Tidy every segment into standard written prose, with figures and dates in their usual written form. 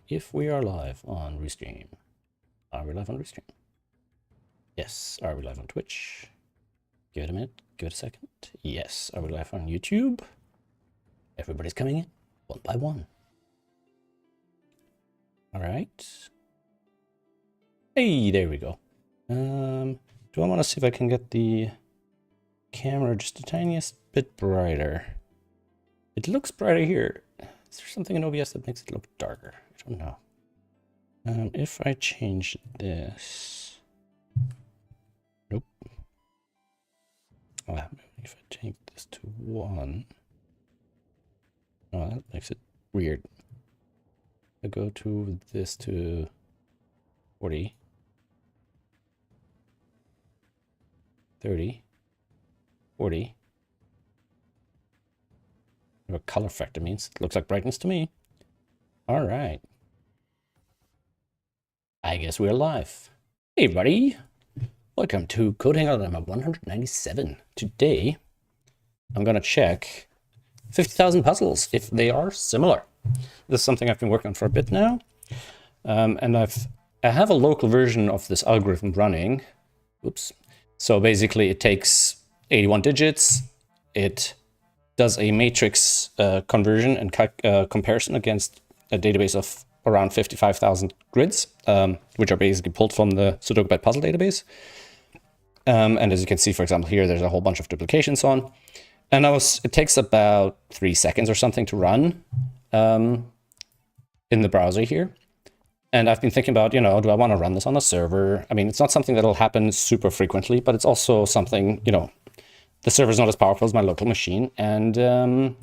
if we are live on Restream. Are we live on Restream? Yes. Are we live on Twitch? Give it a minute. Give it a second. Yes. Are we live on YouTube? Everybody's coming in one by one. All right. Hey, there we go. Do I want to see if I can get the camera just the tiniest bit brighter? It looks brighter here. Is there something in OBS that makes it look darker? I don't know. If I change this... Nope. Well, if I take this to 1... Oh, that makes it weird. I go to this to 40. 30. 40. What color factor means. It looks like brightness to me. All right. I guess we're live. Hey, everybody. Welcome to Code Hangout number 197. Today, I'm going to check 50,000 puzzles if they are similar. This is something I've been working on for a bit now. And I have a local version of this algorithm running. Oops. So basically, it takes 81 digits. It does a matrix conversion and comparison against a database of around 55,000 grids, which are basically pulled from the SudokuPad puzzle database. And as you can see, for example, here, there's a whole bunch of duplications on. And it takes about 3 seconds or something to run in the browser here. And I've been thinking about, do I want to run this on a server? I mean, it's not something that'll happen super frequently, but it's also something, the server's not as powerful as my local machine. And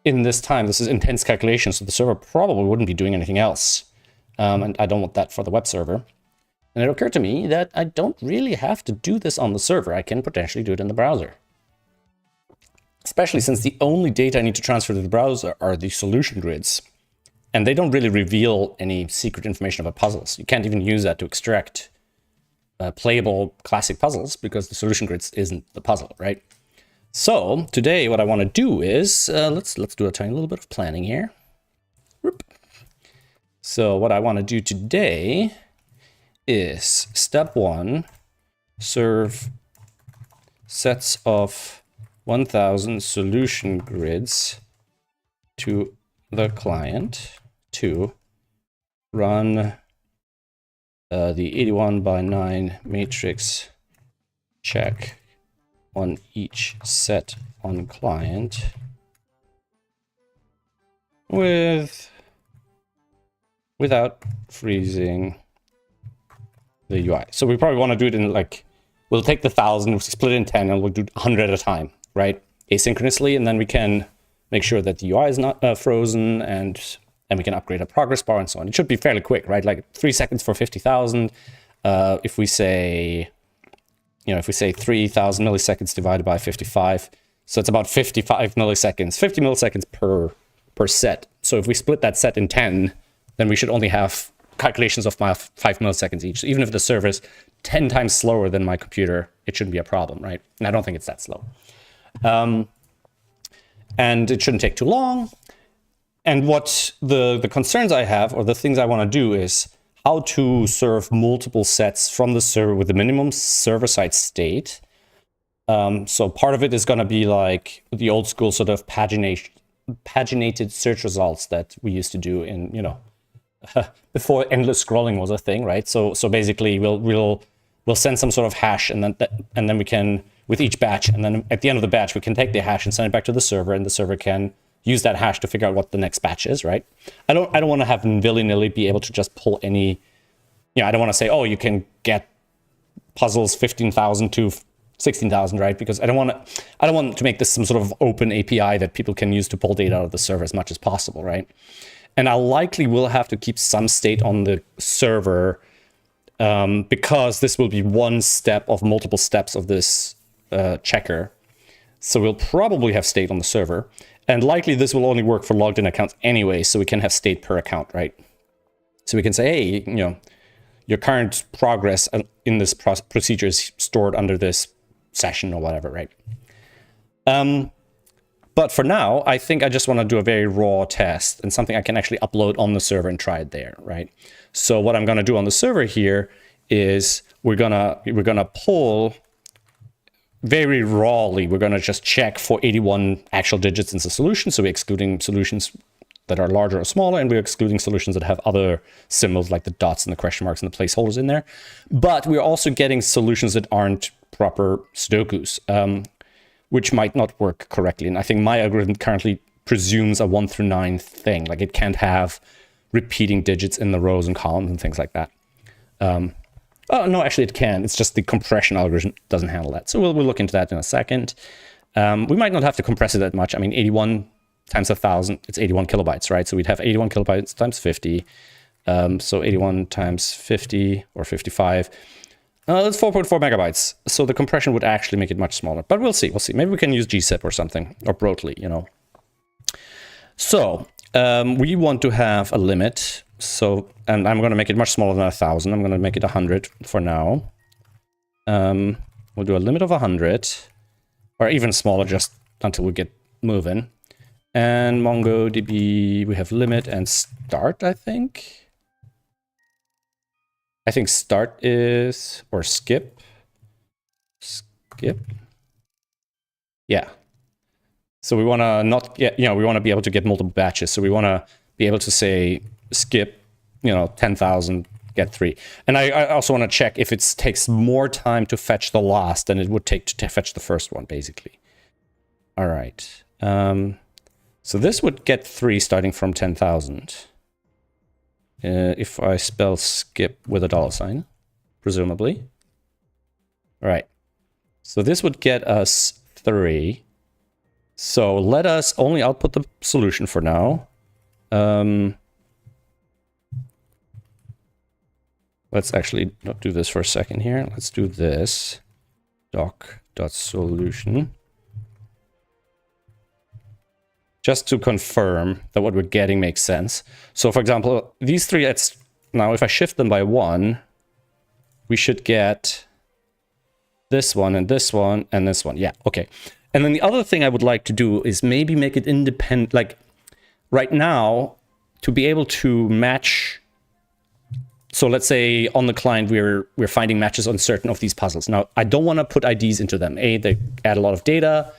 in this time, this is intense calculation, so the server probably wouldn't be doing anything else. And I don't want that for the web server. And it occurred to me that I don't really have to do this on the server. I can potentially do it in the browser. Especially since the only data I need to transfer to the browser are the solution grids. And they don't really reveal any secret information about puzzles. You can't even use that to extract playable classic puzzles because the solution grids isn't the puzzle, right? So today what I want to do is, let's do a tiny little bit of planning here. Whoop. So what I want to do today is step 1, serve sets of 1,000 solution grids to the client. 2, run the 81 by 9 matrix check on each set on client without freezing the UI. So we probably want to do it in we'll take the 1,000, we'll split it in 10, and we'll do 100 at a time, right? Asynchronously, and then we can make sure that the UI is not frozen, and we can upgrade a progress bar and so on. It should be fairly quick, right? Like 3 seconds for 50,000. If we say 3,000 milliseconds divided by 55, so it's about 55 milliseconds, 50 milliseconds per set. So if we split that set in 10, then we should only have calculations of 5 milliseconds each. So even if the server is 10 times slower than my computer, it shouldn't be a problem, right? And I don't think it's that slow. And it shouldn't take too long. And what the concerns I have, or the things I want to do, is how to serve multiple sets from the server with the minimum server-side state. So part of it is going to be like the old school sort of paginated search results that we used to do in, before endless scrolling was a thing, right? So basically we'll send some sort of hash, and then we can, with each batch, and then at the end of the batch, we can take the hash and send it back to the server, and the server can use that hash to figure out what the next batch is, right? I don't want to have willy-nilly be able to just pull any, I don't want to say, oh, you can get puzzles 15,000 to 16,000, right? Because I don't want to make this some sort of open API that people can use to pull data out of the server as much as possible, right? And I likely will have to keep some state on the server because this will be one step of multiple steps of this checker. So we'll probably have state on the server. And likely this will only work for logged in accounts anyway, so we can have state per account, right? So we can say, hey, your current progress in this procedure is stored under this session or whatever, right? But for now, I think I just want to do a very raw test and something I can actually upload on the server and try it there, right? So what I'm going to do on the server here is we're gonna pull very rawly. We're going to just check for 81 actual digits in the solution. So we're excluding solutions that are larger or smaller, and we're excluding solutions that have other symbols like the dots and the question marks and the placeholders in there. But we're also getting solutions that aren't proper Sudokus, which might not work correctly. And I think my algorithm currently presumes a 1 through 9 thing. Like it can't have repeating digits in the rows and columns and things like that. Oh, no, actually it can. It's just the compression algorithm doesn't handle that. So we'll look into that in a second. We might not have to compress it that much. I mean, 81 times 1,000, it's 81 kilobytes, right? So we'd have 81 kilobytes times 50. So 81 times 50 or 55. That's 4.4 megabytes. So the compression would actually make it much smaller. But we'll see. We'll see. Maybe we can use gzip or something, or Brotli, you know. So we want to have a limit. So, and I'm going to make it much smaller than 1,000. I'm going to make it 100 for now. We'll do a limit of 100, or even smaller, just until we get moving. And MongoDB, we have limit and start, I think. I think start is, or skip. Skip. Yeah. So we want to not get, you know, we want to be able to get multiple batches. So we want to be able to say skip, you know, 10,000, get 3. And I also want to check if it takes more time to fetch the last than it would take to fetch the first one, basically. All right. So this would get 3 starting from 10,000. If I spell skip with a $sign, presumably. All right. So this would get us 3. So let us only output the solution for now. Let's actually not do this for a second here. Let's do this. Doc.solution. Just to confirm that what we're getting makes sense. So for example, these 3, now if I shift them by 1, we should get this one and this one and this one. Yeah, okay. And then the other thing I would like to do is maybe make it independent. Like right now, to be able to match. So let's say on the client, we're finding matches on certain of these puzzles. Now, I don't want to put IDs into them. A, they add a lot of data.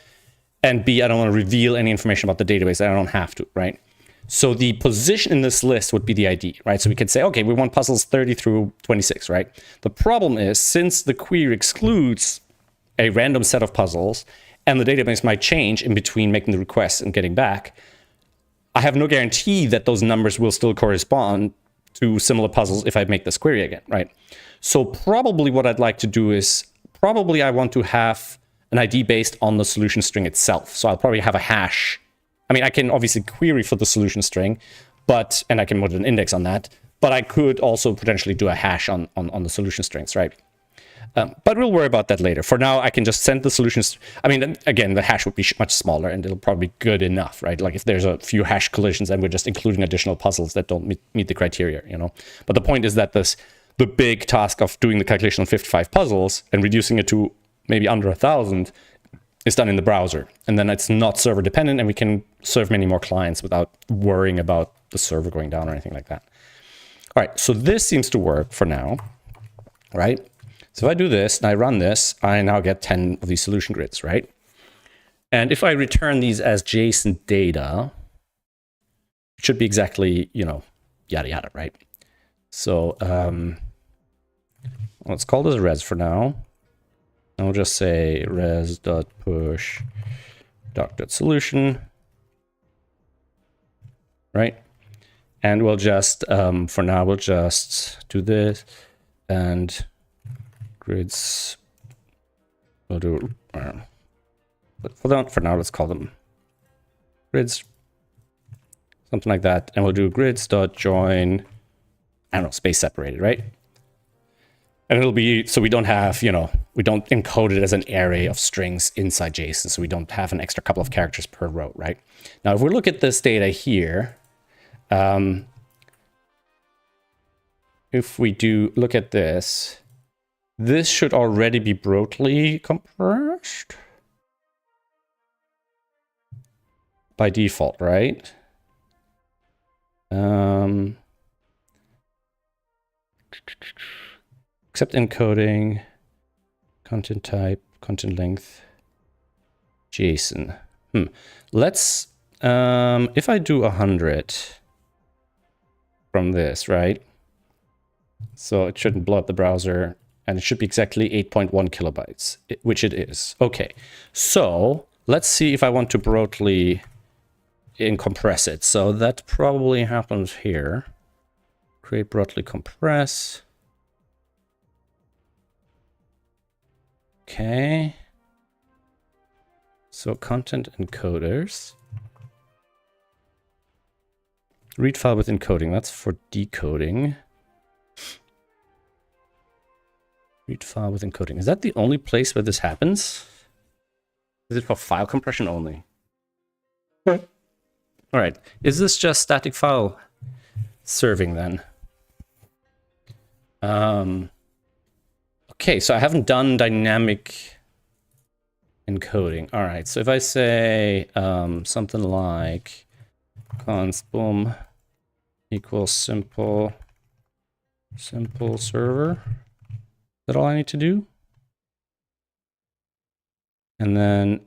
And B, I don't want to reveal any information about the database. I don't have to, right? So the position in this list would be the ID, right? So we could say, okay, we want puzzles 30 through 26, right? The problem is, since the query excludes a random set of puzzles, and the database might change in between making the request and getting back, I have no guarantee that those numbers will still correspond to similar puzzles if I make this query again, right? So probably what I'd like to do is, probably I want to have an ID based on the solution string itself. So I'll probably have a hash. I mean, I can obviously query for the solution string, and I can put an index on that, but I could also potentially do a hash on the solution strings, right? But we'll worry about that later. For now, I can just send the solutions. I mean, again, the hash would be much smaller and it'll probably be good enough, right? Like if there's a few hash collisions and we're just including additional puzzles that don't meet the criteria, you know? But the point is that the big task of doing the calculation on 55 puzzles and reducing it to maybe under 1,000 is done in the browser. And then it's not server dependent and we can serve many more clients without worrying about the server going down or anything like that. All right, so this seems to work for now, right? So if I do this and I run this, I now get 10 of these solution grids, right? And if I return these as JSON data, it should be exactly, you know, yada, yada, right? So let's call this res for now. And we'll just say res.push doc.solution, right? And we'll just, for now, we'll just do this and grids. We'll do, but for now, let's call them grids, something like that. And we'll do grids.join, I don't know, space separated, right? And it'll be, so we don't have, you know, we don't encode it as an array of strings inside JSON, so we don't have an extra couple of characters per row, right? Now, if we look at this data here, if we do look at this, this should already be Brotli compressed. by default, right? Accept encoding, content type, content length, JSON. Let's, if I do 100 from this, right? So it shouldn't blow up the browser, and it should be exactly 8.1 kilobytes, which it is. Okay, so let's see if I want to broadly compress it. So that probably happens here. Create broadly compress. Okay. So content encoders. Read file with encoding. That's for decoding. Read file with encoding. Is that the only place where this happens? Is it for file compression only? All right. Is this just static file serving then? Okay, so I haven't done dynamic encoding. All right, so if I say something like const boom equals simple server, is that all I need to do? And then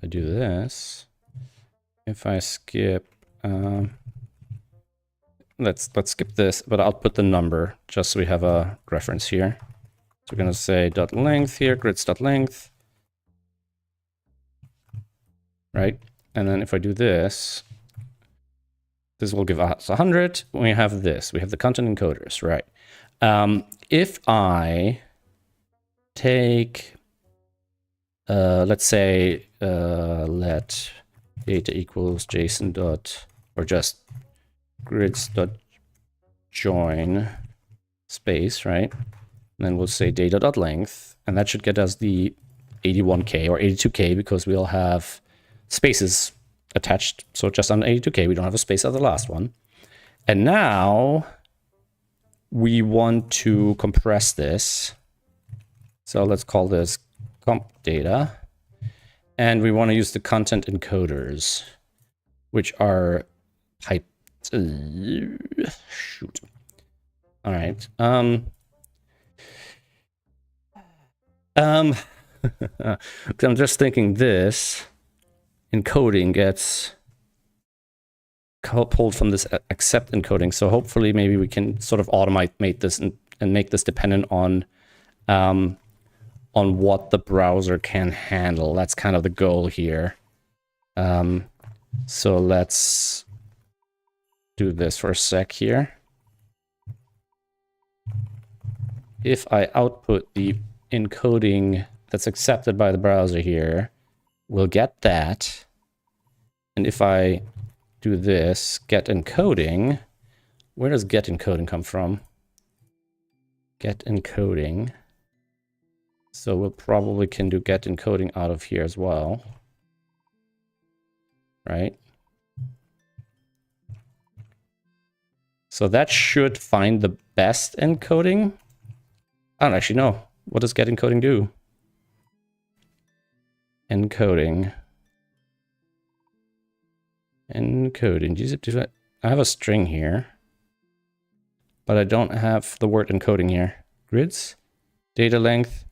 I do this. If I skip, let's skip this, but I'll put the number just so we have a reference here. So we're gonna say dot length here, grids dot length, right? And then if I do this, this will give us 100. We have this. We have the content encoders, right? If I take, let's say, let data equals JSON dot, or just grids dot join space, right? And then we'll say data dot length, and that should get us the 81K or 82K because we'll have spaces attached. So just on 82K, we don't have a space at the last one. And now we want to compress this. So let's call this comp data. And we want to use the content encoders, which are type. Shoot. All right. I'm just thinking this encoding gets pulled from this accept encoding. So hopefully maybe we can sort of automate this and make this dependent on what the browser can handle. That's kind of the goal here. So let's do this for a sec here. If I output the encoding that's accepted by the browser here, we'll get that. And if I do this, get encoding, where does get encoding come from? Get encoding. So we'll probably can do get encoding out of here as well. Right? So that should find the best encoding. I don't actually know. What does get encoding do? Encoding. Encoding. I have a string here, but I don't have the word encoding here. Grids, data length.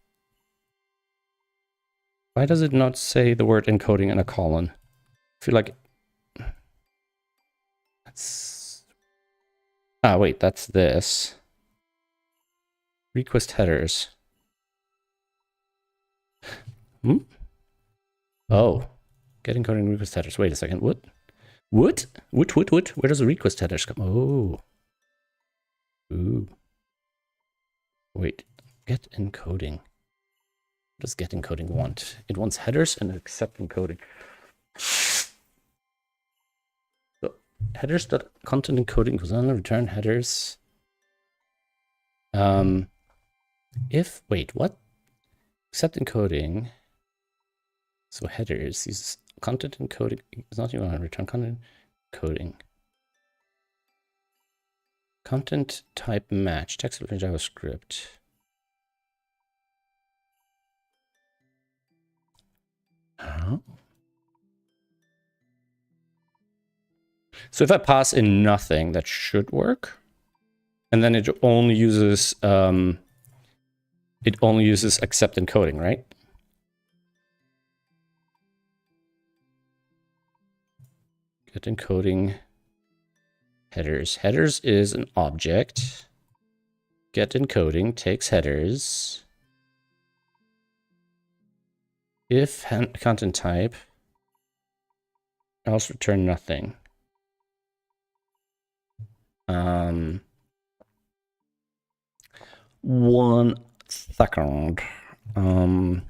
Why does it not say the word encoding in a colon? I feel like that's. Ah, wait, that's this. Request headers. Oh, get encoding request headers. Wait a second. What? Where does the request headers come? Oh. Ooh. Wait. Get encoding. What does get encoding want? It wants headers and accept encoding. So headers.content encoding goes on to return headers. Wait, what? Accept encoding. So headers is content encoding. It's not even on return content encoding. Content type match, text or JavaScript. So if I pass in nothing, that should work. And then it only uses accept encoding, right? Get encoding headers. Headers is an object. Get encoding takes headers. If content type, else return nothing. 1 second. Can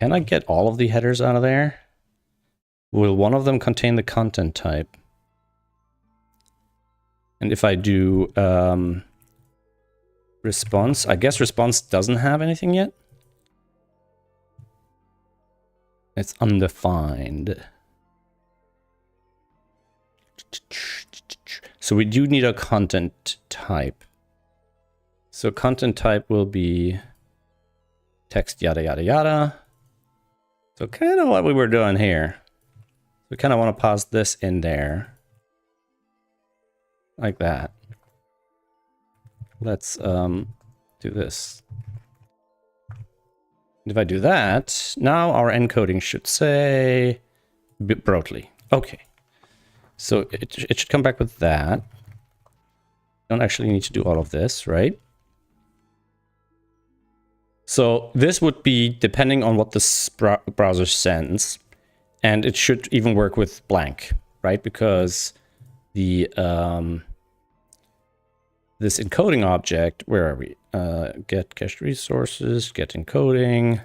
I get all of the headers out of there? Will one of them contain the content type? And if I do response, I guess response doesn't have anything yet. It's undefined. So we do need a content type. So content type will be text yada yada yada. So kind of what we were doing here. We kind of want to pass this in there. Like that. Let's do this. If I do that, now our encoding should say broadly. Okay. So it should come back with that. Don't actually need to do all of this, right? So this would be depending on what the browser sends. And it should even work with blank, right? Because the this encoding object, where are we? Get cached resources, get encoding,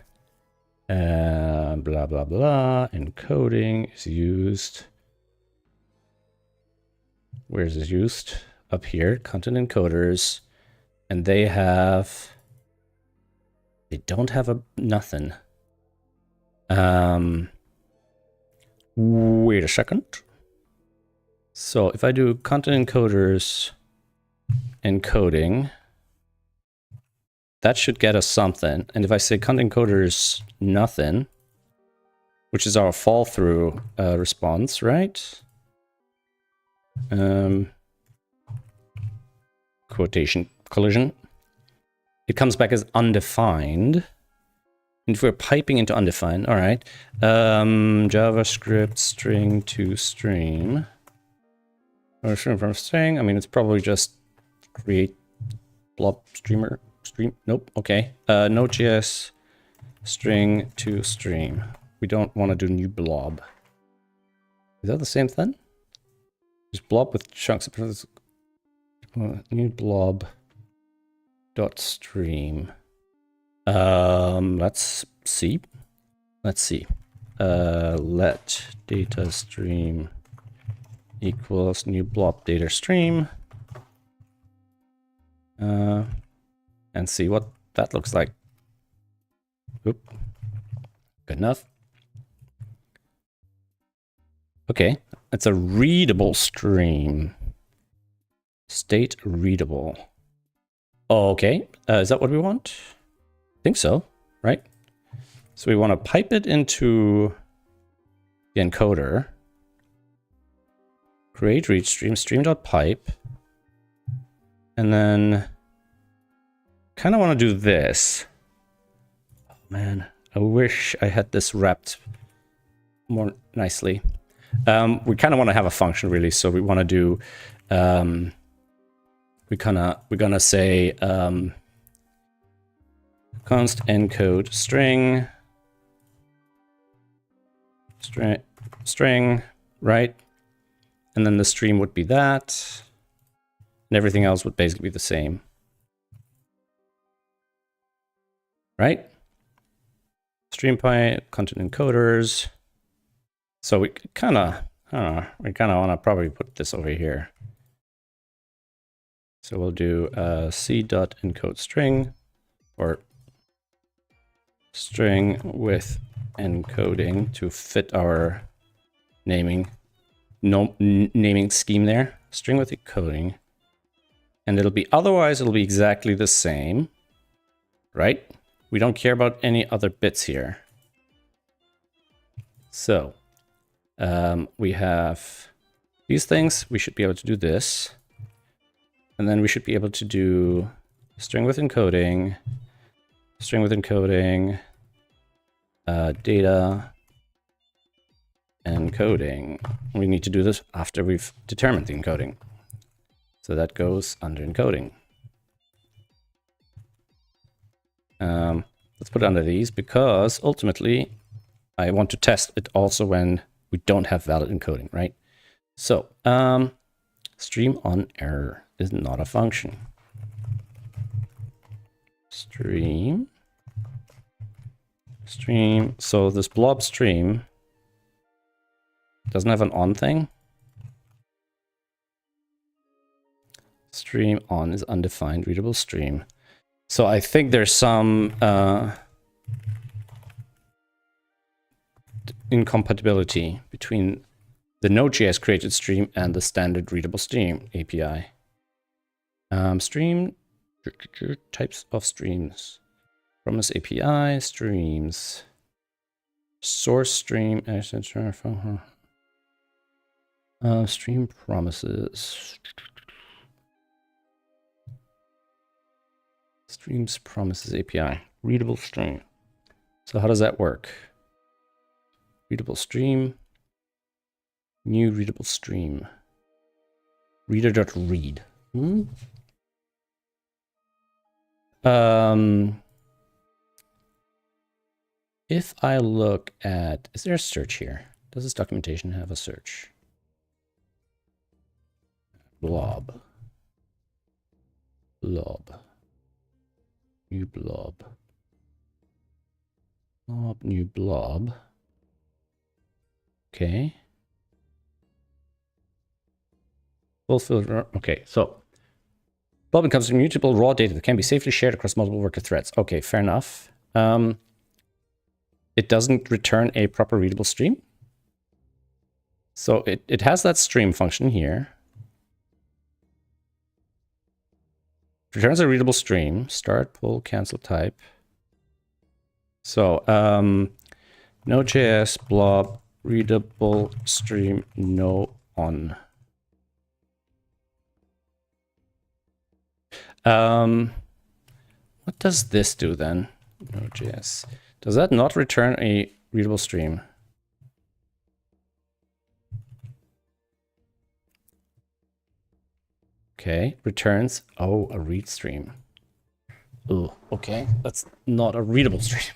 blah, blah, blah. Encoding is used. Where is it used? Up here, content encoders. And they don't have a nothing. Wait a second. So if I do content encoders encoding, that should get us something. And if I say content encoders nothing, which is our fall through response, right? Quotation collision. It comes back as undefined. And if we're piping into undefined, all right. JavaScript string to stream. Or string from string. I mean, it's probably just create blob stream. Nope. Okay. Node.js string to stream. We don't want to do new blob. Is that the same thing? Just blob with chunks of new blob dot stream. Let's see. Let data stream equals new blob data stream. And see what that looks like. Oop. Good enough. Okay, it's a readable stream. State readable. Okay, is that what we want? I think so, right? So we want to pipe it into the encoder. Create read stream, stream.pipe. And then kind of want to do this. Oh man, I wish I had this wrapped more nicely. We kind of want to have a function really, so we want to do we're gonna say const encode string, right? And then the stream would be that, and everything else would basically be the same, right? Stream pipe, content encoders. So we kind of, we kind of want to probably put this over here. So we'll do c.encode string, or string with encoding to fit our naming scheme there. String with encoding. And otherwise it'll be exactly the same, right? We don't care about any other bits here. So we have these things. We should be able to do this. And then we should be able to do string with encoding, data, encoding. We need to do this after we've determined the encoding. So that goes under encoding. Let's put it under these because ultimately I want to test it also when we don't have valid encoding, right? So stream on error is not a function. Stream. So this blob stream doesn't have an on thing. Stream on is undefined readable stream. So I think there's some incompatibility between the Node.js created stream and the standard readable stream API. Stream types of streams. Promise API streams. Source stream. Stream promises. Streams promises API. Readable stream. So how does that work? Readable stream. New readable stream. Reader.read. If I look at, is there a search here? Does this documentation have a search? Blob. New blob. New blob. Okay. Fulfill. Okay, so blob becomes immutable raw data that can be safely shared across multiple worker threads. Okay, fair enough. It doesn't return a proper readable stream. So it has that stream function here. Returns a readable stream. Start, pull, cancel type. So Node.js blob readable stream no on. What does this do then? Node.js. Does that not return a readable stream? Okay, returns, oh, a read stream. Oh, okay, that's not a readable stream.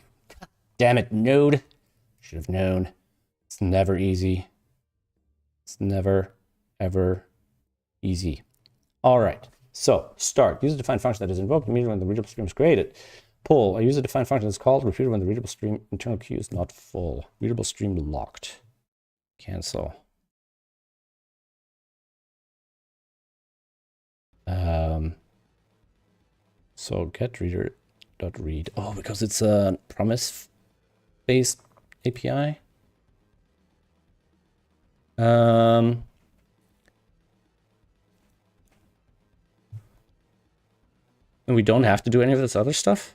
Damn it, Node. Should have known. It's never easy. It's never, ever easy. All right, so start. Use a defined function that is invoked immediately when the readable stream is created. Pull. I use a defined function that's called repeated when the readable stream internal queue is not full. Readable stream locked. Cancel. So get reader.read. Oh, because it's a promise-based API. And we don't have to do any of this other stuff.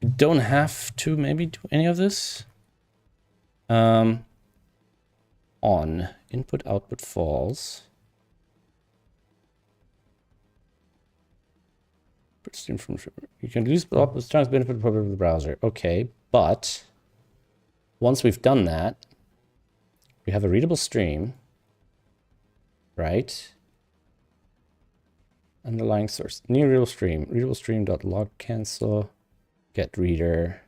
We don't have to maybe do any of this. On input output false. You can use the strongest benefit of the browser. Okay, but once we've done that, we have a readable stream, right? Underlying source. New readable stream dot log cancel. Get reader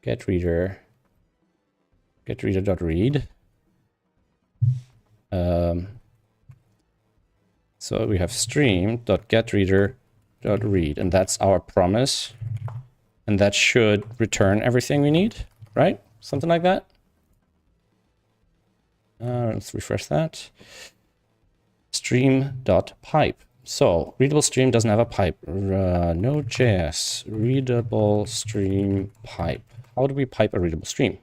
dot read. So we have stream dot get reader dot read, and that's our promise, and that should return everything we need, right? Something like that. Let's refresh that. Stream dot pipe. So readable stream doesn't have a pipe. Node.js readable stream pipe. How do we pipe a readable stream?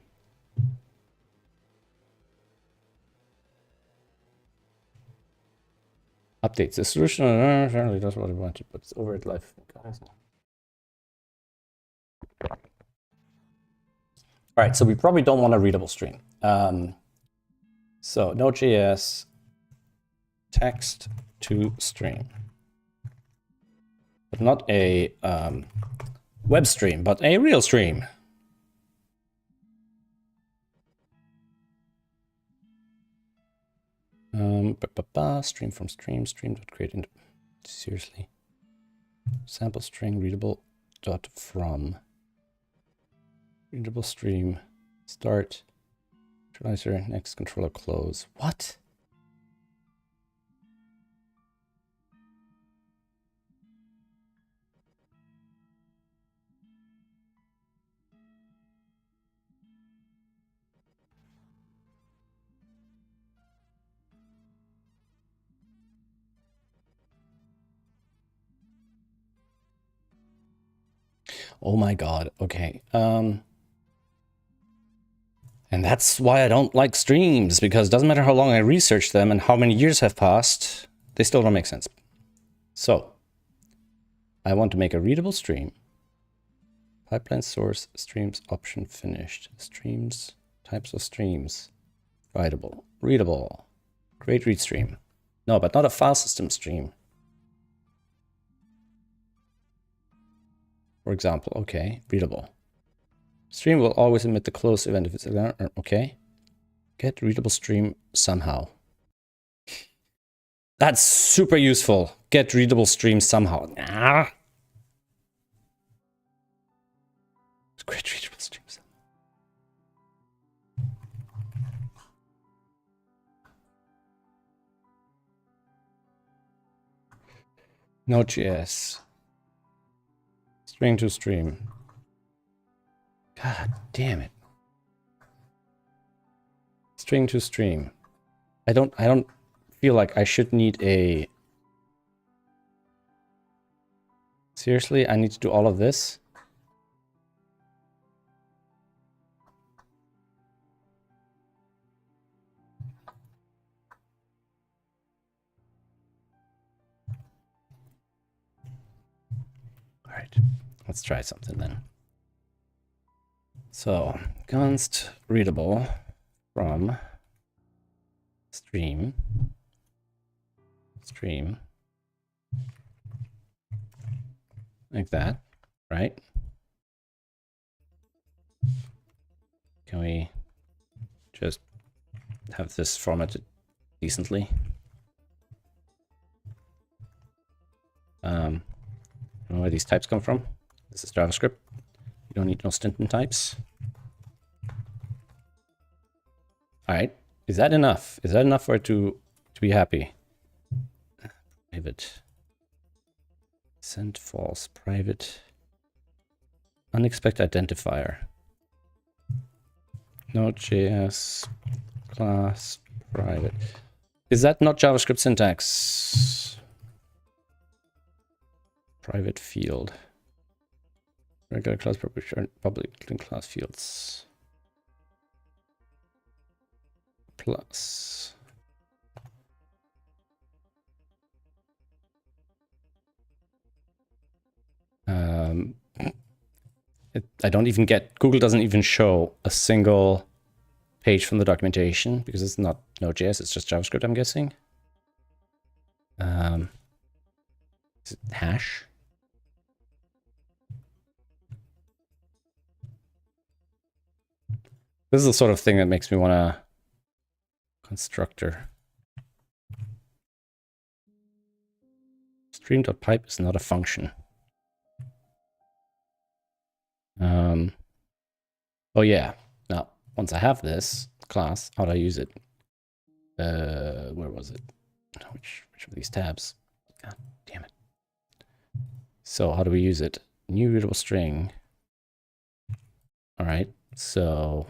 Updates the solution. Apparently does what we wanted, but it's over at life. All right, so we probably don't want a readable stream. So Node.js text to stream, but not a web stream, but a real stream. Stream from stream.create into seriously. Sample string readable dot from readable stream start initializer next controller close. What? Oh my god. Okay. And that's why I don't like streams, because it doesn't matter how long I research them and how many years have passed, they still don't make sense. So I want to make a readable stream. Pipeline source streams option finished. Streams, types of streams. Writable, readable, create read stream. No, but not a file system stream. For example, okay, readable. Stream will always emit the close event if it's okay. Get readable stream somehow. That's super useful. Get readable stream somehow. Ah. Create readable streams. Node.js. String to stream. God damn it. String to stream. I don't feel like I should need a... Seriously, I need to do all of this? All right, let's try something then. So, const readable from stream like that, right? Can we just have this formatted decently? I don't know where these types come from. This is JavaScript. You don't need no stint in types. All right, is that enough? Is that enough for it to be happy? Private. Send false. Private. Unexpected identifier. Node.js class private. Is that not JavaScript syntax? Private field. Regular class public class fields. Plus. I don't even get, Google doesn't even show a single page from the documentation because it's not Node.js, it's just JavaScript, I'm guessing. Is it hash? This is the sort of thing that makes me want to constructor. Stream.pipe is not a function. Oh yeah. Now, once I have this class, how do I use it? Where was it? Which of these tabs? God damn it. So how do we use it? New readable string. All right. So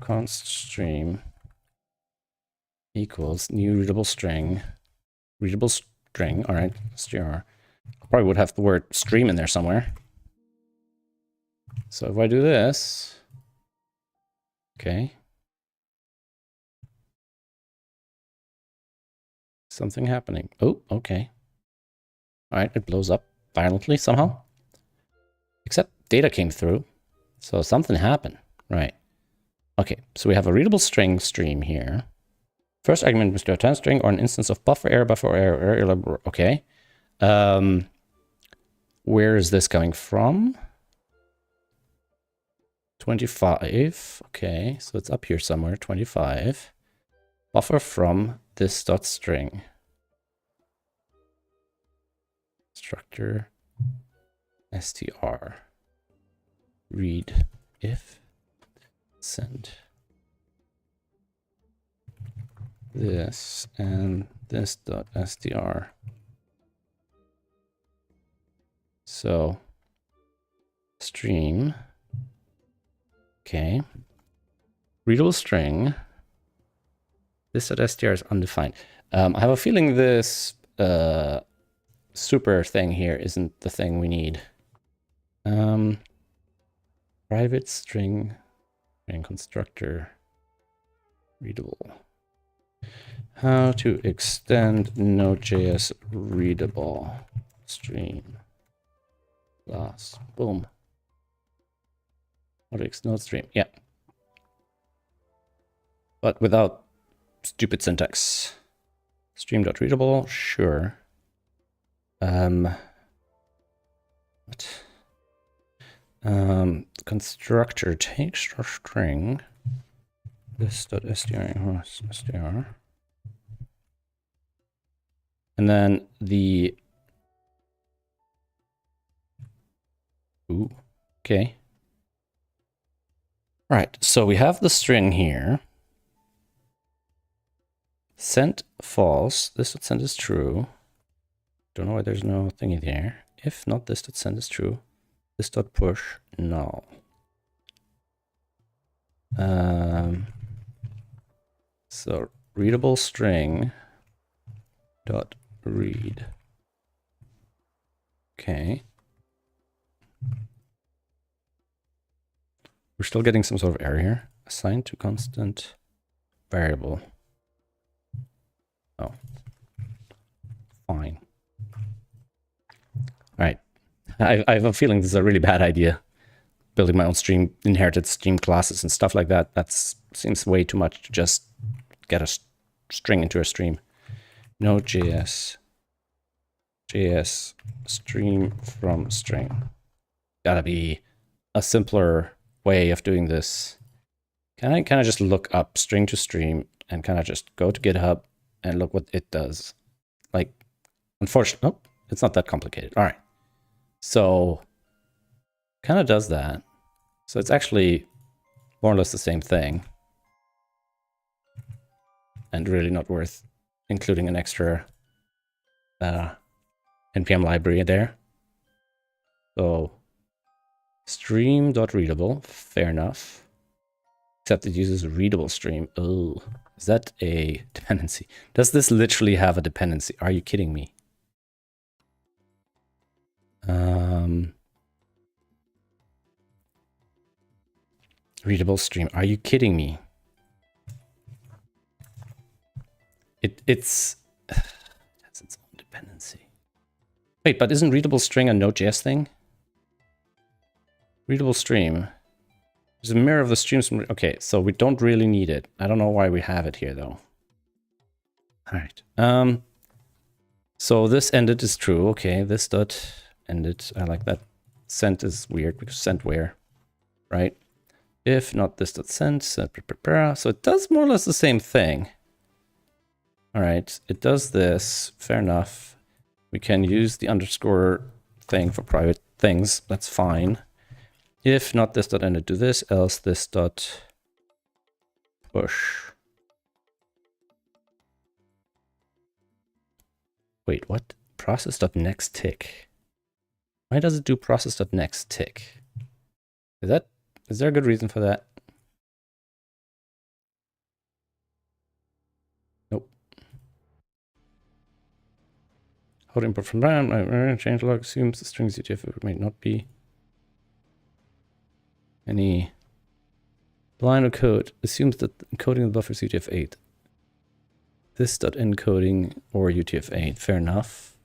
const stream equals new readable string. Readable string. All right. Str. Probably would have the word stream in there somewhere. So if I do this, okay. Something happening. Oh, okay. All right, it blows up violently somehow. Except data came through. So something happened, right? Okay, so we have a readable string stream here. First argument was a return string or an instance of buffer error. Okay. Where is this coming from? 25. Okay, so it's up here somewhere. 25. Buffer from this dot string. Structure str. Read if send this and this dot str. So stream. Okay. Readable string. This dot str is undefined. I have a feeling this super thing here isn't the thing we need. Private string and constructor readable. How to extend Node.js readable stream class. Boom. How to extend Node stream. Yeah. But without stupid syntax. Stream.readable, sure. What? Constructor takes a string. This.str. And then the... Ooh, okay. Right, so we have the string here. Sent false. This dot send is true. Don't know why there's no thingy there. If not, this dot send is true. This dot push null. So readable string dot read. Okay. We're still getting some sort of error here. Assigned to constant variable. Oh, fine. All right. I have a feeling this is a really bad idea. Building my own stream, inherited stream classes and stuff like that. That seems way too much to just get a string into a stream. Node.js. JS stream from string. Gotta be a simpler way of doing this. Can I kind of just look up string to stream and kind of just go to GitHub and look what it does? Like, unfortunately, oh, it's not that complicated. All right. So, kind of does that. So it's actually more or less the same thing. And really not worth including an extra NPM library there. So, stream.readable, fair enough. Except it uses readable stream. Oh, is that a dependency? Does this literally have a dependency? Are you kidding me? Readable stream. Are you kidding me? It's has its own dependency. Wait, but isn't readable string a Node.js thing? Readable stream. There's a mirror of the streams from... Okay, so we don't really need it. I don't know why we have it here, though. All right. So this ended is true. Okay, this dot ended. I like that. Sent is weird because sent where, right? If not this dot sent, so it does more or less the same thing. All right, it does this. Fair enough. We can use the underscore thing for private things. That's fine. If not this dot ended, do this, else this dot push. Wait, what? Process.next tick. Why does it do process.next tick? Is there a good reason for that? Nope. Hold input from RAM, change log assumes the strings UTF may not be any line of code assumes that encoding the buffer is UTF-8. This dot encoding or UTF-8, fair enough.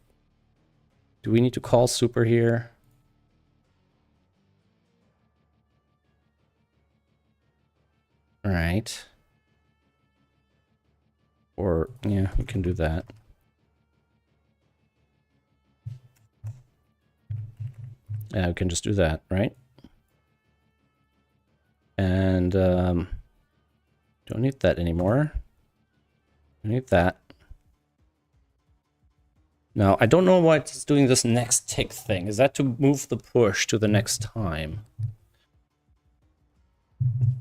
Do we need to call super here? Right. Or, yeah, we can do that. Yeah, we can just do that, right? And don't need that anymore. Don't need that. Now, I don't know why it's doing this next tick thing. Is that to move the push to the next time?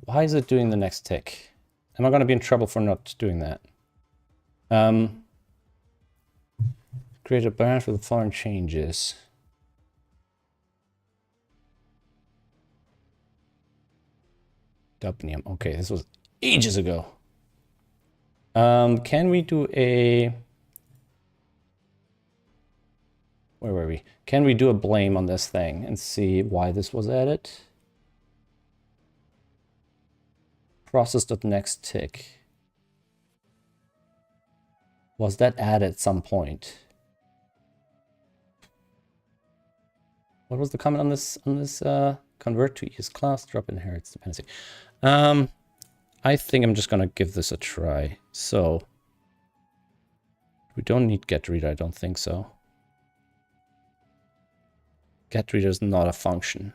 Why is it doing the next tick? Am I going to be in trouble for not doing that? Create a branch with the following changes. Dubnium. Okay, this was ages ago. Can we do a... Where were we? Can we do a blame on this thing and see why this was added? Process.next tick. Was that added at some point? What was the comment on this convert to ES class, drop inherits dependency? I think I'm just gonna give this a try. So we don't need getReader, I don't think so. GetReader is not a function.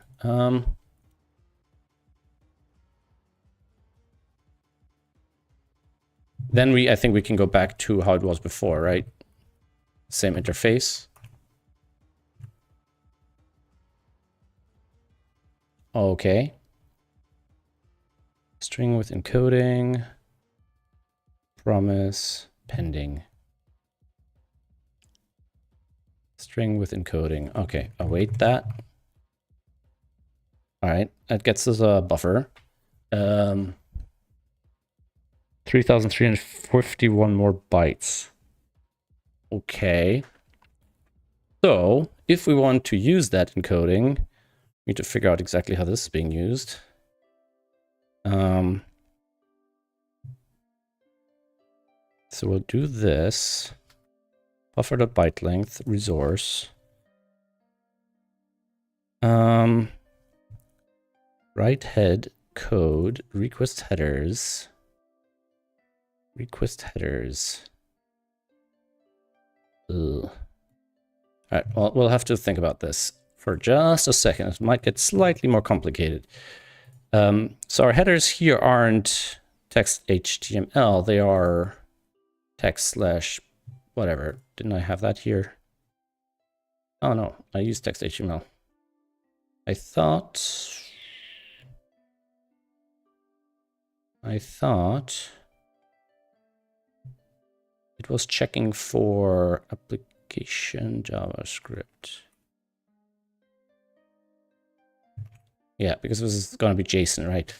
Then I think we can go back to how it was before, right? Same interface. Okay. String with encoding. Promise pending. String with encoding. Okay, await that. All right, that gets us a buffer. 3,351 more bytes. Okay. So if we want to use that encoding, we need to figure out exactly how this is being used. So we'll do this. Buffer.byte length resource. Write head code request headers. Request headers. Ugh. All right, well, we'll have to think about this for just a second. It might get slightly more complicated. So our headers here aren't text HTML. They are text / whatever. Didn't I have that here? Oh, no. I used text HTML. I thought it was checking for application JavaScript. Yeah, because this is going to be JSON, right?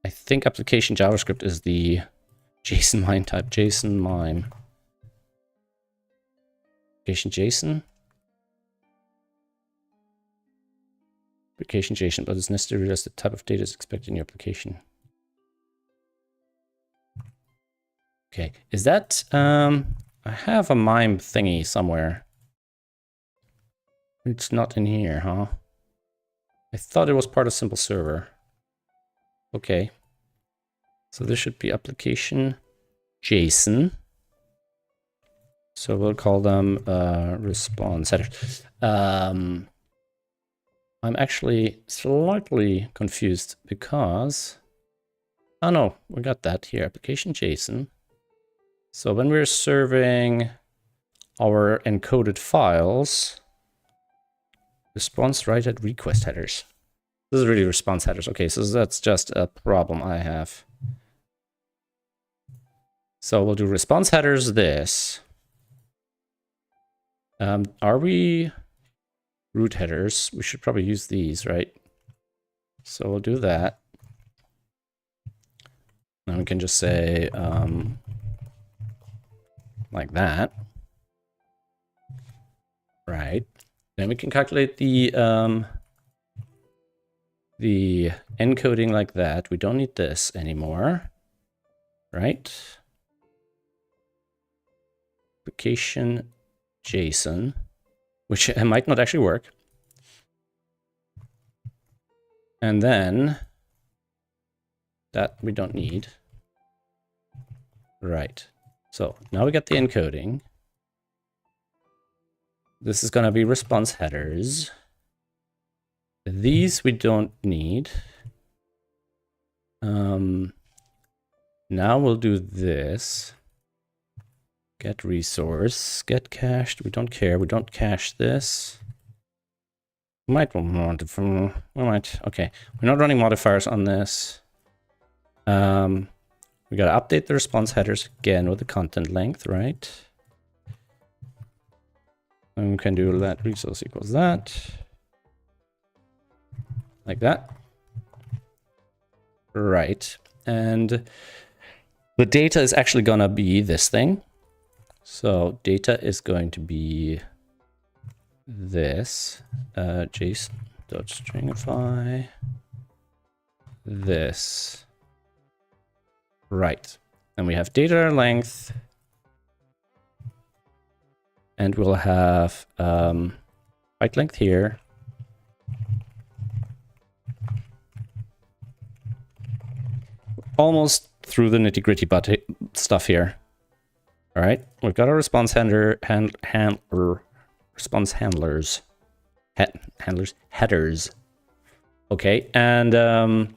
I think application JavaScript is the JSON MIME type. JSON MIME. Application JSON. Application JSON, but it's necessary as the type of data is expected in your application. Okay, is that, I have a MIME thingy somewhere. It's not in here, huh? I thought it was part of Simple Server. Okay. So this should be application JSON. So we'll call them response headers. I'm actually slightly confused because, oh no, we got that here, application JSON. So when we're serving our encoded files, response right at request headers. This is really response headers. Okay, so that's just a problem I have. So we'll do response headers this. Are we root headers? We should probably use these, right? So we'll do that. And we can just say like that. Right. Then we can calculate the encoding like that. We don't need this anymore. Right? Application JSON, which might not actually work. And then That we don't need. Right. So now we got the encoding. This is going to be response headers. These we don't need. Now we'll do this. Get resource, get cached. We don't care. We don't cache this. We might want it from. We might. Okay, we're not running modifiers on this. We gotta update the response headers again with the content length, right? And we can do let resource equals that, like that. Right, and the data is actually gonna be this thing. So data is going to be this JSON.stringify this. Right, and we have data length, and we'll have byte length here. Almost through the nitty-gritty stuff here. All right, we've got our response response handlers, headers. Okay, and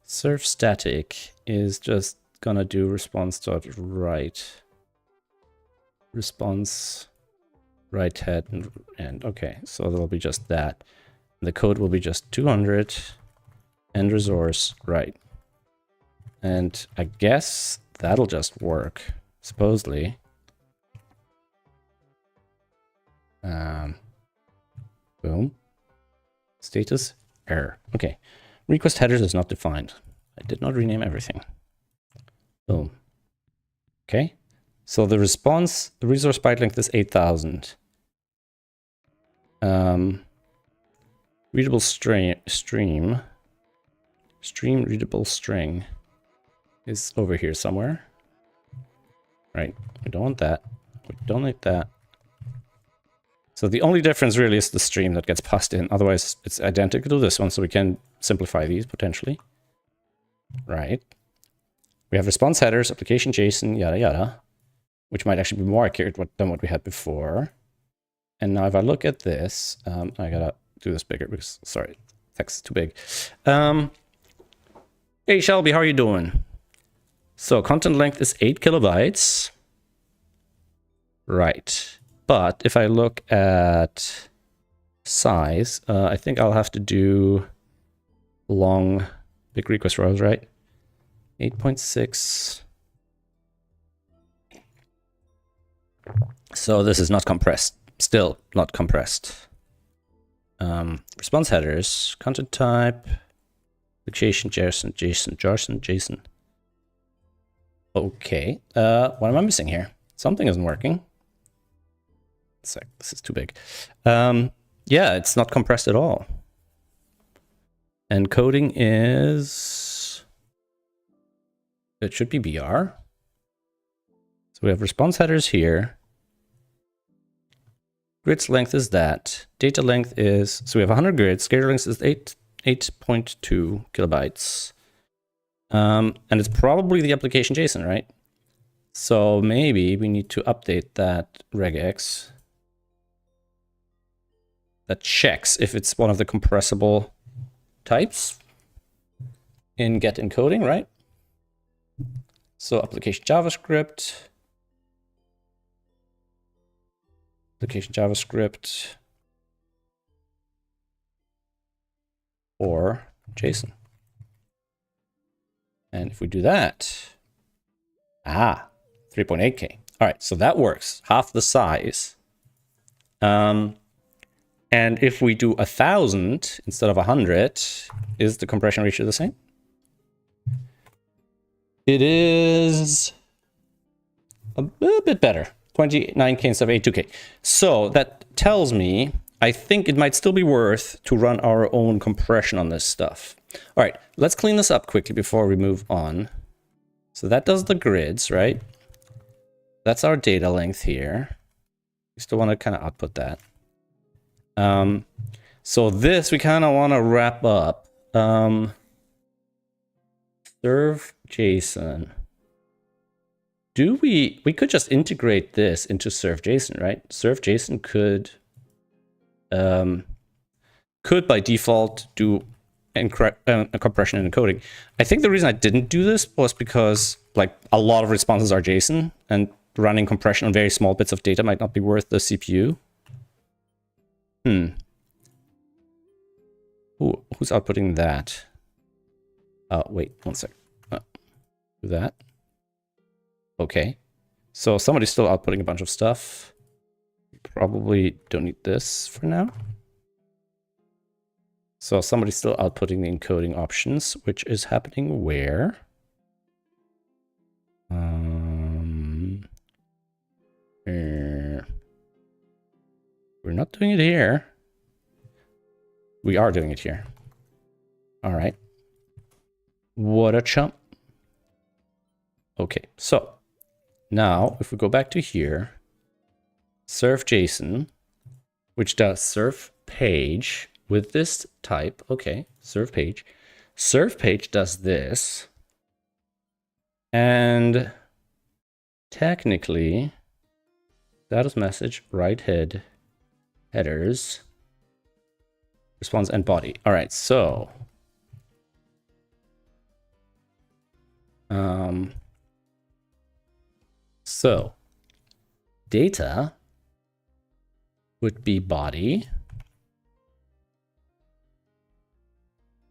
serve static is just gonna do response.write, response write head and okay, so there'll be just that. The code will be just 200 end resource right, and I guess that'll just work. Supposedly. Boom. Status error. Okay. Request headers is not defined. I did not rename everything. Boom. Okay. So the response, the resource byte length is 8,000. Readable stream readable string is over here somewhere. Right, we don't want that. We don't need that. So the only difference really is the stream that gets passed in. Otherwise, it's identical to this one, so we can simplify these potentially. Right. We have response headers, application JSON, yada yada, which might actually be more accurate than what we had before. And now if I look at this, I gotta do this bigger because, sorry, text is too big. Hey Shelby, how are you doing? So content length is 8 kilobytes. Right. But if I look at size, I think I'll have to do long big request rows, right? 8.6. So this is not compressed. Still not compressed. Response headers, content type, application JSON. Okay, what am I missing here? Something isn't working. Sec, this is too big. Yeah, it's not compressed at all. Encoding is... It should be BR. So we have response headers here. Grids length is that. Data length is... So we have 100 grids. Scalar length is 8.2 kilobytes. And it's probably the application JSON, right? So maybe we need to update that regex that checks if it's one of the compressible types in get encoding, right? So application JavaScript, or JSON. And if we do that, 3.8K. All right, so that works, half the size. And if we do 1,000 instead of 100, is the compression ratio the same? It is a bit better, 29K instead of 82K. So that tells me, I think it might still be worth to run our own compression on this stuff. All right, let's clean this up quickly before we move on. So that does the grids, right? That's our data length here. We still want to kind of output that. So this we kind of want to wrap up. serve JSON. We could just integrate this into serve JSON, right? Serve JSON could by default do compression and encoding. I think the reason I didn't do this was because like a lot of responses are JSON, and running compression on very small bits of data might not be worth the CPU. Who's outputting that? Oh, wait, one sec. Do that. Okay. So somebody's still outputting a bunch of stuff. Probably don't need this for now. So somebody's still outputting the encoding options, which is happening where? We're not doing it here. We are doing it here. All right. What a chump. Okay, so now if we go back to here, serve JSON, which does serve page with this type. Okay, serve page. Serve page does this. And technically, status message, write head, headers, response and body. All right, so data would be body,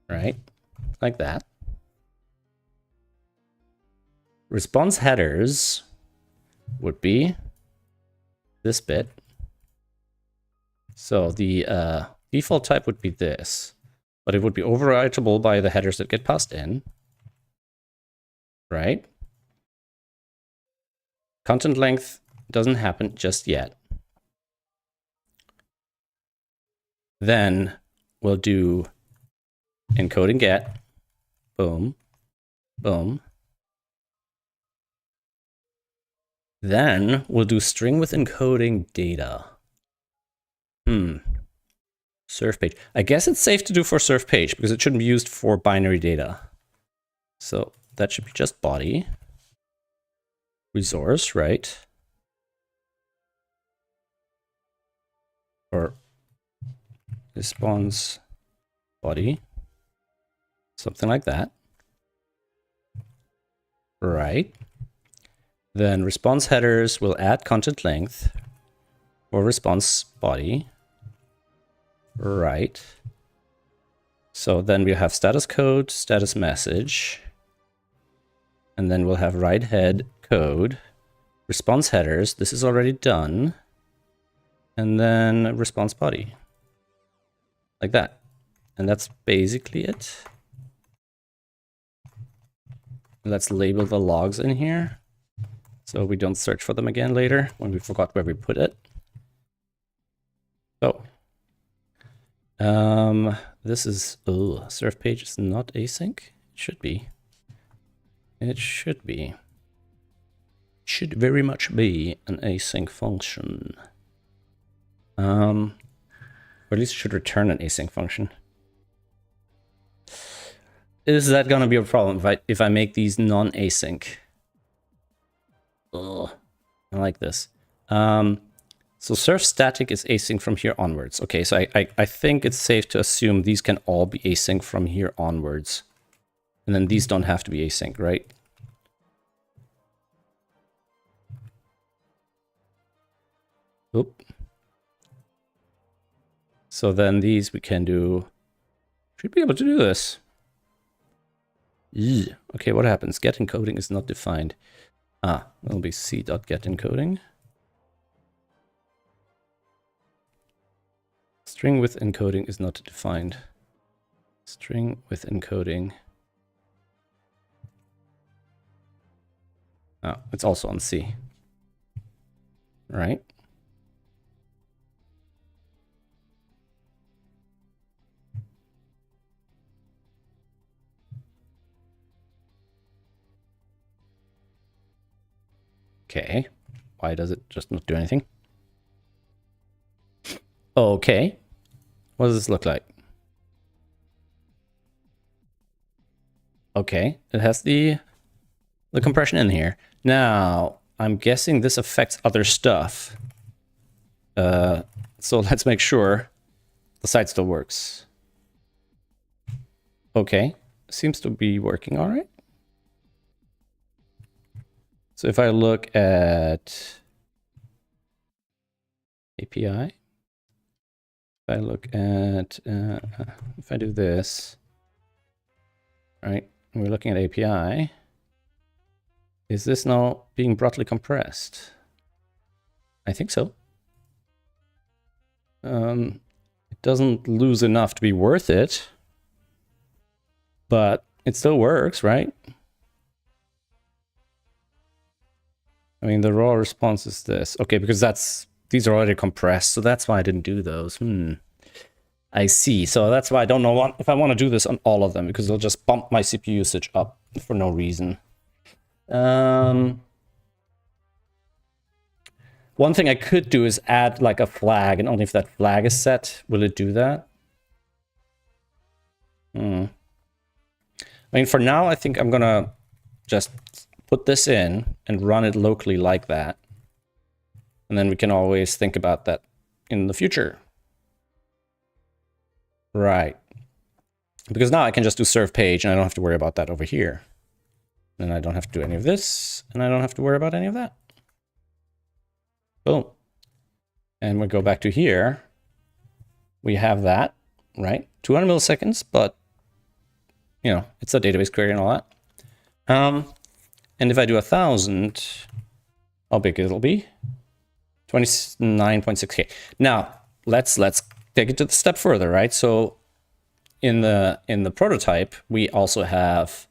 right? Like that. Response headers would be this bit. So the default type would be this, but it would be overwritable by the headers that get passed in, right? Content length doesn't happen just yet. Then we'll do encode and get, boom, boom. Then we'll do string with encoding data. Serve page. I guess it's safe to do for serve page because it shouldn't be used for binary data. So that should be just body. Resource, right? Or response body. Something like that. Right. Then response headers will add content length or response body. Right. So then we have status code, status message, and then we'll have write head code, response headers. This is already done. And then response body. Like that. And that's basically it. Let's label the logs in here so we don't search for them again later when we forgot where we put it. So this is, serve page is not async. It should be. It should be. Should very much be an async function. Or at least it should return an async function. Is that gonna be a problem if I make these non-async? I like this. So serve static is async from here onwards. Okay, so I think it's safe to assume these can all be async from here onwards. And then these don't have to be async, right? Oop. So then these we can do, should be able to do this. Okay, what happens? Get encoding is not defined. It'll be c.getEncoding. String with encoding is not defined. String with encoding. It's also on C. Right? Okay. Why does it just not do anything? Okay. What does this look like? Okay, it has the compression in here. Now, I'm guessing this affects other stuff. So let's make sure the site still works. Okay, seems to be working all right. So if I look at API, if I look at, if I do this, right, and we're looking at API, is this now being broadly compressed? I think so. It doesn't lose enough to be worth it, but it still works, right? I mean, the raw response is this. Okay, because these are already compressed, so that's why I didn't do those. I see. So that's why I don't know if I want to do this on all of them, because it'll just bump my CPU usage up for no reason. One thing I could do is add like a flag, and only if that flag is set will it do that. I mean, for now, I think I'm gonna just put this in and run it locally like that. And then we can always think about that in the future. Right. Because now I can just do serve page and I don't have to worry about that over here. And I don't have to do any of this, and I don't have to worry about any of that. Boom. And we go back to here. We have that, right? 200 milliseconds, but you know, it's a database query and all that. And if I do 1,000, how big it'll be? 29.6K. Now, let's take it to the step further, right? So in the prototype, we also have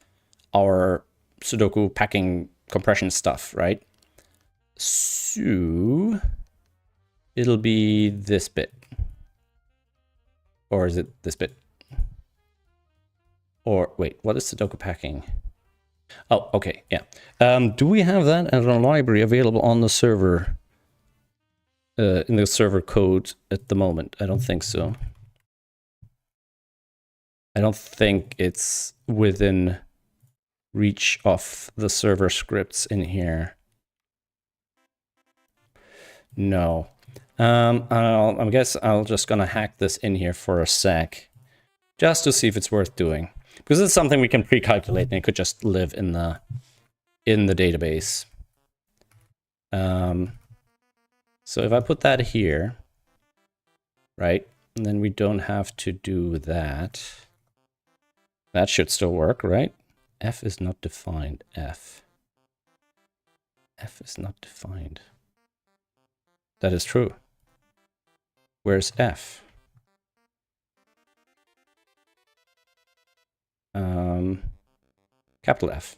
our Sudoku packing compression stuff, right? So it'll be this bit. Or is it this bit? Or wait, what is Sudoku packing? Oh, okay, yeah. Do we have that as a library available on the server? In the server code at the moment? I don't think so. I don't think it's within reach of the server scripts in here. No. I guess I'll just gonna hack this in here for a sec, just to see if it's worth doing, because it's something we can pre-calculate and it could just live in the database. So if I put that here, right, and then we don't have to do that. That should still work, right? F is not defined. F is not defined. That is true. Where's F? Capital F.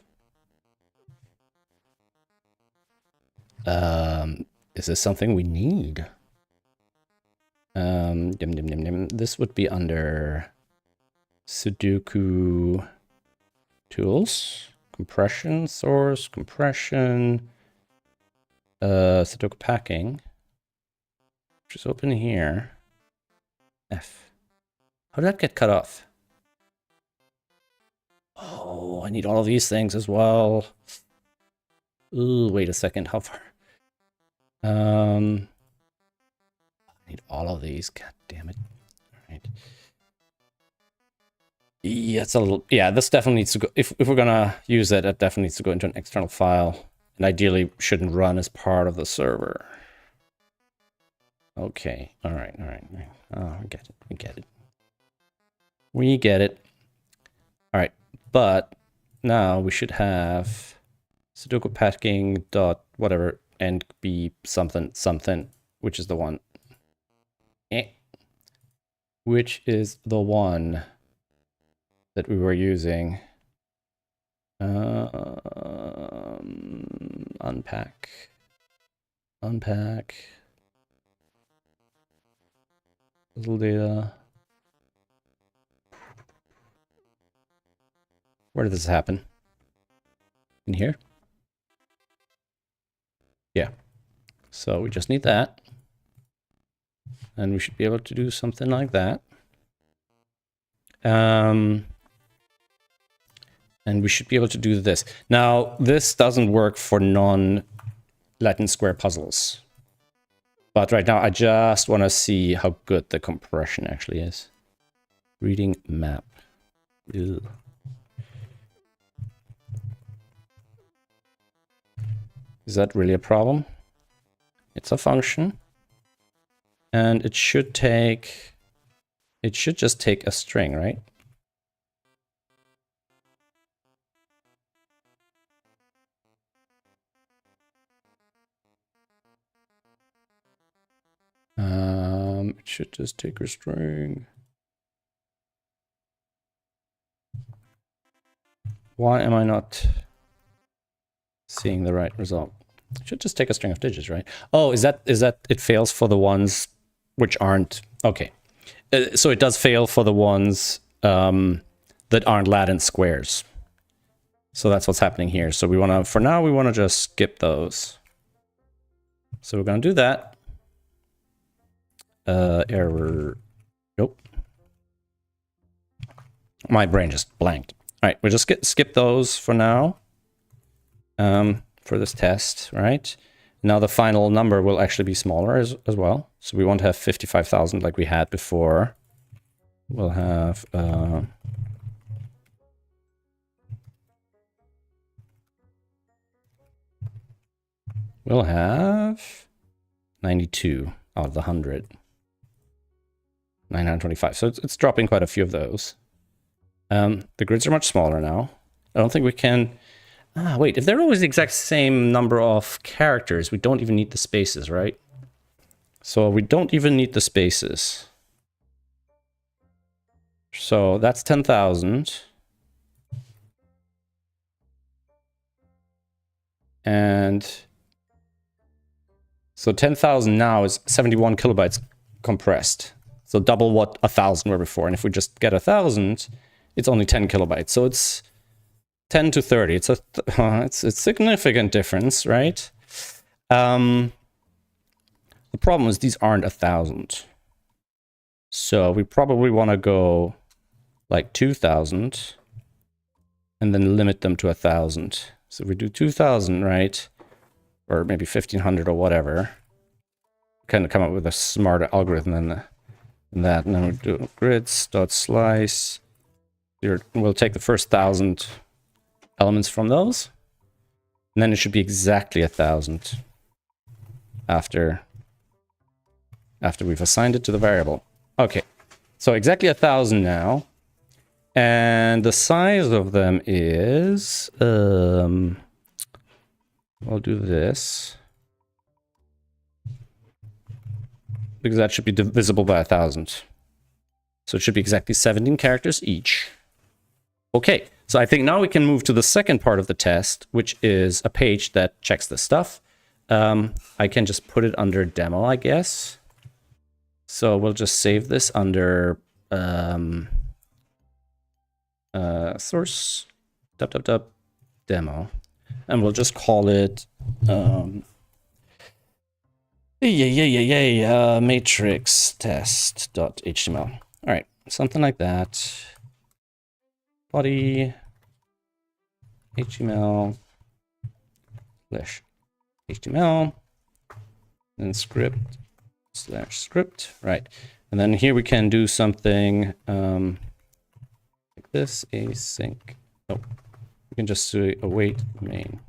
Is this something we need? This would be under Sudoku tools, compression, source, compression, Sudoku packing. Just open here. F. How did that get cut off? Oh, I need all of these things as well. Ooh, wait a second. How far? I need all of these. God damn it. All right. Yeah, it's a little. Yeah, this definitely needs to go. If we're gonna use it, it definitely needs to go into an external file, and ideally shouldn't run as part of the server. Okay. All right. All right. Oh, we get it. We get it. We get it. All right. But now we should have Sudoku packing dot whatever and be something something, which is the one. Which is the one that we were using. Unpack. Little data. Where did this happen? In here? Yeah. So we just need that. And we should be able to do something like that. And we should be able to do this. Now, this doesn't work for non-Latin square puzzles. But right now, I just want to see how good the compression actually is. Reading map. Ew. Is that really a problem? It's a function. And it should just take a string, right? It should just take a string. Why am I not seeing the right result? It should just take a string of digits, right? Oh, is that it fails for the ones which aren't... Okay. So it does fail for the ones that aren't Latin squares. So that's what's happening here. So we want to, for now, we want to just skip those. So we're going to do that. Error. Nope. My brain just blanked. All right, we'll just skip those for now. For this test, right? Now the final number will actually be smaller as well. So we won't have 55,000 like we had before. We'll have... we'll have 92 out of the 100. 925. So it's dropping quite a few of those. The grids are much smaller now. I don't think we can... Ah, wait, if they're always the exact same number of characters, we don't even need the spaces, right? So we don't even need the spaces. So that's 10,000. And so 10,000 now is 71 kilobytes compressed. So double what 1,000 were before. And if we just get 1,000, it's only 10 kilobytes. So it's 10 to 30. It's a significant difference, right? The problem is these aren't 1,000. So we probably want to go like 2,000 and then limit them to 1,000. So if we do 2,000, right? Or maybe 1,500 or whatever. Kind of come up with a smarter algorithm than that. And then we do grids.slice. We'll take the first 1,000 elements from those. And then it should be exactly 1,000 after we've assigned it to the variable. Okay, so exactly 1,000 now. And the size of them is... I'll do this. Because that should be divisible by 1,000. So it should be exactly 17 characters each. Okay, so I think now we can move to the second part of the test, which is a page that checks this stuff. I can just put it under demo, I guess. So we'll just save this under source demo. And we'll just call it matrix test.html. All right, something like that. Body HTML /HTML and script/script, right? And then here we can do something like this, async. Oh, we can just say await main,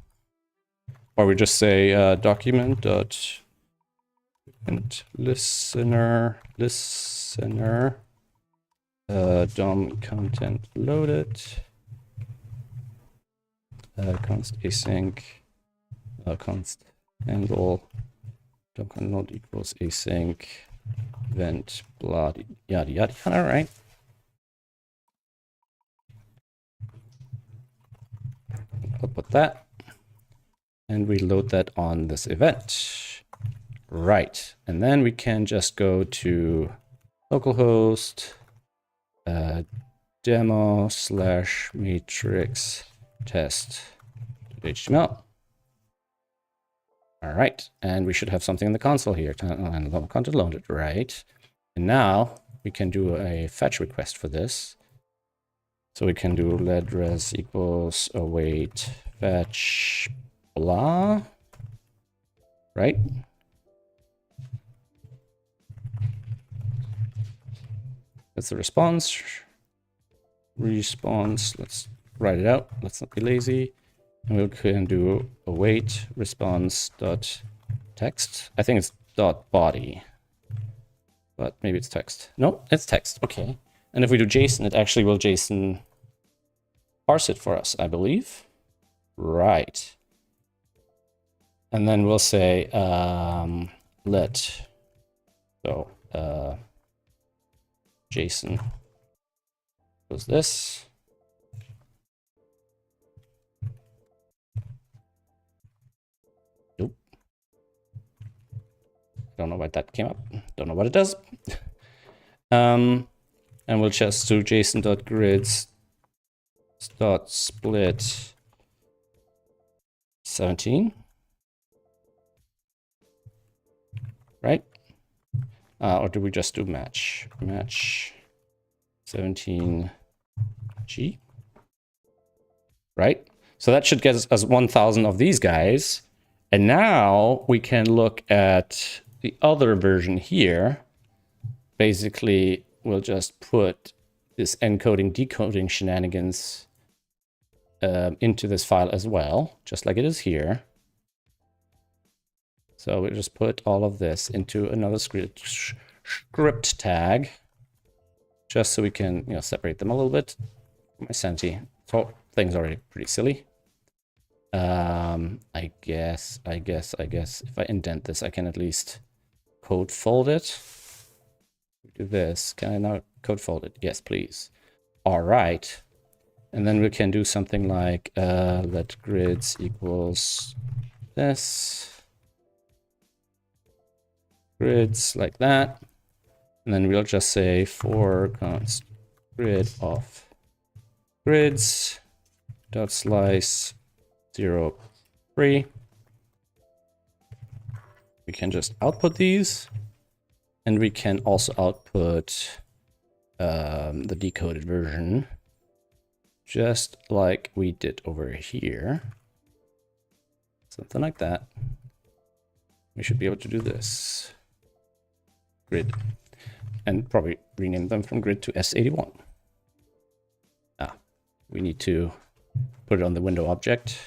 or we just say document dot listener DOM content loaded const async const handle DOM content load equals async event blah yada yada. All right. I'll put that, and we load that on this event. Right, and then we can just go to localhost demo /matrix test.html. All right, and we should have something in the console here. And content loaded, right? And now we can do a fetch request for this. So we can do let res equals await fetch blah, right? That's the response. Response, let's write it out. Let's not be lazy. And we can do await response dot text. I think it's dot body, but maybe it's text. No, it's text. Okay. And if we do JSON, it actually will JSON parse it for us, I believe. Right. And then we'll say let JSON was this. Nope. Don't know why that came up. Don't know what it does. And we'll just do JSON.grids dot split 17. Right? Or do we just do match 17G? Right? So that should get us 1,000 of these guys. And now we can look at the other version here. Basically, we'll just put this encoding decoding shenanigans into this file as well, just like it is here. So we'll just put all of this into another script tag, just so we can, you know, separate them a little bit. My sanity, so thing's already pretty silly. I guess if I indent this, I can at least code fold it. Do this. Can I now code fold it? Yes, please. All right. And then we can do something like let grids equals this. Grids like that. And then we'll just say for const grid of grids dot slice 0 3. We can just output these, and we can also output the decoded version, just like we did over here. Something like that. We should be able to do this. Grid. And probably rename them from grid to S81. We need to put it on the window object.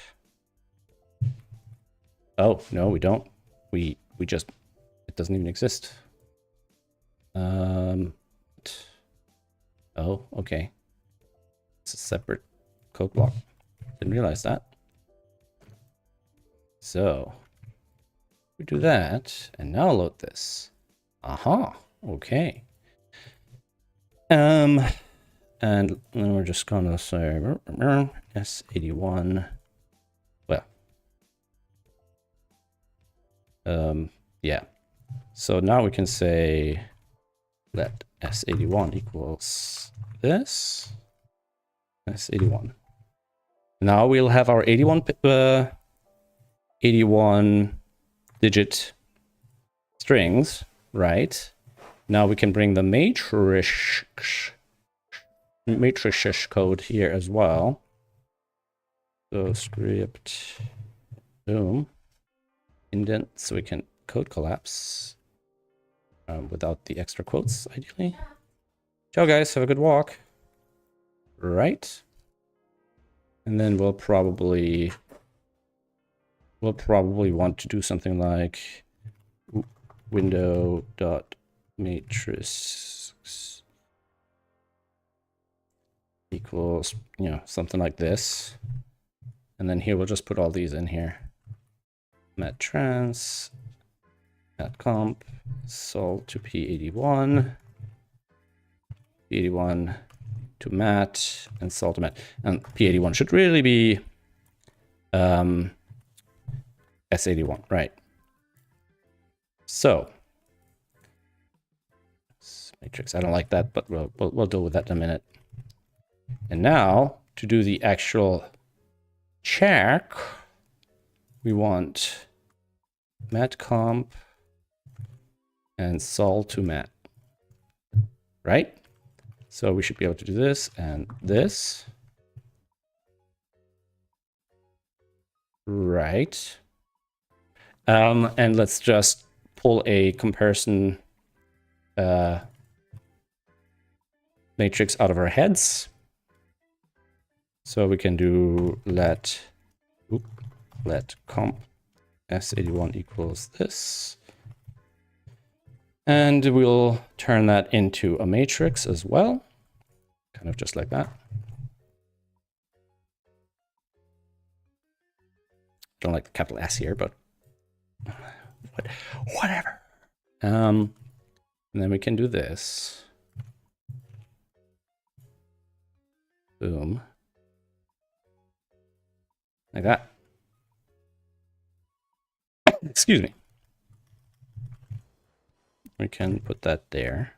Oh, no, we don't. We just, it doesn't even exist. Oh, okay. It's a separate code block. Didn't realize that. So we do that, and now load this. Aha, okay. And then we're just gonna say S81. Well, yeah. So now we can say let S81 equals this. S81. Now we'll have our 81 digit strings, right? Now we can bring the matrix code here as well. So script, boom, indent, so we can code collapse without the extra quotes, ideally. Ciao, guys. Have a good walk. Right. And then we'll probably want to do something like window.matrix equals, you know, something like this. And then here we'll just put all these in here. Mat trans, mat comp, sol to p81, p81 to mat, and sol to mat. And p81 should really be S81, right? So matrix, I don't like that, but we'll deal with that in a minute. And now to do the actual check, we want mat comp and sol to mat, right? So we should be able to do this and this. Right. And let's just pull a comparison matrix out of our heads. So we can do let comp s81 equals this. And we'll turn that into a matrix as well. Kind of just like that. Don't like the capital S here, but whatever. And then we can do this. Boom. Like that. Excuse me. We can put that there.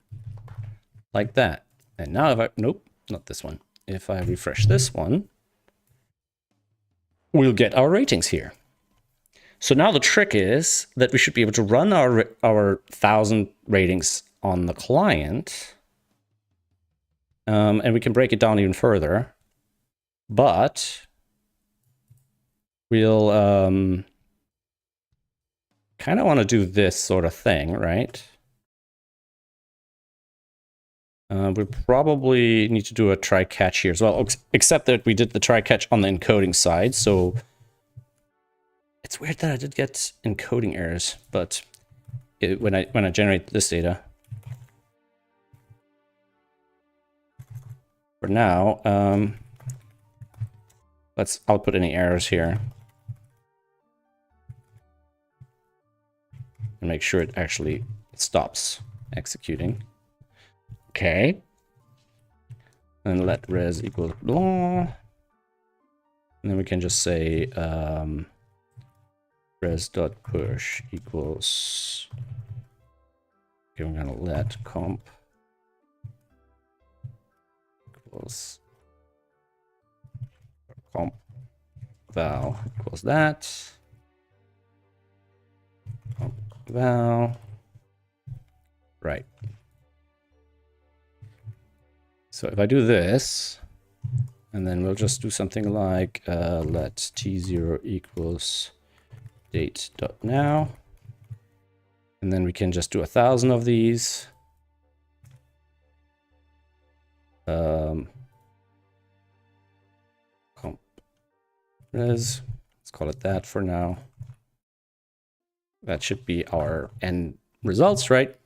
Like that. And now if I... Nope, not this one. If I refresh this one, we'll get our ratings here. So now the trick is that we should be able to run our 1,000 ratings on the client. And we can break it down even further. But we'll kind of want to do this sort of thing, right? We probably need to do a try catch here as well, except that we did the try catch on the encoding side. So it's weird that I did get encoding errors, but when I generate this data, for now, let's output any errors here and make sure it actually stops executing. Okay. And let res equal blah. And then we can just say res.push equals, okay, we're gonna let comp equals comp val equals that. Comp val. Right. So if I do this, and then we'll just do something like let t0 equals date.now. And then we can just do 1,000 of these. Comp res, let's call it that for now. That should be our end results, right?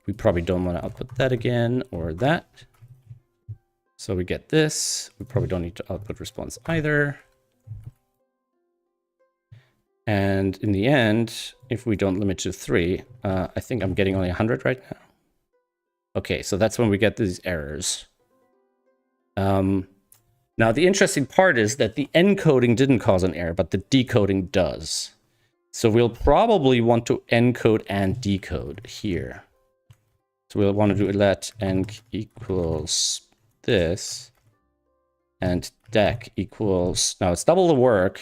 We probably don't want to output that again or that. So we get this. We probably don't need to output response either. And in the end, if we don't limit to 3, I think I'm getting only 100 right now. Okay, so that's when we get these errors. Now, the interesting part is that the encoding didn't cause an error, but the decoding does. So we'll probably want to encode and decode here. So we'll want to do let enc equals this, and dec equals, now it's double the work,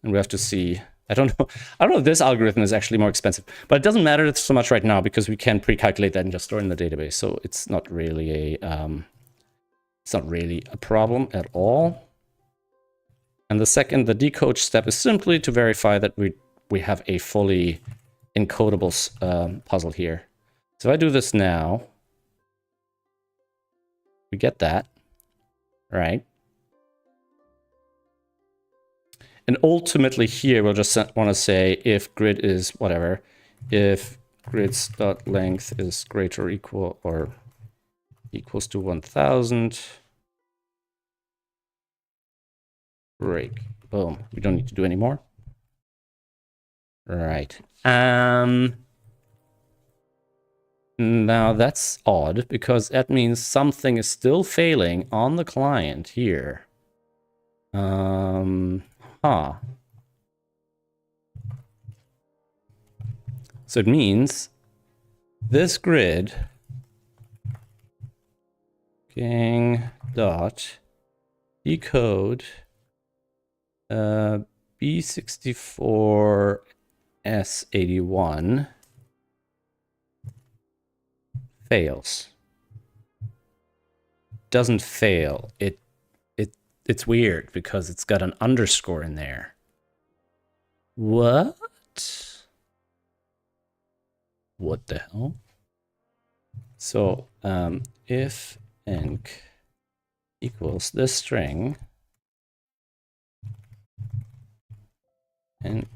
and we have to see, I don't know if this algorithm is actually more expensive, but it doesn't matter so much right now because we can pre-calculate that and just store it in the database. So it's not really a problem at all. And the decode step is simply to verify that we have a fully encodable puzzle here. So if I do this now, we get that, right? And ultimately here, we'll just want to say if grid is whatever, if grids.length is greater or equal or equals to 1,000, break. Boom. We don't need to do any more. Right. Now that's odd because that means something is still failing on the client here. So it means this grid king dot decode B64 S81 fails. doesn't fail. It's weird because it's got an underscore in there. What? What the hell? So if enc equals this string, enc,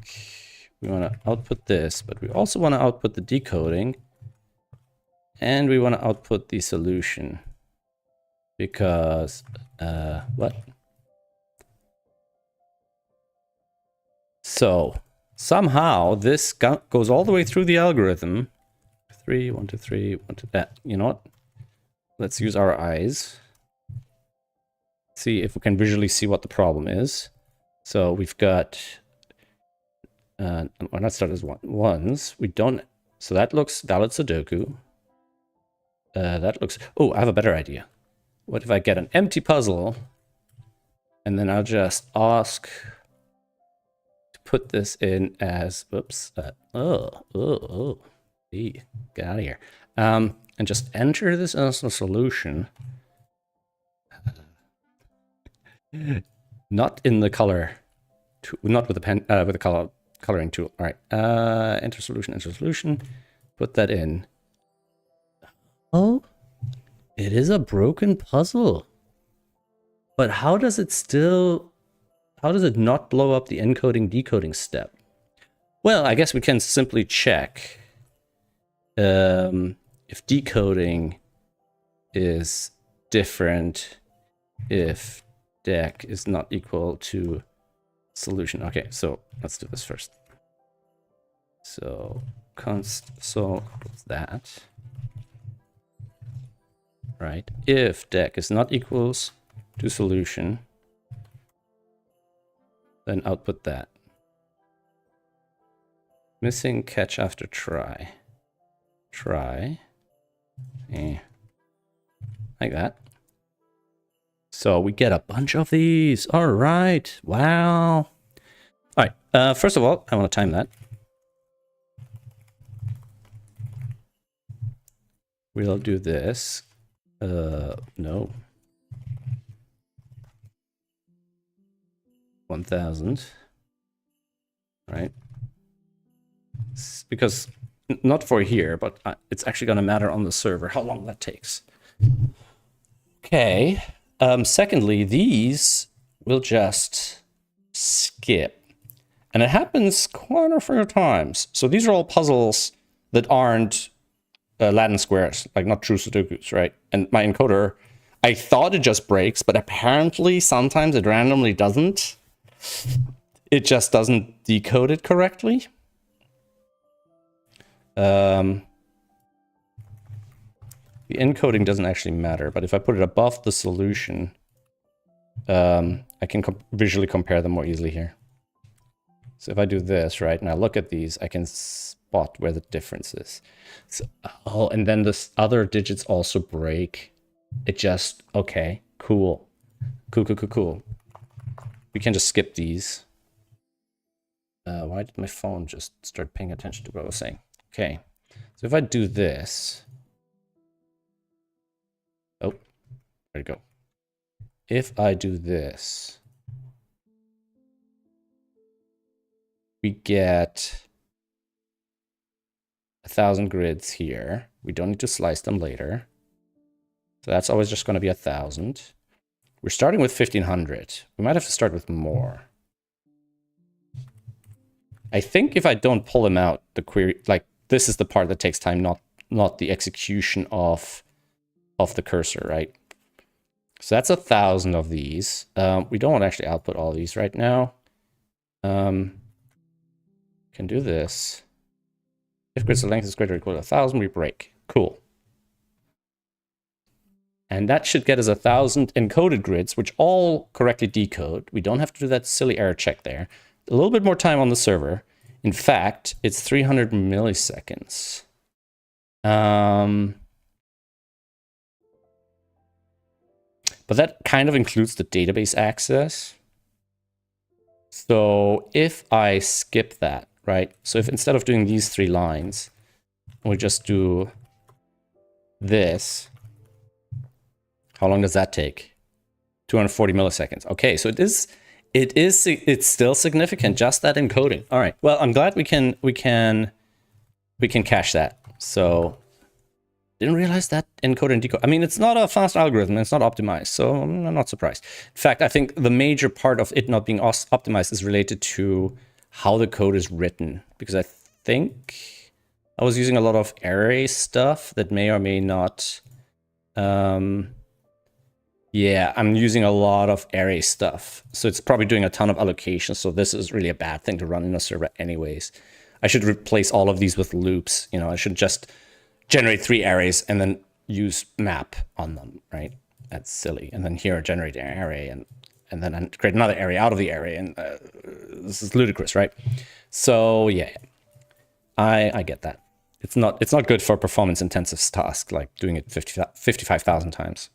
we want to output this, but we also want to output the decoding, and we want to output the solution because what? So somehow this goes all the way through the algorithm. 3, 1, 2, 3, 1, 2, that. You know what? Let's use our eyes. See if we can visually see what the problem is. So we've got, why not start as ones? We don't, so that looks valid Sudoku. That looks, oh, I have a better idea. What if I get an empty puzzle and then I'll just ask to put this in as, whoops, get out of here. And just enter this as a solution. Not in the color, not with the pen, with the coloring tool. All right, enter solution, put that in. Oh, it is a broken puzzle. But how does it not blow up the encoding decoding step? Well, I guess we can simply check if decoding is different if dec is not equal to solution. Okay, so let's do this first. So const equals that. Right. If dec is not equals to solution, then output that. Missing catch after try. Try. Like that. So we get a bunch of these. All right. Wow. All right. First of all, I want to time that. We'll do this. No. 1000. Right. Because not for here, but it's actually going to matter on the server how long that takes. Okay. Secondly, these will just skip. And it happens quite a few times. So these are all puzzles that aren't Latin squares, like not true Sudokus, right? And my encoder, I thought it just breaks, but apparently sometimes it randomly doesn't. It just doesn't decode it correctly. The encoding doesn't actually matter, but if I put it above the solution, I can visually compare them more easily here. So if I do this, right, and I look at these, I can spot where the difference is. So, oh, and then the other digits also break. It just, okay, cool. Cool. We can just skip these. Why did my phone just start paying attention to what I was saying? Okay, so if I do this, oh, there we go. If I do this, we get 1,000 grids here. We don't need to slice them later. So that's always just going to be 1,000. We're starting with 1,500. We might have to start with more. I think if I don't pull them out, the query, like this is the part that takes time, not the execution of the cursor, right? So that's 1,000 of these. We don't want to actually output all these right now. Can do this. If grids length is greater or equal to 1,000, we break. Cool. And that should get us 1,000 encoded grids, which all correctly decode. We don't have to do that silly error check there. A little bit more time on the server. In fact, it's 300 milliseconds. But that kind of includes the database access. So if I skip that, right? So if instead of doing these 3 lines, we just do this, How long does that take? 240 milliseconds. Okay, so it's still significant, just that encoding. All right. Well, I'm glad we can cache that. So didn't realize that encode and decode. I mean, it's not a fast algorithm. It's not optimized, so I'm not surprised. In fact, I think the major part of it not being optimized is related to how the code is written, because I think I was using a lot of array stuff that may or may not. Yeah, I'm using a lot of array stuff. So it's probably doing a ton of allocation. So this is really a bad thing to run in a server anyways. I should replace all of these with loops. You know, I should just generate 3 arrays and then use map on them, right? That's silly. And then here generate an array and then create another array out of the array. And this is ludicrous, right? So yeah, I get that. It's not good for performance intensive tasks like doing it 55,000 times.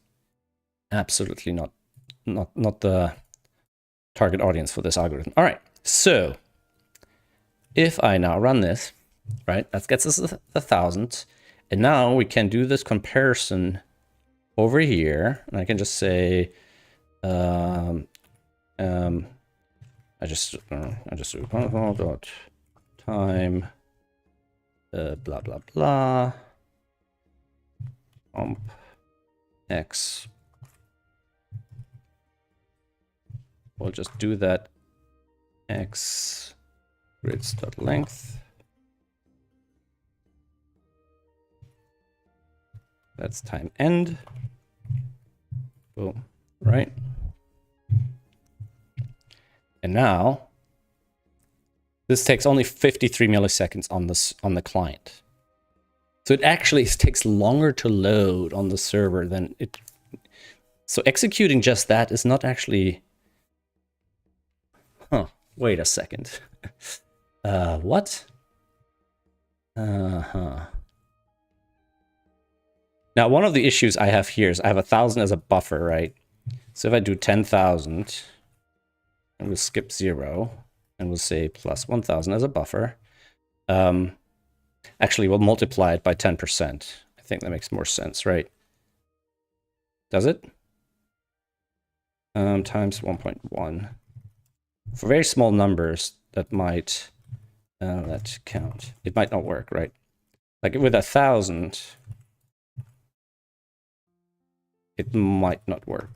Absolutely not the target audience for this algorithm. All right, so if I now run this, right, that gets us 1,000. And now we can do this comparison over here. And I can just say, I just do dot time, blah, blah, blah, x. We'll just do that x grids.length. That's time end. Boom, right? And now this takes only 53 milliseconds on the client. So it actually takes longer to load on the server than it. So executing just that is not actually. Huh, wait a second. What? Now, one of the issues I have here is I have 1,000 as a buffer, right? So if I do 10,000, and we'll skip 0, and we'll say plus 1,000 as a buffer. Actually, we'll multiply it by 10%. I think that makes more sense, right? Does it? Times 1.1. For very small numbers, that might that count. It might not work, right? Like with 1,000, it might not work.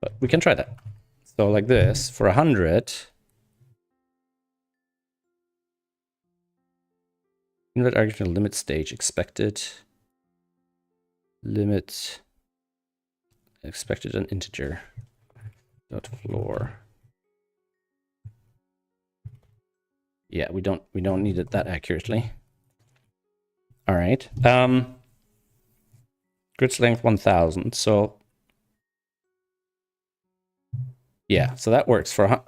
But we can try that. So like this, for 100, inlet argument limit stage expected. Limit expected an integer dot floor. Yeah, we don't need it that accurately. All right. Grids length 1,000. So yeah, so that works for.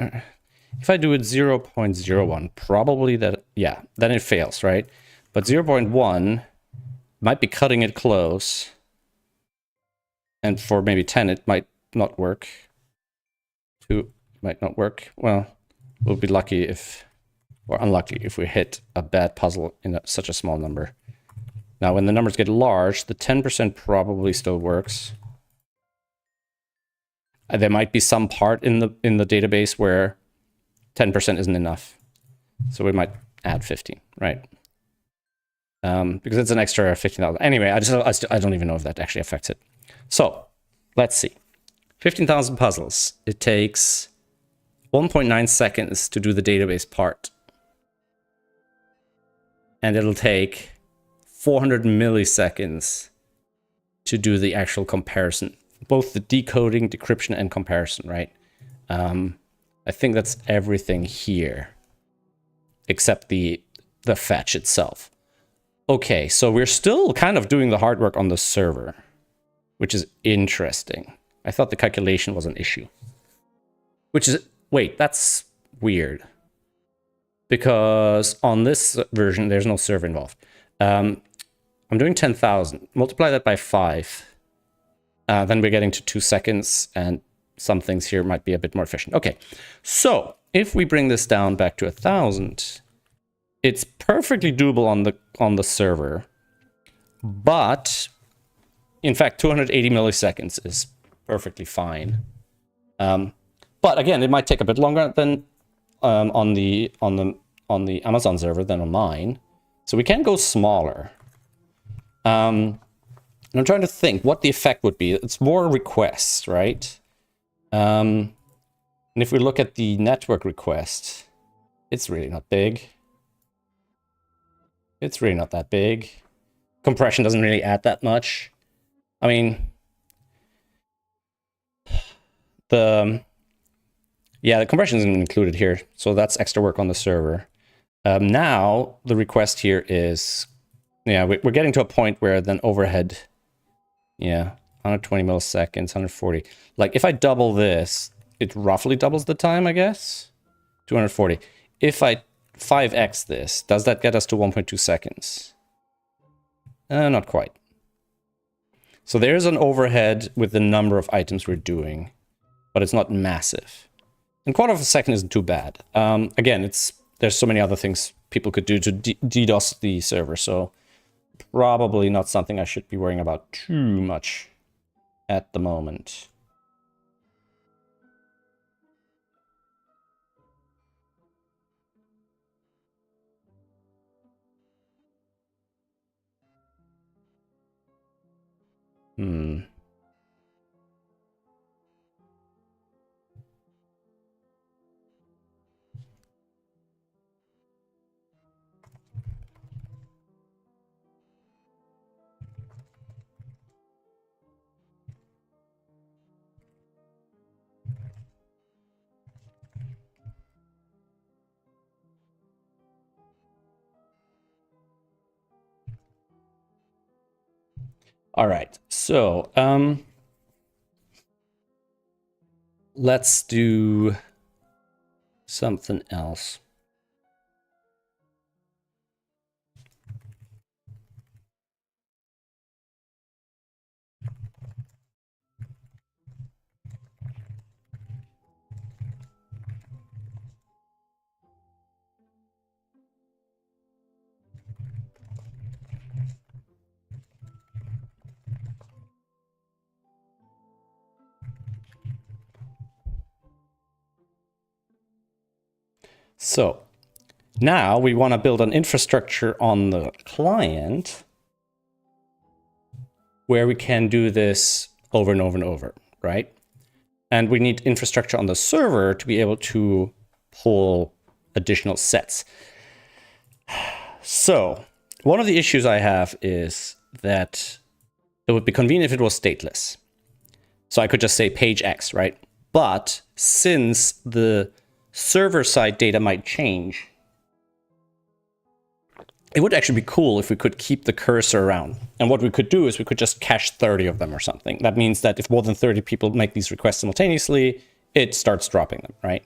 If I do it 0.01, probably that, yeah, then it fails, right? But 0.1 might be cutting it close. And for maybe 10, it might not work. 2 might not work. Well, we'll be lucky if, or unlucky if we hit a bad puzzle in such a small number. Now, when the numbers get large, the 10% probably still works. There might be some part in the database where 10% isn't enough. So we might add 15, right? Because it's an extra 15,000. Anyway, I don't even know if that actually affects it. So let's see. 15,000 puzzles. It takes 1.9 seconds to do the database part. And it'll take 400 milliseconds to do the actual comparison. Both the decoding, decryption, and comparison, right? I think that's everything here, except the fetch itself. Okay, so we're still kind of doing the hard work on the server, which is interesting. I thought the calculation was an issue. Which is, wait, that's weird. Because on this version, there's no server involved. I'm doing 10,000. Multiply that by 5. Then we're getting to 2 seconds, and some things here might be a bit more efficient. Okay, so if we bring this down back to 1,000, It's perfectly doable on the server, but in fact, 280 milliseconds is perfectly fine. But again, it might take a bit longer than on the Amazon server than on mine. So we can go smaller. And I'm trying to think what the effect would be. It's more requests, right? And if we look at the network request, it's really not big. It's really not that big. Compression doesn't really add that much. I mean, the compression isn't included here, so that's extra work on the server. Now the request here is, we're getting to a point where then overhead, 120 milliseconds, 140. Like if I double this, it roughly doubles the time, I guess. 240. If I 5x this, does that get us to 1.2 seconds? Not quite. So there's an overhead with the number of items we're doing, but it's not massive. And quarter of a second isn't too bad. Again, there's so many other things people could do to DDoS the server, so probably not something I should be worrying about too much at the moment. All right, so let's do something else. So now we want to build an infrastructure on the client where we can do this over and over and over, right? And we need infrastructure on the server to be able to pull additional sets. So one of the issues I have is that it would be convenient if it was stateless. So I could just say page X, right? But since the server-side data might change, it would actually be cool if we could keep the cursor around. And what we could do is we could just cache 30 of them or something. That means that if more than 30 people make these requests simultaneously, it starts dropping them, right?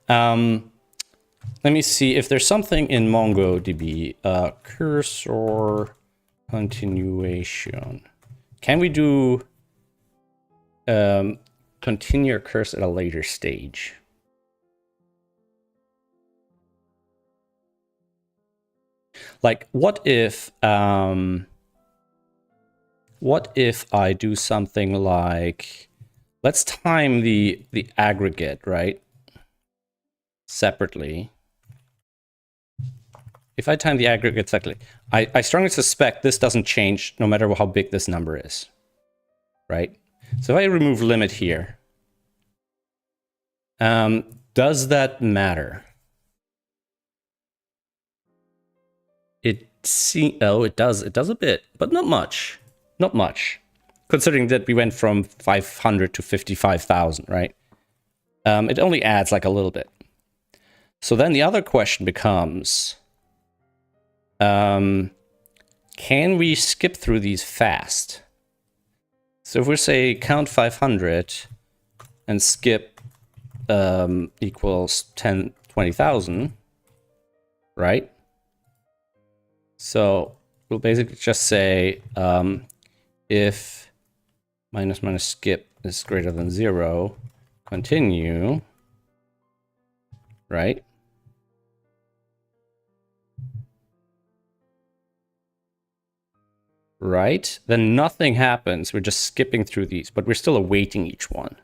Let me see if there's something in MongoDB. Cursor continuation. Can we do continue cursor at a later stage? Like, what if I do something like, let's time the aggregate, right? Separately. If I time the aggregate separately, I strongly suspect this doesn't change no matter how big this number is, right? So if I remove limit here, does that matter? It does a bit, but not much. Not much. Considering that we went from 500 to 55,000, right? It only adds like a little bit. So then the other question becomes, can we skip through these fast? So if we say count 500 and skip equals 20,000, right? So we'll basically just say if minus minus skip is greater than 0, continue, right? right? Then nothing happens. We're just skipping through these, but we're still awaiting each one.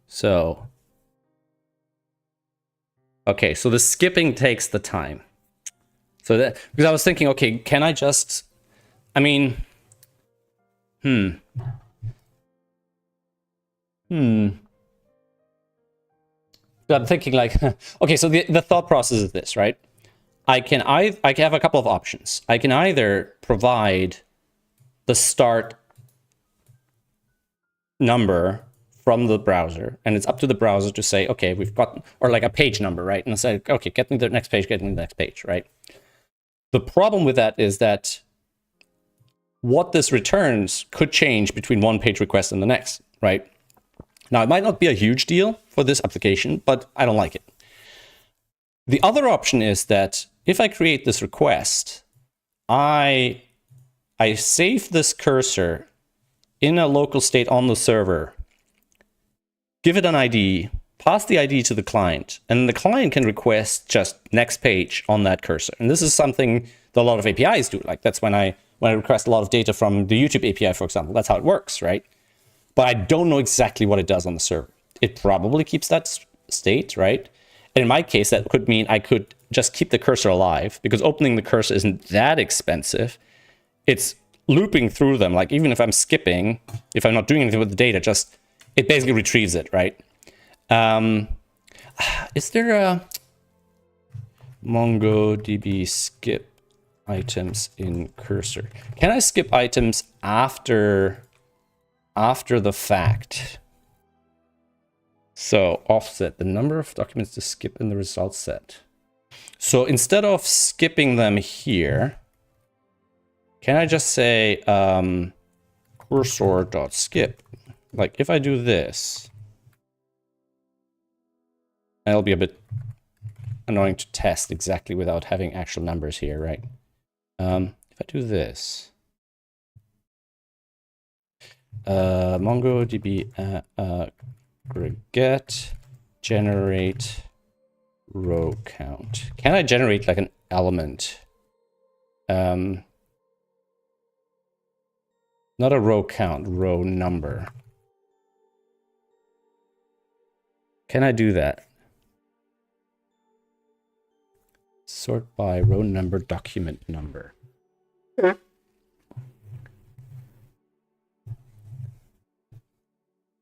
So, okay, so the skipping takes the time. So that, because I was thinking, okay, can I just, I mean, I'm thinking like, okay, so the thought process is this, right? I can have a couple of options. I can either provide the start number from the browser, and it's up to the browser to say, okay, we've got, or like a page number, right? And say, okay, get me the next page, get me the next page, right? The problem with that is that what this returns could change between one page request and the next, right? Now, it might not be a huge deal for this application, but I don't like it. The other option is that if I create this request, I save this cursor in a local state on the server, give it an ID, pass the ID to the client, and the client can request just next page on that cursor. And this is something that a lot of APIs do. Like that's when I request a lot of data from the YouTube API, for example. That's how it works, right? But I don't know exactly what it does on the server. It probably keeps that state, right? And in my case, that could mean I could just keep the cursor alive because opening the cursor isn't that expensive. It's looping through them. Like even if I'm skipping, if I'm not doing anything with the data, just it basically retrieves it, right? Is there a MongoDB skip items in cursor? Can I skip items after the fact? So offset the number of documents to skip in the result set. So instead of skipping them here, can I just say cursor.skip? Like if I do this, it'll be a bit annoying to test exactly without having actual numbers here, right? If I do this, MongoDB get generate row count. Can I generate like an element? Not a row count, row number. Can I do that? Sort by row number, document number.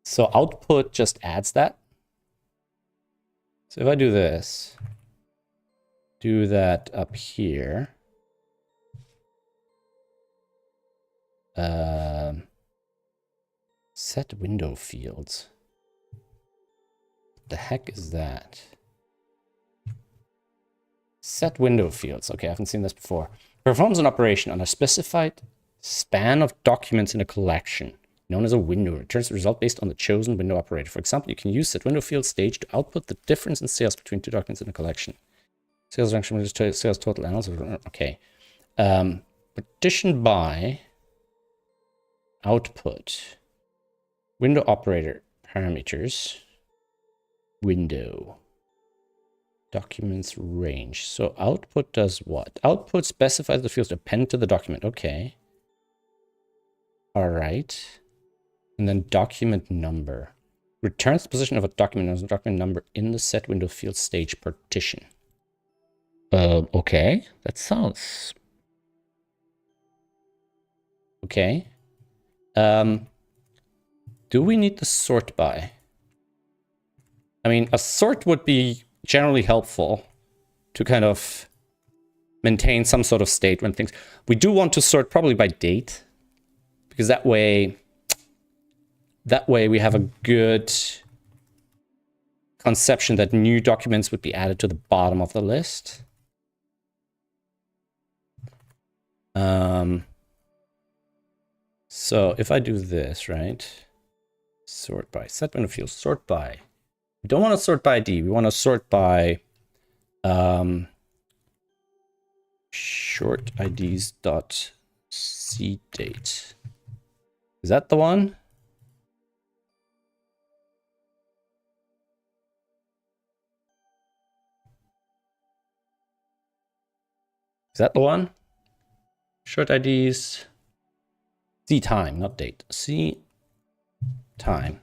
So output just adds that. So if I do this, do that up here. Set window fields. What the heck is that? Set window fields. Okay, I haven't seen this before. Performs an operation on a specified span of documents in a collection, known as a window. Returns the result based on the chosen window operator. For example, you can use set window field stage to output the difference in sales between two documents in a collection. Sales function, sales total, and also, okay. Partition by output. Window operator parameters. Window. Documents range. So output does what? Output specifies the fields to append to the document. Okay. All right. And then document number. Returns the position of a document as a document number in the set window field stage partition. Okay. That sounds... Okay. Do we need the sort by? I mean, a sort would be generally helpful to kind of maintain some sort of state when things... We do want to sort probably by date, because that way we have a good conception that new documents would be added to the bottom of the list. So if I do this, right? Sort by, set window field, sort by. We don't want to sort by ID. We want to sort by short IDs dot C date. Is that the one? Is that the one? Short IDs, C time, not date, C time.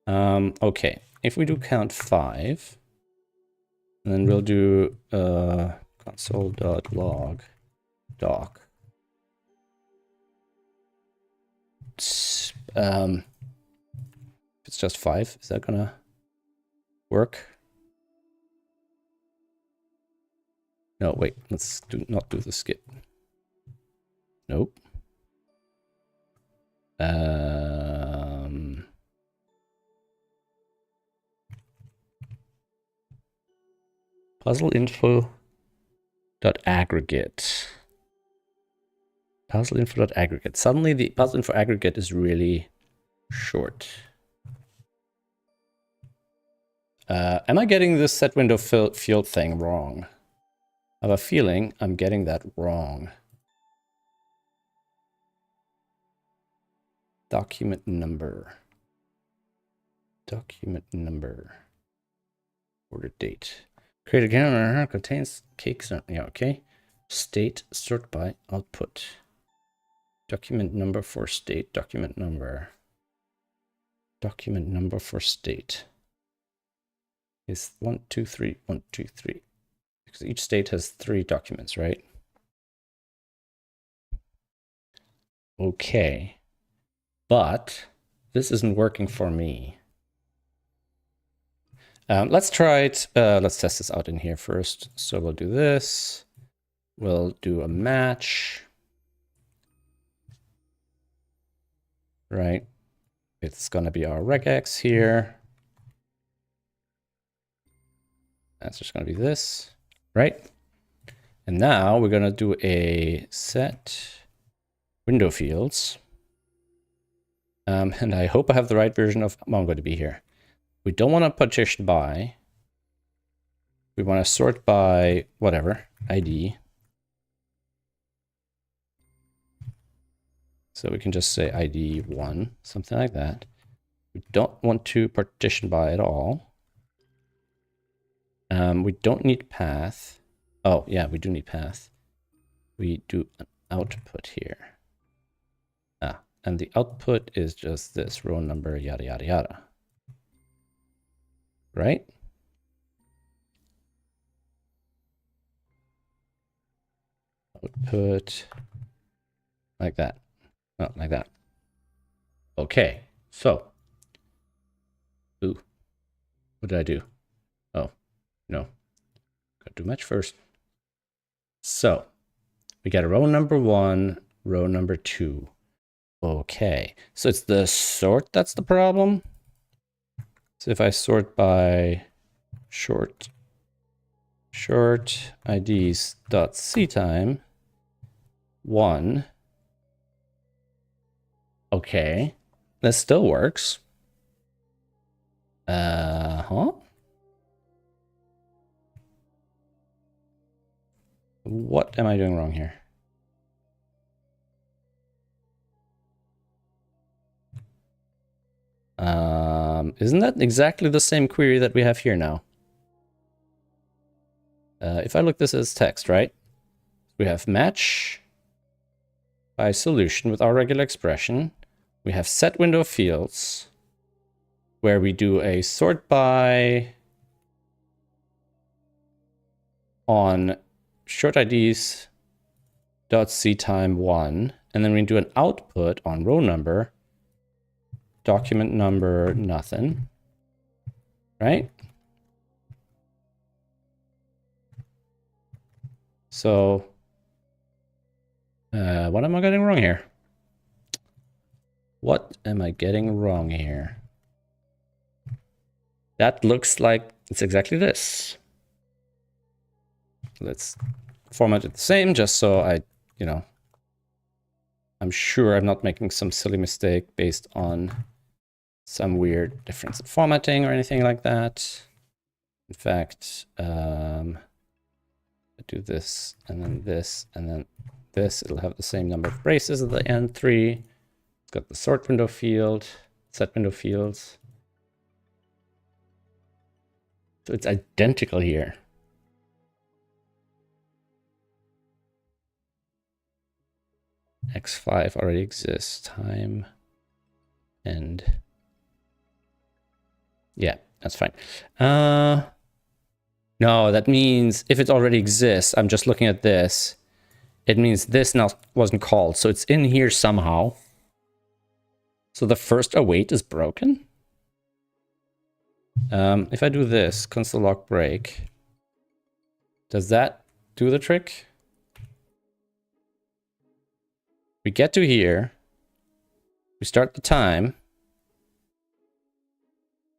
Okay, if we do count 5, and then we'll do console.log doc. If it's just 5, is that gonna work? No, wait, let's not do the skip. Nope. Puzzle info dot aggregate. Puzzle info dot aggregate. Suddenly the puzzle info aggregate is really short. Am I getting this set window field thing wrong? I have a feeling I'm getting that wrong. Document number. Document number. Order date. Create a calendar contains cakes. Yeah, okay. State, sort by output. Document number for state. Document number. Document number for state is 1, 2, 3, 1, 2, 3. Because each state has 3 documents, right? Okay. But this isn't working for me. Let's try it. Let's test this out in here first. So we'll do this. We'll do a match. Right. It's going to be our regex here. That's just going to be this. Right. And now we're going to do a set window fields. And I hope I have the right version of what I'm going to be here. We don't want to partition by. We want to sort by whatever, ID. So we can just say ID 1, something like that. We don't want to partition by at all. We don't need path. Oh, yeah, we do need path. We do an output here. And the output is just this row number, yada, yada, yada. Right? Output like that. Oh, like that. Okay, so. Ooh, what did I do? Oh, no. Gotta do match first. So, we got a row number 1, row number 2. Okay, so it's the sort that's the problem. So if I sort by short IDs dot C time 1. Okay, that still works. What am I doing wrong here? Isn't that exactly the same query that we have here now? If I look this as text, right? We have match by solution with our regular expression. We have set window fields where we do a sort by on short IDs dot C time 1, and then we do an output on row number, document number, nothing, right? So, what am I getting wrong here? What am I getting wrong here? That looks like it's exactly this. Let's format it the same, just so I'm sure I'm not making some silly mistake based on some weird difference in formatting or anything like that. In fact, I do this and then this and then this. It'll have the same number of braces at the end, 3. It's got the sort window field, set window fields. So it's identical here. X5 already exists. Time and yeah, that's fine. No, that means if it already exists, I'm just looking at this. It means this now wasn't called, so it's in here somehow. So the first await is broken. If I do this, console log break, does that do the trick? We get to here. We start the time.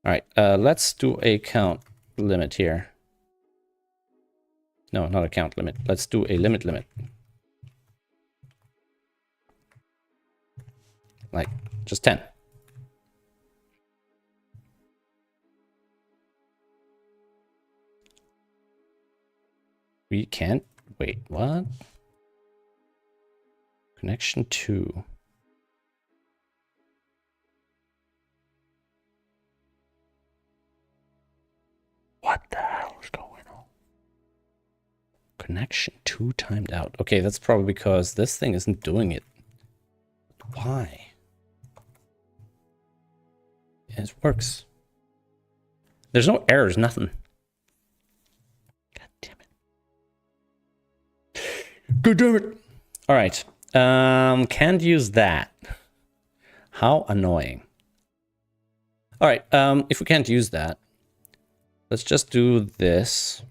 All right, let's do a count limit here. No, not a count limit. Let's do a limit. Like, just 10. We can't... Wait, what? Connection 2. What the hell is going on? Connection 2 timed out. Okay, that's probably because this thing isn't doing it. Why? Yeah, it works. There's no errors, nothing. God damn it. God damn it. All right. Can't use that. How annoying. All right. If we can't use that, let's just do this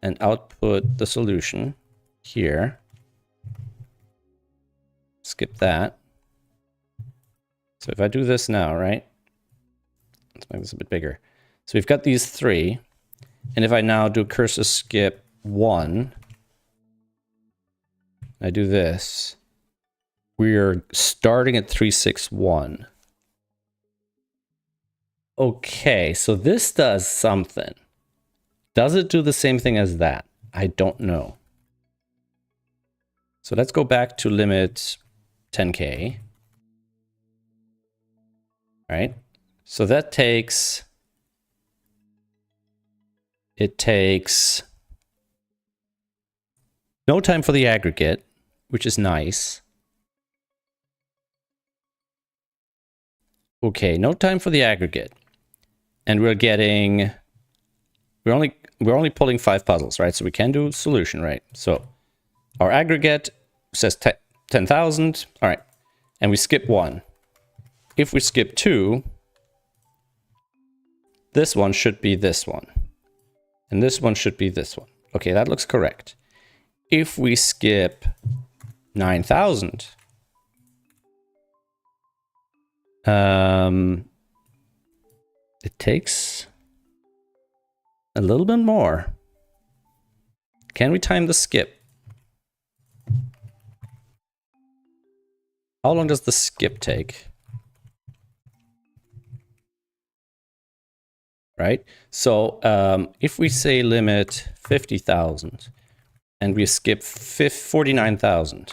and output the solution here. Skip that. So if I do this now, right? Let's make this a bit bigger. So we've got these 3. And if I now do cursor skip 1, I do this, we're starting at 361. Okay, so this does something. Does it do the same thing as that? I don't know. So let's go back to limit 10K. All right. So that takes... It takes no time for the aggregate, which is nice. Okay, no time for the aggregate. And we're getting... We're only pulling 5 puzzles, right? So we can do solution, right? So our aggregate says 10,000. All right. And we skip 1. If we skip 2, this one should be this one. And this one should be this one. Okay, that looks correct. If we skip 9,000, it takes a little bit more. Can we time the skip? How long does the skip take? Right? So if we say limit 50,000 and we skip 49,000,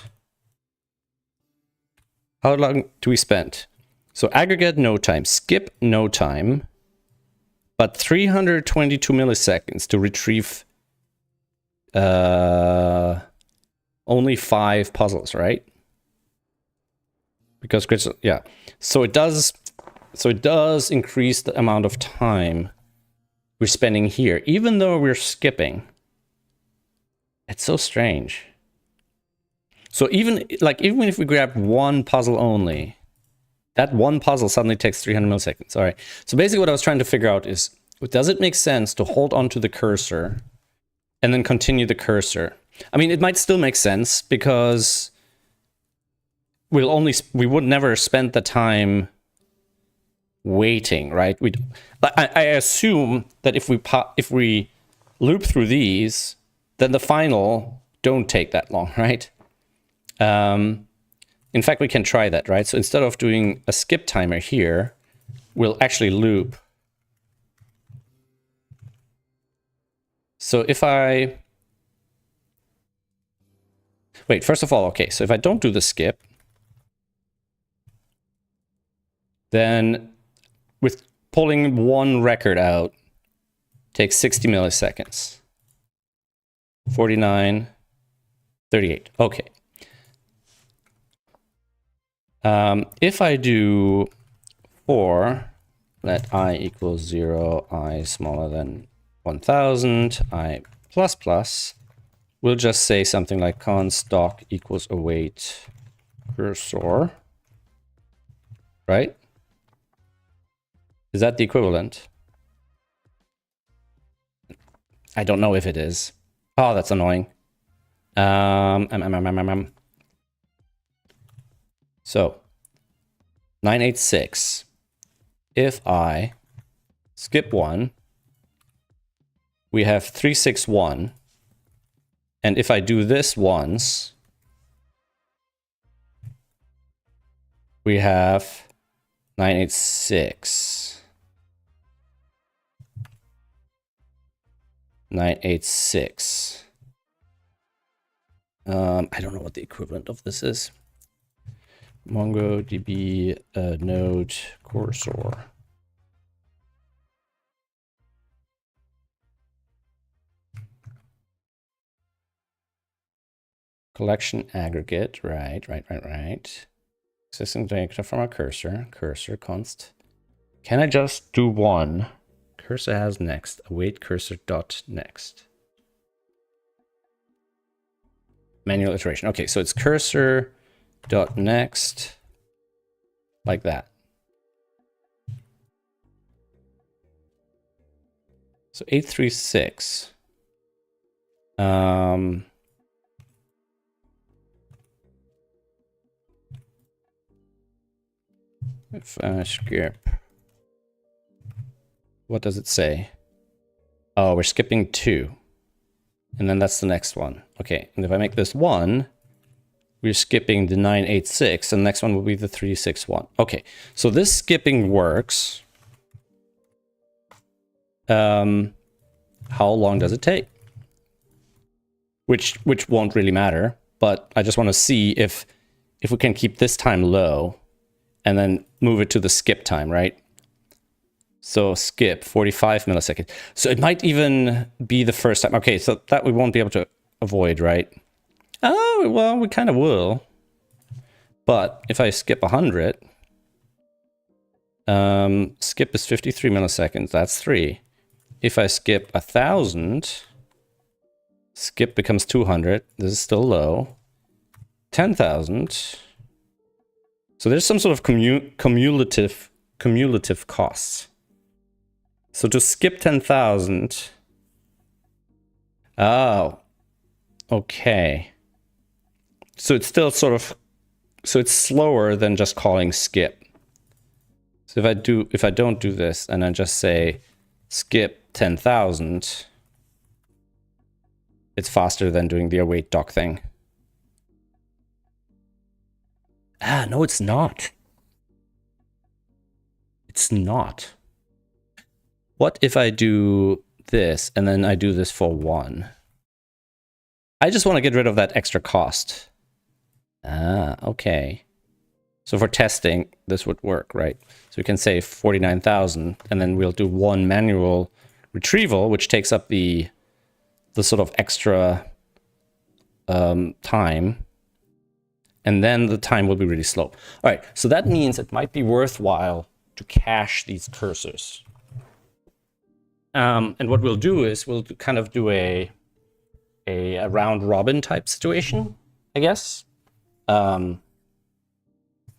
how long do we spend? So aggregate no time, skip no time, but 322 milliseconds to retrieve only 5 puzzles, right? Because yeah, so it does increase the amount of time we're spending here, even though we're skipping. It's so strange. So even if we grab one puzzle only, that one puzzle suddenly takes 300 milliseconds. All right. So basically what I was trying to figure out is, does it make sense to hold onto the cursor and then continue the cursor? I mean, it might still make sense because we would never spend the time waiting, right? I assume that if we loop through these, then the final don't take that long, right? In fact, we can try that, right? So instead of doing a skip timer here, we'll actually loop. So if I... Wait, first of all, okay, so if I don't do the skip, then with pulling one record out, takes 60 milliseconds. 49, 38, okay. If I do for let I equals 0, I smaller than 1000, I plus plus, we'll just say something like const doc equals await cursor, right? Is that the equivalent? I don't know if it is. Oh, that's annoying. So 986. If I skip 1, we have 361. And if I do this once, we have 986. 986. I don't know what the equivalent of this is. MongoDB node cursor. Collection aggregate, right. Existing data from a cursor, const. Can I just do one? Cursor has next, await cursor dot next. Manual iteration. Okay, so it's cursor dot next, like that. So 836. If I skip, what does it say? Oh, we're skipping 2. And then that's the next one. Okay, and if I make this 1, we're skipping the 986, and the next one will be the 361. Okay, so this skipping works. How long does it take? Which won't really matter, but I just want to see if we can keep this time low and then move it to the skip time, right? So skip 45 milliseconds. So it might even be the first time. Okay, so that we won't be able to avoid, right? Oh, well, we kind of will. But if I skip 100, skip is 53 milliseconds. That's 3. If I skip 1000, skip becomes 200. This is still low. 10,000. So there's some sort of cumulative costs. So to skip 10,000. Oh, okay. So it's still sort of, so it's slower than just calling skip. So if I don't do this and I just say skip 10,000, it's faster than doing the await doc thing. Ah, no, it's not. It's not. What if I do this and then I do this for 1? I just want to get rid of that extra cost. Ah, okay. So for testing, this would work, right? So we can say 49,000, and then we'll do 1 manual retrieval, which takes up the sort of extra time. And then the time will be really slow. All right, so that means it might be worthwhile to cache these cursors. And what we'll do is we'll kind of do a round robin type situation, I guess.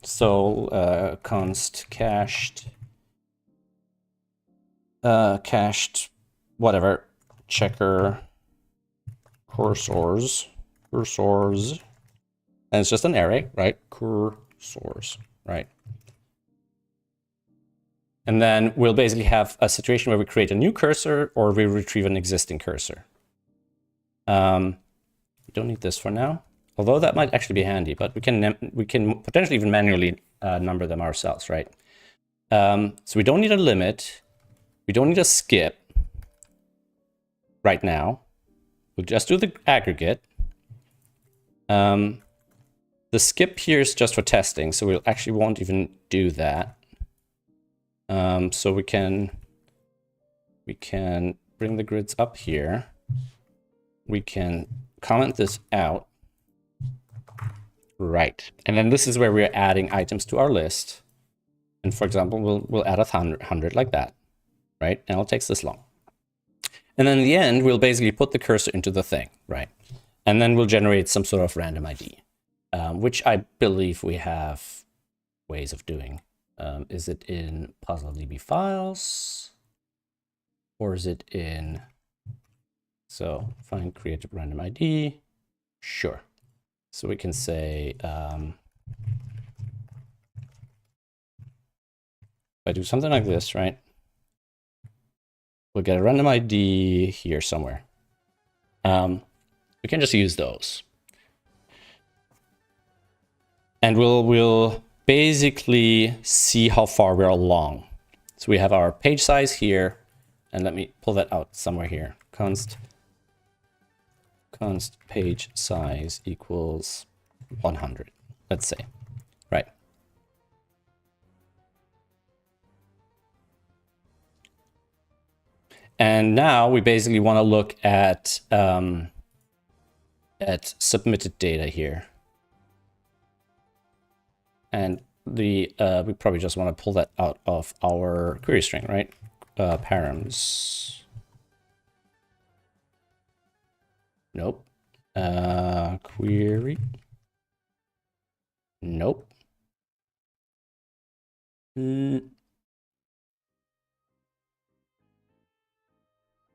So const cached, whatever, checker cursors, and it's just an array, right? Cursors, right? And then we'll basically have a situation where we create a new cursor or we retrieve an existing cursor. We don't need this for now, although that might actually be handy, but we can potentially even manually number them ourselves, right? So we don't need a limit. We don't need a skip right now. We'll just do the aggregate. The skip here is just for testing, so we actually won't even do that. So we can bring the grids up here. We can comment this out, Right. And then this is where we're adding items to our list. And for example, we'll add 100 like that, right? And it takes this long. And then in the end, we'll basically put the cursor into the thing, right? And then we'll generate some sort of random ID, which I believe we have ways of doing. Is it in puzzledb files? Or is it in... So find create random ID. Sure. So we can say... if I do something like this, right? We'll get a random ID here somewhere. We can just use those. And we'll basically see how far we're along. So we have our page size here, and let me pull that out somewhere here. Const page size equals 100, let's say, right? And now we basically want to look at submitted data here. And we probably just want to pull that out of our query string, right? Params. Nope. Query. Nope.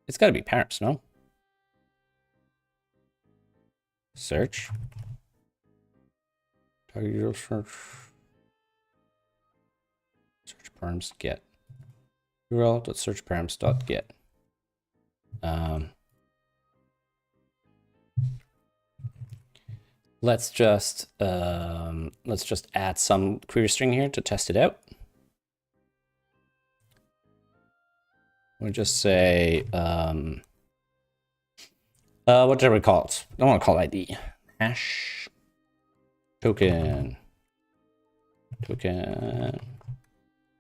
It's got to be params, no? Search. Target search. Search params get. URL.searchparams.get. Let's just add some query string here to test it out. We'll just say what do we call it? I don't want to call it ID. Hash token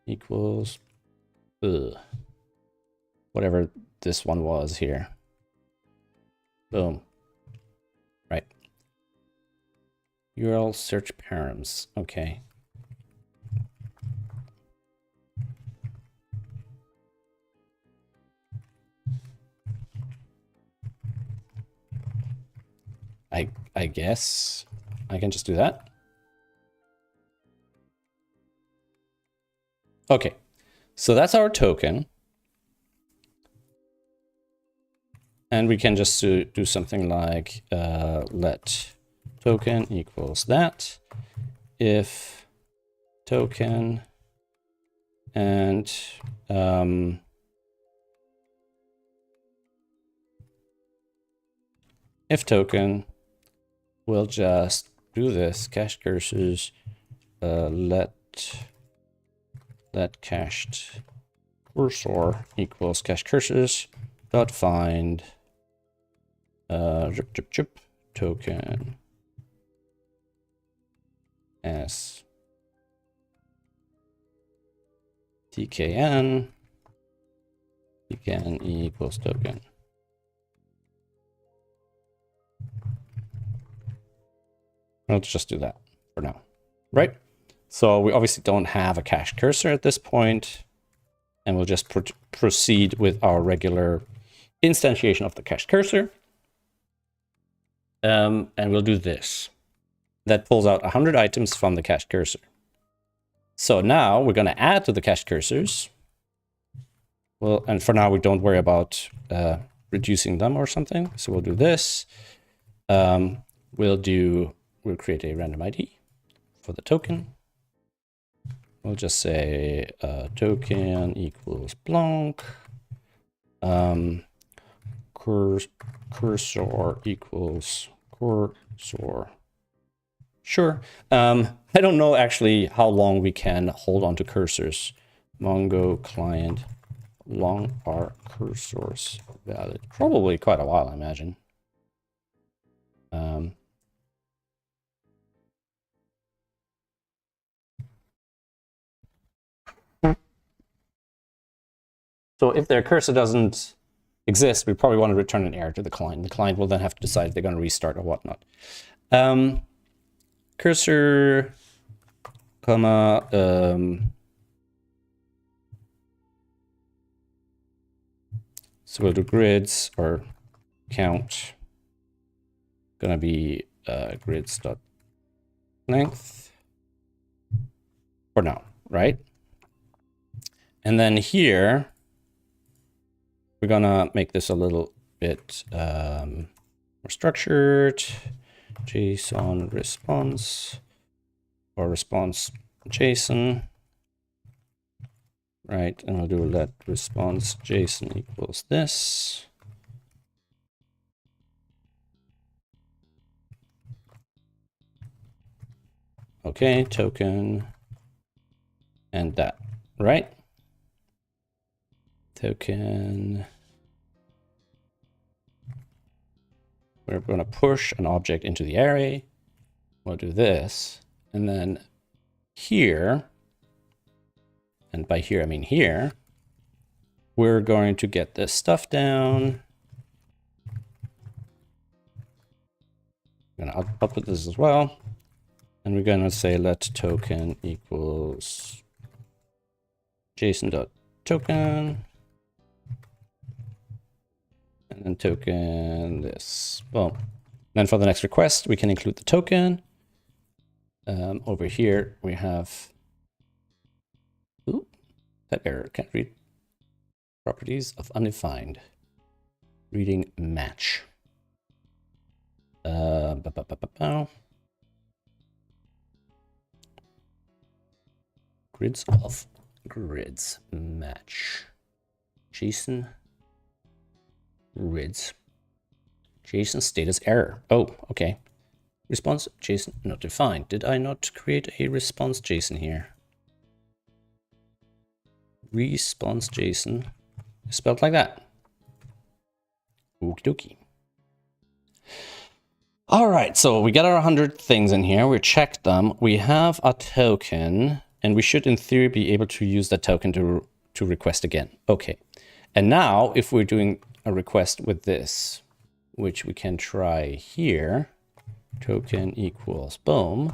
equals whatever this one was here. Boom. Right. URL search params. Okay. I guess I can just do that. Okay, so that's our token. And we can just do something like let token equals that. If token and if token, we'll just do this cache cursors let cached cursor equals cache cursors dot find token as tkn equals token. Let's just do that for now, right? So we obviously don't have a cache cursor at this point, and we'll just proceed with our regular instantiation of the cache cursor. And we'll do this. That pulls out 100 items from the cache cursor. So now we're going to add to the cache cursors. Well, and for now, we don't worry about reducing them or something. So we'll do this. We'll create a random ID for the token. We'll just say token equals blank. Cursor equals cursor. Sure. I don't know actually how long we can hold on to cursors. Mongo client, long are cursors valid? Probably quite a while, I imagine. So if their cursor doesn't exist, we probably want to return an error to the client. The client will then have to decide if they're going to restart or whatnot. So if their cursor doesn't exist, we probably want to return an error to the client. The client will then have to decide if they're going to restart or whatnot. The client will then have to decide if they're going to restart or whatnot. The client will then have to decide if they're going to restart or whatnot. cursor, comma, so we'll do grids or count. Gonna be grids.length for now, right? And then here, we're gonna make this a little bit more structured. JSON response or response JSON, right? And I'll do let response JSON equals this. Okay, token and that, right? Token. We're going to push an object into the array. We'll do this. And then here, and by here I mean here, we're going to get this stuff down. I'm going to output this as well. And we're going to say let token equals JSON.token. And then token this. Well, then for the next request, we can include the token. Over here, we have, ooh, that error, can't read. Properties of undefined. Reading match. Grids of grids match. JSON grids. JSON status error. Oh, okay. Response JSON not defined. Did I not create a response JSON here? Response JSON is spelled like that. Okie dokie. All right, so we got our 100 things in here. We checked them. We have a token, and we should, in theory, be able to use that token to request again. Okay. And now, if we're doing a request with this, which we can try here, token equals boom.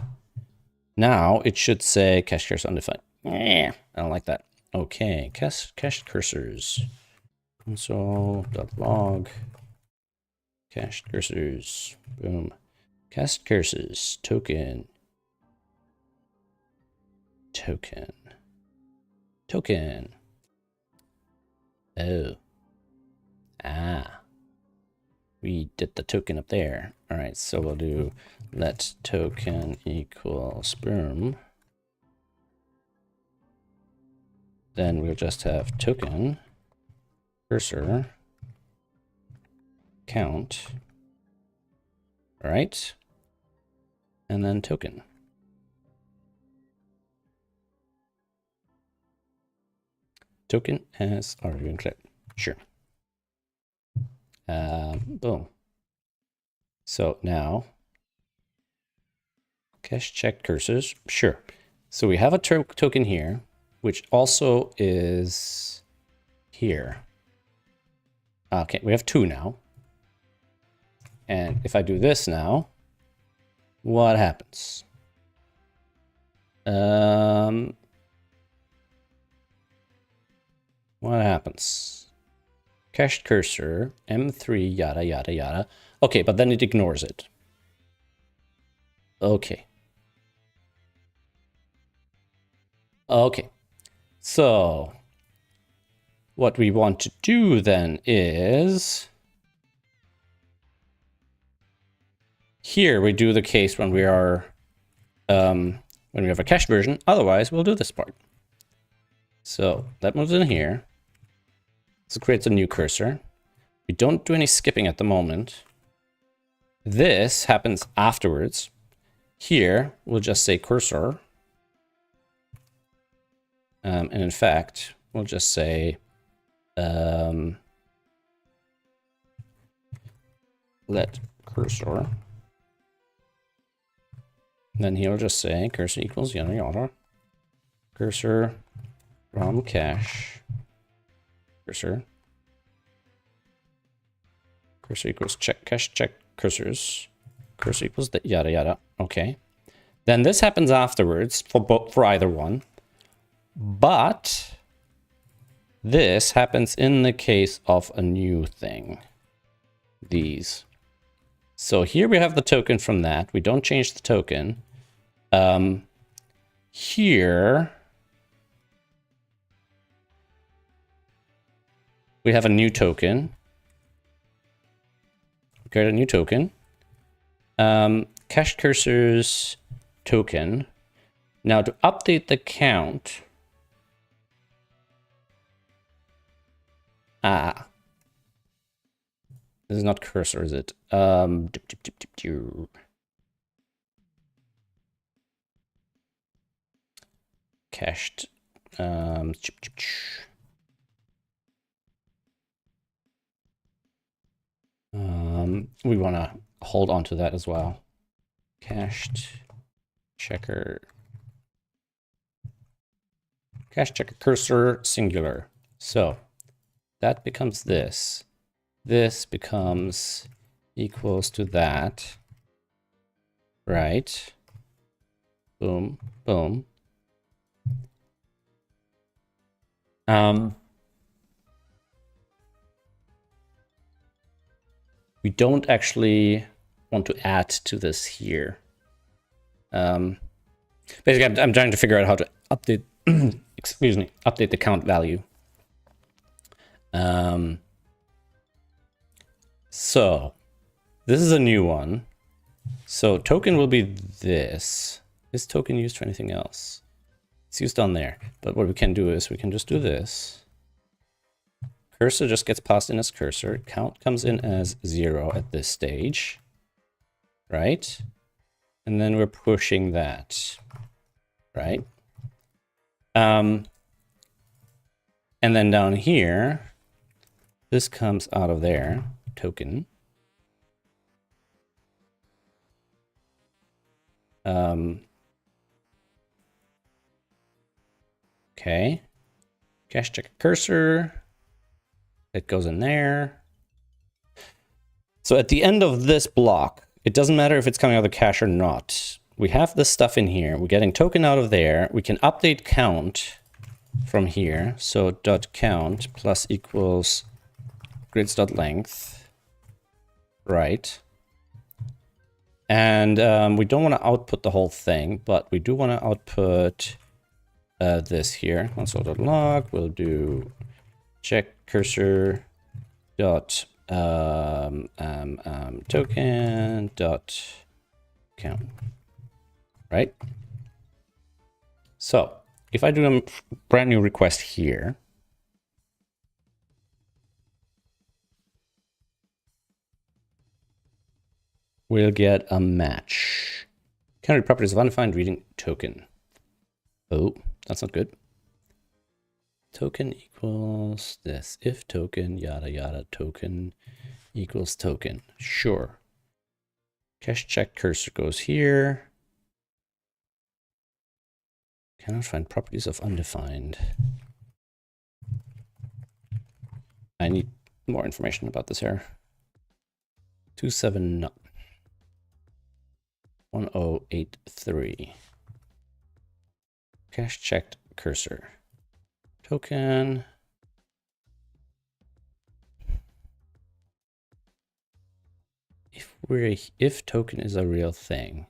Now it should say cache cursor undefined. I don't like that. Okay, cache cursors. Console.log cache cursors. Boom. Cache cursors. Token. Oh. We did the token up there. All right, so we'll do let token equals boom. Then we'll just have token cursor count. All right, and then token. Token as argument clip. Sure. Boom. So now, cache check cursors. Sure. So we have a token here, which also is here. Okay, we have two now. And if I do this now, what happens? What happens? Cached cursor, M3, yada, yada, yada. Okay, but then it ignores it. Okay. Okay. So what we want to do then is here we do the case when we are when we have a cached version. Otherwise, we'll do this part. So that moves in here. This creates a new cursor. We don't do any skipping at the moment. This happens afterwards. Here, we'll just say cursor. And in fact, we'll just say let cursor. Then he'll just say cursor equals yada yada. Cursor from cache. Cursor. Cursor equals check cache check cursors. Cursor equals the yada yada. Okay. Then this happens afterwards for either one. But this happens in the case of a new thing. These. So here we have the token from that. We don't change the token. Here we have a new token. Create a new token. Cached cursors token. Now to update the count. This is not cursor, is it? Cached. We want to hold on to that as well. Cached checker. Cached checker cursor singular. So that becomes this. This becomes equals to that. Right. Boom, boom. We don't actually want to add to this here. Basically, I'm trying to figure out how to update, excuse me, update the count value. So this is a new one. So token will be this. Is token used for anything else? It's used on there. But what we can do is we can just do this. Cursor just gets passed in as cursor. Count comes in as 0 at this stage. Right? And then we're pushing that. Right? And then down here, this comes out of there. Token. Okay. Cache check cursor. It goes in there. So at the end of this block, it doesn't matter if it's coming out of the cache or not. We have this stuff in here. We're getting token out of there. We can update count from here. So dot count plus equals grids dot length. Right. And we don't want to output the whole thing, but we do want to output this here. Console.log. We'll do check cursor dot token dot count. Right? So if I do a brand new request here, we'll get a match. Candidate properties of undefined reading token. Oh, that's not good. Token equals this. If token, yada yada, token equals token. Sure. Cache check cursor goes here. Cannot find properties of undefined. I need more information about this error. 27083. Cache checked cursor. Token. If token is a real thing.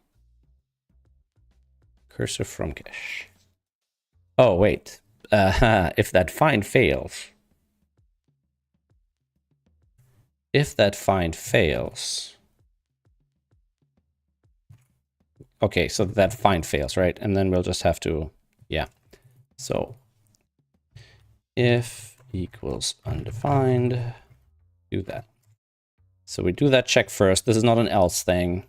Cursor from cache. Oh, wait. If that find fails. If that find fails. Okay, so that find fails, right? And then we'll just have to, yeah. So if equals undefined, do that. So we do that check first. This is not an else thing.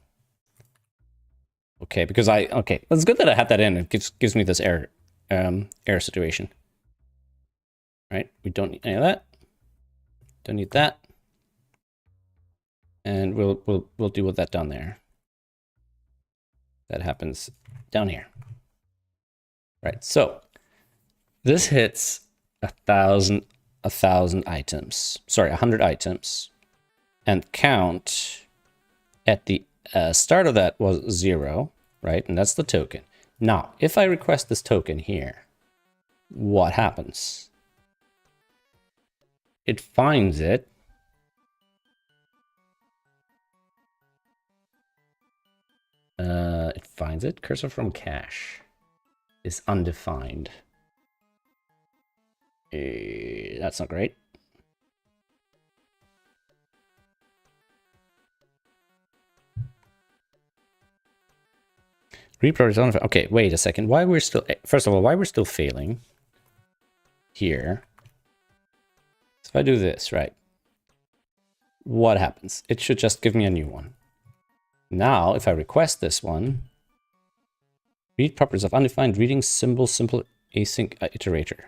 Okay, because okay, it's good that I had that in. It gives me this error situation. Right? We don't need any of that. Don't need that. And we'll deal with that down there. That happens down here. Right. So this hits 1,000 items. Sorry, 100 items. And count at the start of that was 0. right? And that's the token. Now, if I request this token here, what happens? It finds it. It finds it. Cursor from cache is undefined. That's not great. Read properties undefined. Okay, wait a second. Why we're still, first of all, why we're still failing here? So if I do this, right? What happens? It should just give me a new one. Now, if I request this one, read properties of undefined reading symbol simple async iterator.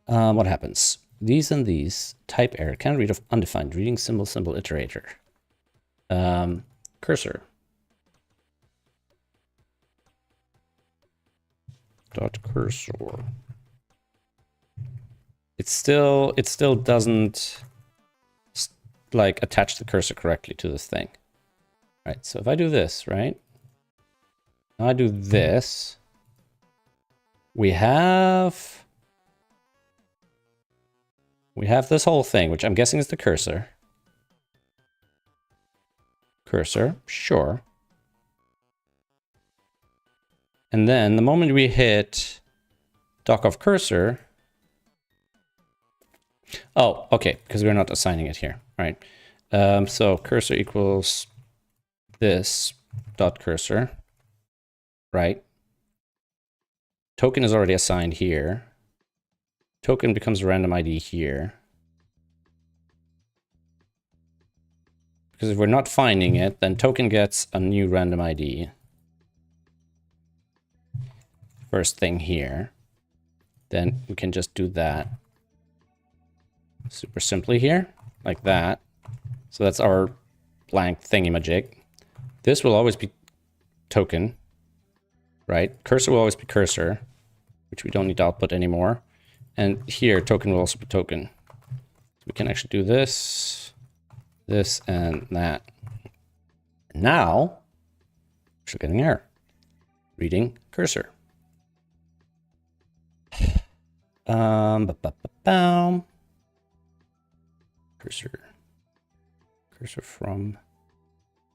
What happens? These and these type error can read of undefined reading symbol simple iterator. Cursor dot cursor. It still doesn't like attach the cursor correctly to this thing. Right, so if I do this, right? Now I do this. We have this whole thing, which I'm guessing is the cursor. Cursor, sure. And then the moment we hit dock of cursor, oh, okay, because we're not assigning it here, right? So cursor equals this dot cursor, right? Token is already assigned here. Token becomes a random ID here. Because if we're not finding it, then token gets a new random ID. First thing here. Then we can just do that super simply here, like that. So that's our blank thingamajig. This will always be token, right? Cursor will always be cursor, which we don't need to output anymore. And here, token will also be token. We can actually do this, this, and that. Now, we should get an error. Reading cursor. Cursor. Cursor from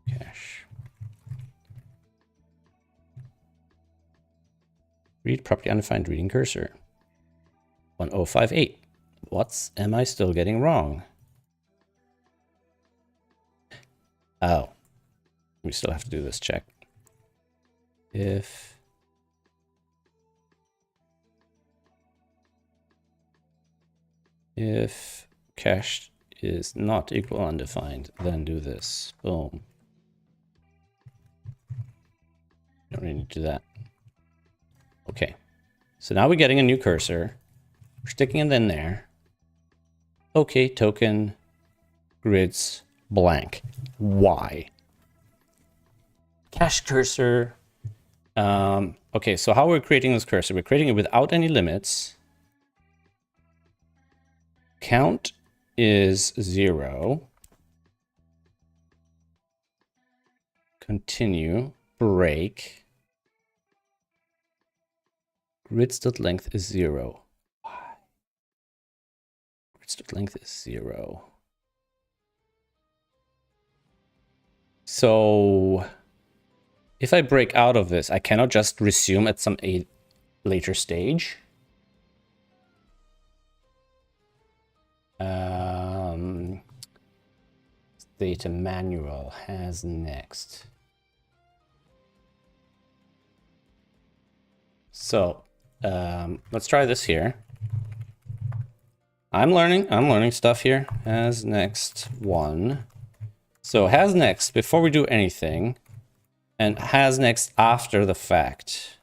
cache. Read property undefined reading cursor. 1058. What am I still getting wrong? Oh, we still have to do this check. If cache is not equal undefined, then do this. Boom. Don't really need to do that. Okay. So now we're getting a new cursor. We're sticking it in there. Okay, token grids blank. Why? Cache cursor. Okay, so how we're creating this cursor? We're creating it without any limits. Count is 0. Continue. Break. Grids.length is 0. Why? Grids.length is 0. So if I break out of this, I cannot just resume at some later stage. Data manual has next. So let's try this here. I'm learning stuff here. Has next one. So has next before we do anything, and has next after the fact.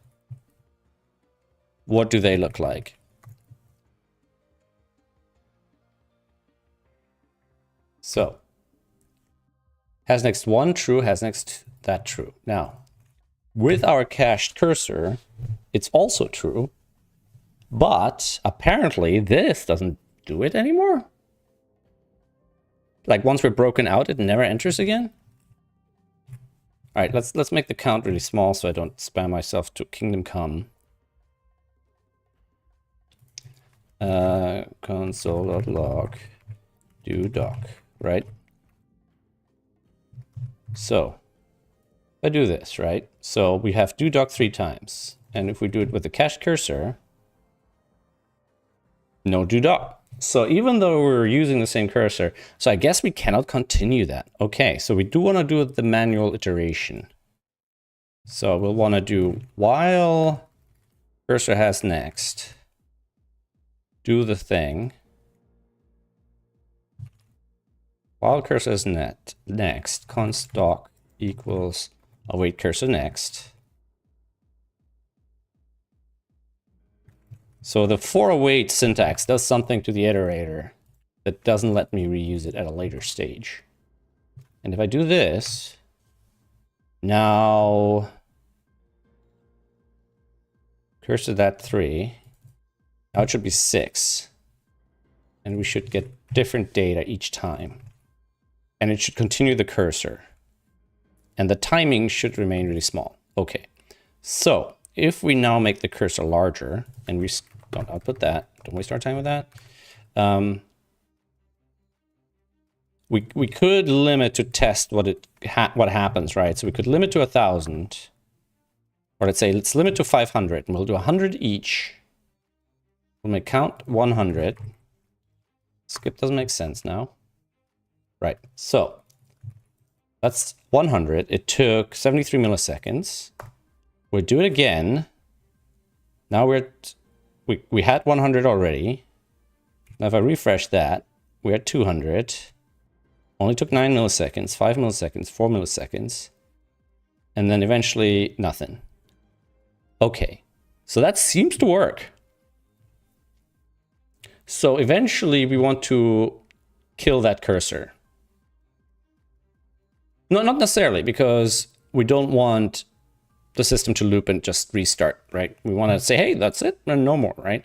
What do they look like? So has next 1 true, has next that true. Now, with our cached cursor, it's also true, but apparently this doesn't do it anymore. Like once we're broken out, it never enters again. All right, let's make the count really small so I don't spam myself to Kingdom Come. Console.log do doc, right? So I do this, right? So we have do doc 3 times. And if we do it with the cache cursor, no do doc. So even though we're using the same cursor, so I guess we cannot continue that. Okay, so we do want to do the manual iteration. So we'll want to do while cursor has next, do the thing. While cursor is next, const doc equals await cursor next. So the for await syntax does something to the iterator that doesn't let me reuse it at a later stage. And if I do this, now cursor that 3, now it should be 6. And we should get different data each time. And it should continue the cursor. And the timing should remain really small. Okay, so if we now make the cursor larger, and we don't output that, don't waste our time with that. We could limit to test what happens, right? So we could limit to 1,000, or let's limit to 500, and we'll do 100 each. We'll make count 100. Skip doesn't make sense now. Right, so that's 100. It took 73 milliseconds. We'll do it again. Now we had 100 already. Now if I refresh that, we're at 200. Only took 9 milliseconds, 5 milliseconds, 4 milliseconds. And then eventually nothing. Okay, so that seems to work. So eventually we want to kill that cursor. No, not necessarily, because we don't want the system to loop and just restart, right? We want to say, hey, that's it, and no more, right?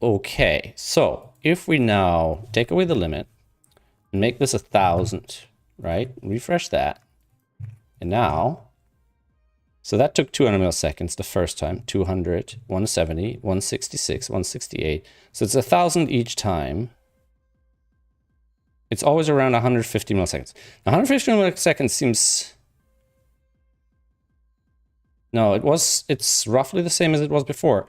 Okay, so if we now take away the limit and make this 1,000, right? Refresh that. And now, so that took 200 milliseconds the first time, 200, 170, 166, 168. So it's 1,000 each time. It's always around 150 milliseconds. Now, 150 milliseconds seems... No, it's roughly the same as it was before.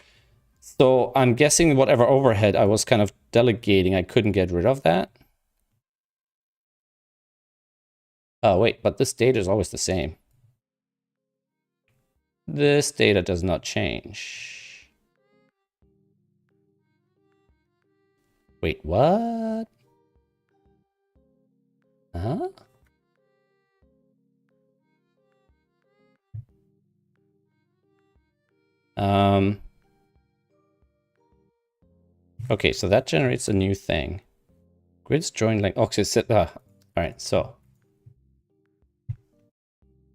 So I'm guessing whatever overhead I was kind of delegating, I couldn't get rid of that. Oh, wait, but this data is always the same. This data does not change. Wait, what? Huh? Okay, so that generates a new thing. Grids join like okay, all right, so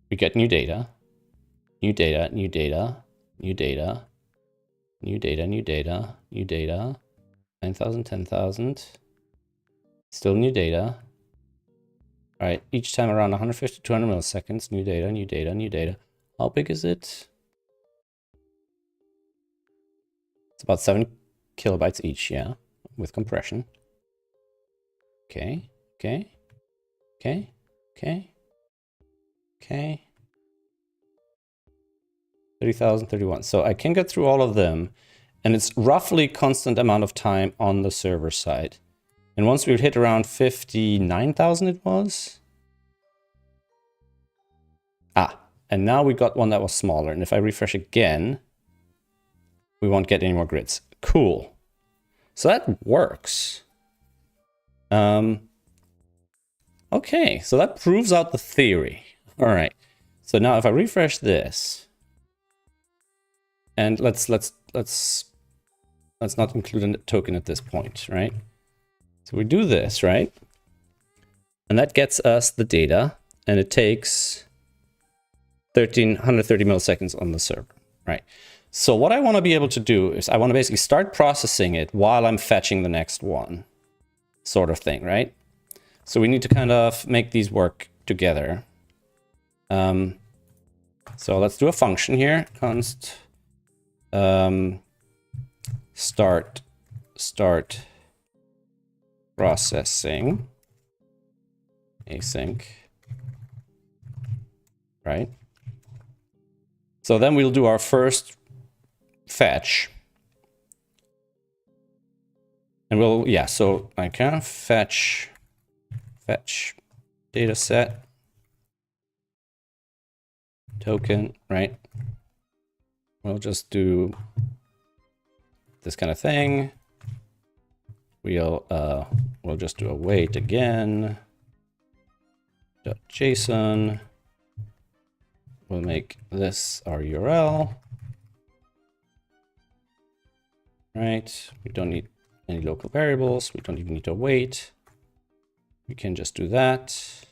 we get new data, new data, new data, new data, new data, new data, new data, 9,000, 10,000, still new data. All right, each time around 150, 200 milliseconds, new data, new data, new data. How big is it? It's about 7 kilobytes each, yeah, with compression. Okay, okay, okay, okay, okay. 30,000, 31. So I can get through all of them, and it's roughly constant amount of time on the server side. And once we hit around 59,000 it was. Ah, and now we got one that was smaller. And if I refresh again, we won't get any more grids. Cool. So that works. Okay, so that proves out the theory. All right. So now if I refresh this, and let's not include a token at this point, right? So we do this, right? And that gets us the data, and it takes 130 milliseconds on the server, right? So what I want to be able to do is I want to basically start processing it while I'm fetching the next one, sort of thing, right? So we need to kind of make these work together. So let's do a function here. Const start processing async, right? So then we'll do our first fetch. And we'll, yeah, so I can fetch data set token, right? We'll just do this kind of thing. We'll just do await again. .json. We'll make this our URL. Right? We don't need any local variables. We don't even need to await. We can just do that.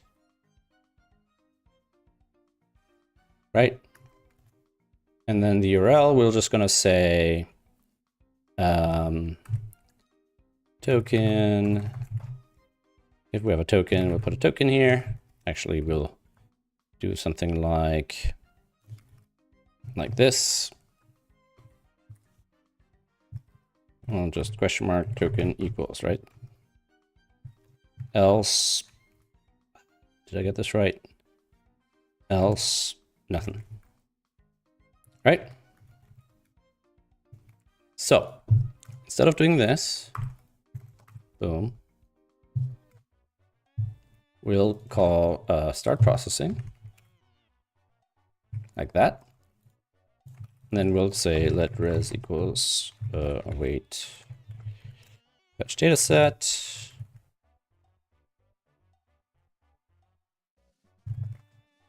Right? And then the URL, we're just gonna say token. If we have a token, we'll put a token here. Actually, we'll do something like this. Well, just question mark token equals, right? Else, did I get this right? Else, nothing. Right? So, instead of doing this, boom, we'll call start processing, like that. And then we'll say let res equals await fetch data set.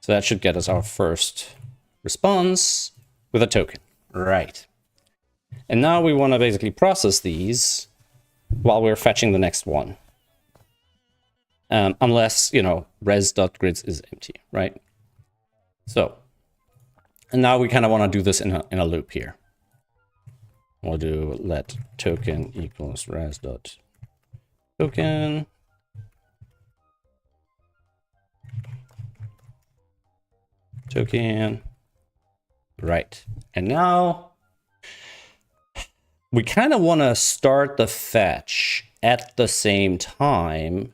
So that should get us our first response with a token. Right. And now we want to basically process these while we're fetching the next one. Unless, you know, res.grids is empty, right? So, and now we kind of want to do this in a loop here. We'll do let token equals res.token. Token. Right. And now we kind of want to start the fetch at the same time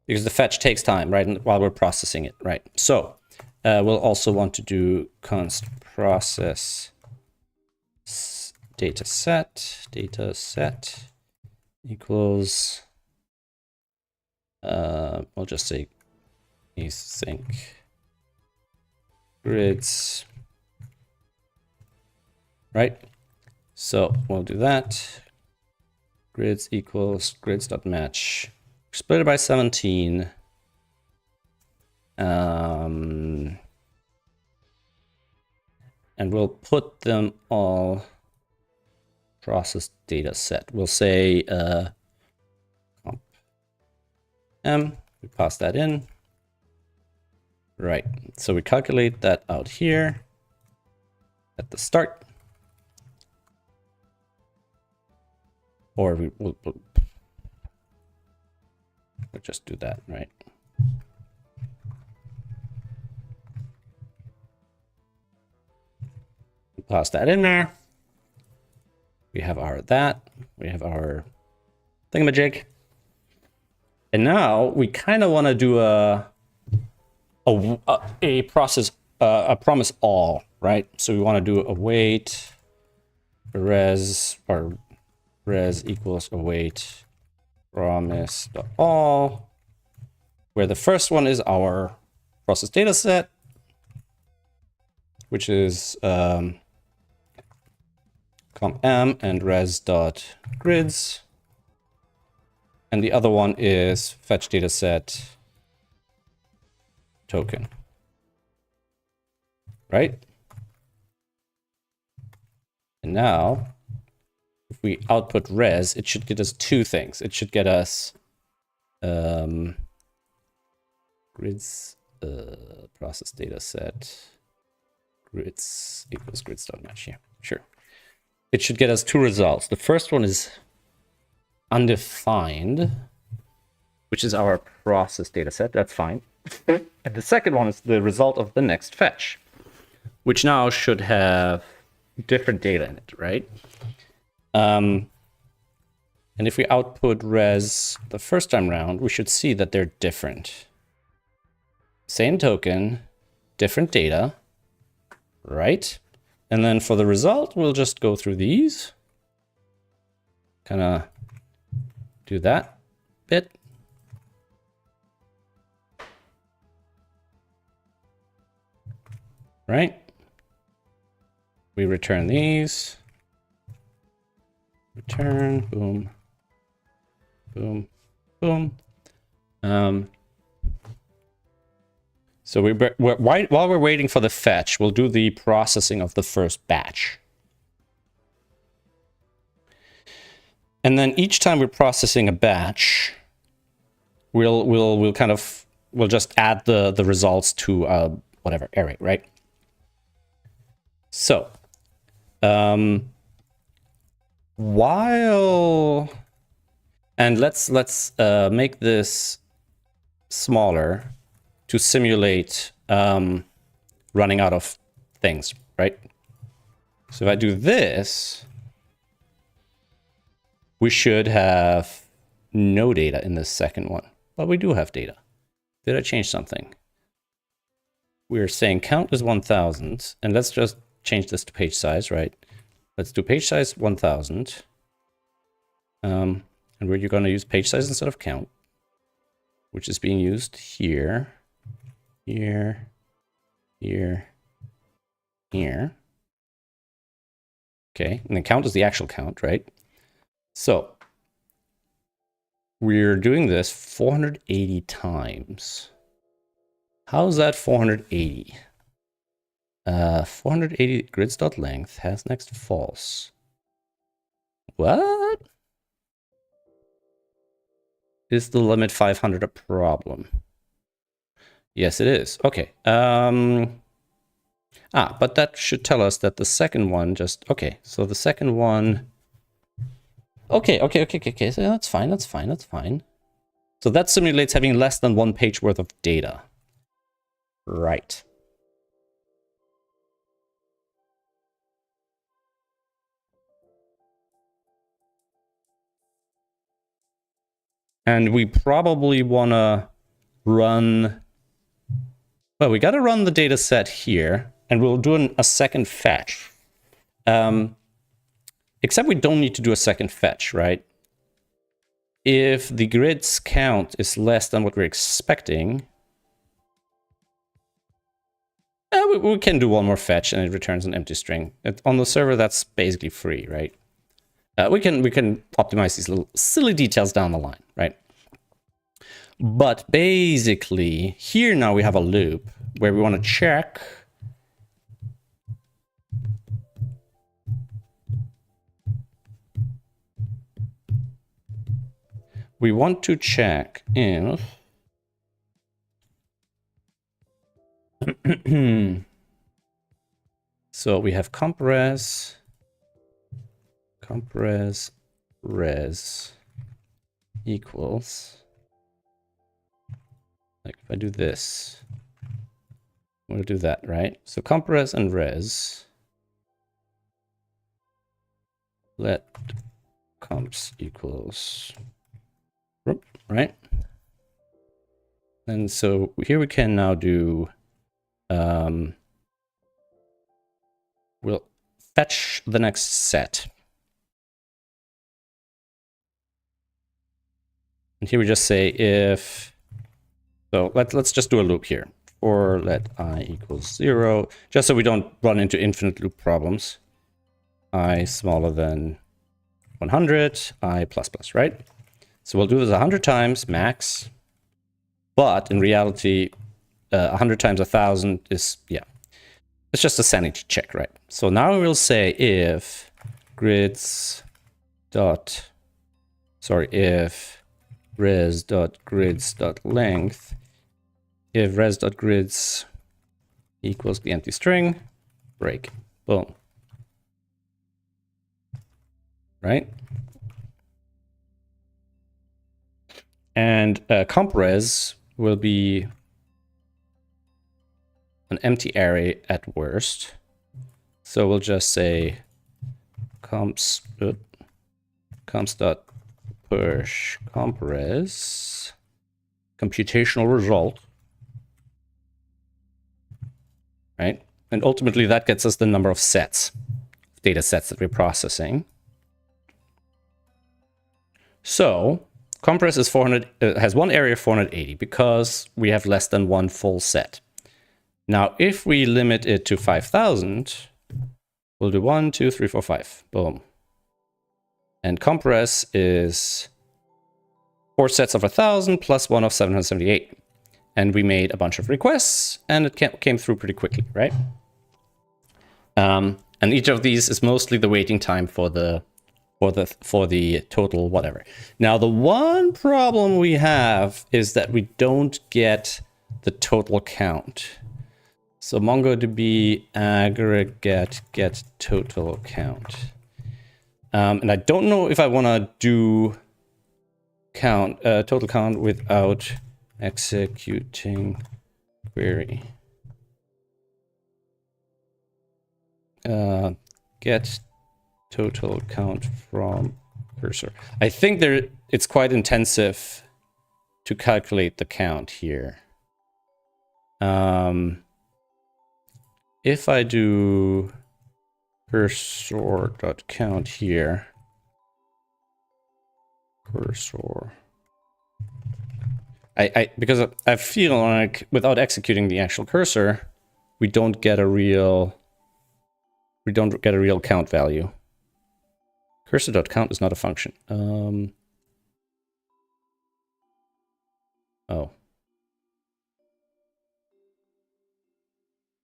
because the fetch takes time, right? While we're processing it, right? So we'll also want to do const process data set equals, we'll just say async grids, right? So we'll do that. Grids equals grids.match. Split it by 17. And we'll put them all process data set. We'll say comp m. We pass that in. Right. So we calculate that out here at the start. Or we'll just do that, right? Pass that in there. We have our that. We have our thingamajig. And now we kind of want to do a process, a promise all, right? So we want to do await res equals await promise all, where the first one is our process data set, which is comp m and res.grids. And the other one is fetch data set token, right? And now, if we output res, it should get us two things. It should get us grids, process data set, grids equals grids.match. Yeah, sure. It should get us two results. The first one is undefined. which is our process data set. That's fine. And the second one is the result of the next fetch, which now should have different data in it, right? And if we output res the first time round, we should see that they're different. Same token, different data, right? And then for the result, we'll just go through these. Kind of do that bit. Right? We return these. Return, boom, boom, boom. So while we're waiting for the fetch, we'll do the processing of the first batch. And then each time we're processing a batch, we'll just add the results to whatever array, right? So let's make this smaller to simulate running out of things, right? So if I do this, we should have no data in this second one, but we do have data. Did I change something? We're saying count is 1000, and let's just change this to page size, right? Let's do page size 1000. And we're going to use page size instead of count, which is being used here, here, here, here. Okay, and the count is the actual count, right? So we're doing this 480 times. How's that 480? 480 grids.length has next false. What? Is the limit 500 a problem? Yes, it is. Okay. But that should tell us that the second one just... Okay, so the second one... Okay. So that's fine. So that simulates having less than one page worth of data. Right. And we probably want to run... Well, we got to run the data set here, and we'll do a second fetch. Except we don't need to do a second fetch, right? If the grid's count is less than what we're expecting, we can do one more fetch and it returns an empty string. On the server, that's basically free, right? We can optimize these little silly details down the line, right? But basically, here now we have a loop where we want to check. We want to check if so we have compress res equals, like if I do this, we'll do that, right? So compress and res, let comps equals, right? And so here we can now do, we'll fetch the next set. And here we just say if, so let's just do a loop here. Or let I equals 0, just so we don't run into infinite loop problems. I smaller than 100, I plus plus, right? So we'll do this 100 times max, but in reality, 100 times 1000 is, yeah, it's just a sanity check, right? So now we'll say if grids dot, sorry, if res dot grids dot length, if res dot grids equals the empty string, break, boom, right? And compress will be an empty array at worst. So we'll just say const.push compress computational result, right? And ultimately that gets us the number of sets, data sets that we're processing. So compress is 400, has one area of 480 because we have less than one full set. Now, if we limit it to 5,000, we'll do 1, 2, 3, 4, 5. Boom. And compress is 4 sets of 1,000 plus 1 of 778. And we made a bunch of requests, and it came through pretty quickly, right? And each of these is mostly the waiting time for the total whatever. Now, the one problem we have is that we don't get the total count. So MongoDB aggregate get total count. And I don't know if I want to do count total count without executing query. Get total count from cursor. I think it's quite intensive to calculate the count here. If I do cursor.count here, cursor, because I feel like without executing the actual cursor, we don't get a real count value. Cursor.count is not a function. Oh.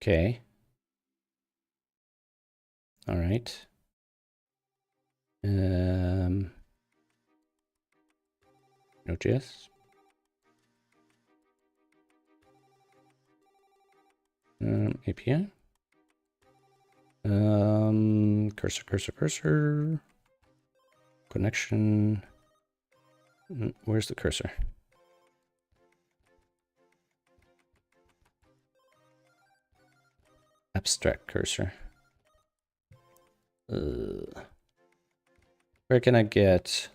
Okay. All right. Node.js. API. Cursor. Connection. Where's the cursor? Abstract cursor. Where can I get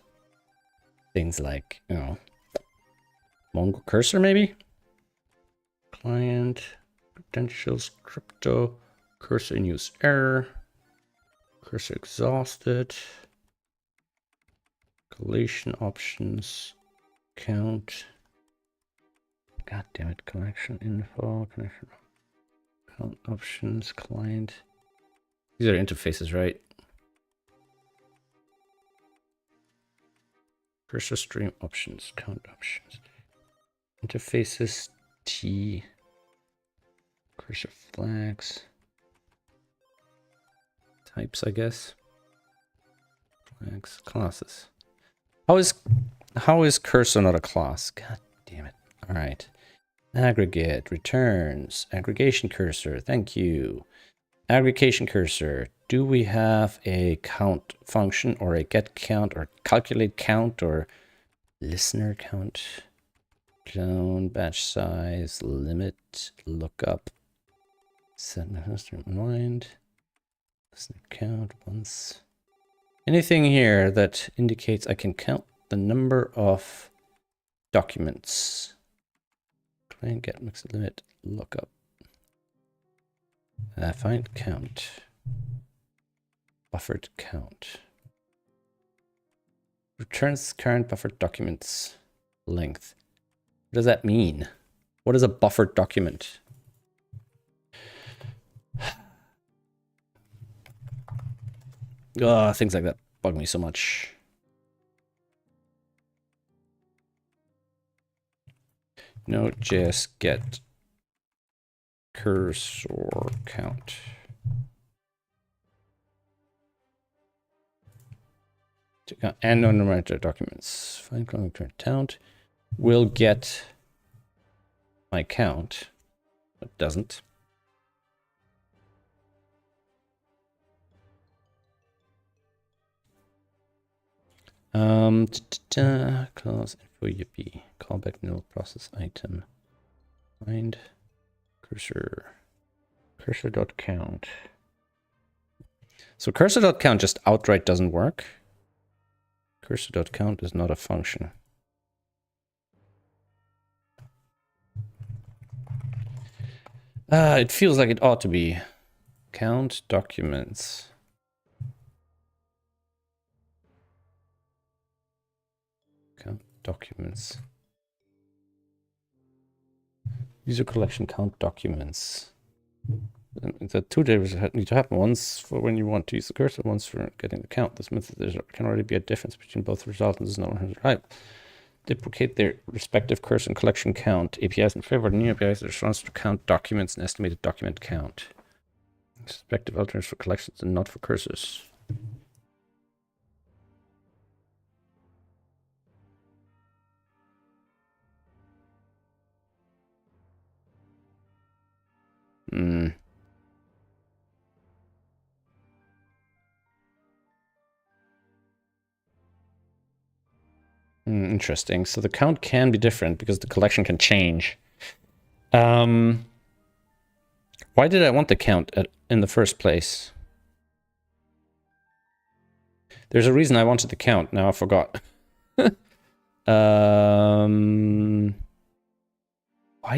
things like, you know, Mongo cursor maybe? Client, credentials, crypto, cursor in use error, cursor exhausted, collation options, count. God damn it, connection info, connection count options, client. These are interfaces, right? Cursor stream options, count options. Interfaces, T. Cursor flags. Types, I guess. Flags, classes. How is cursor not a class? God damn it. All right. Aggregate, returns, aggregation cursor, thank you. Aggregation cursor, do we have a count function or a get count or calculate count or listener count? Clone, batch size, limit, lookup, set my host in mind, listener count once. Anything here that indicates I can count the number of documents? Client get mix limit, lookup. Find count. Buffered count. Returns current buffered documents length. What does that mean? What is a buffered document? Things like that bug me so much. Node.js get cursor count. And non-numeric documents. Find count will get my count, but doesn't. Clause info yippee. Callback null process item. Find cursor. Cursor.count. So cursor.count just outright doesn't work. Cursor.count is not a function. It feels like it ought to be. Count documents. Count documents. User collection count documents. The two tables need to happen. Once for when you want to use the cursor, once for getting the count. This means that there can already be a difference between both resultants. No one has right. Duplicate their respective cursor and collection count. APIs in favor of new APIs that responds to count documents and estimated document count. Respective alternatives for collections and not for cursors. Interesting. So the count can be different because the collection can change. Why did I want the count in the first place? There's a reason I wanted the count. Now I forgot. Why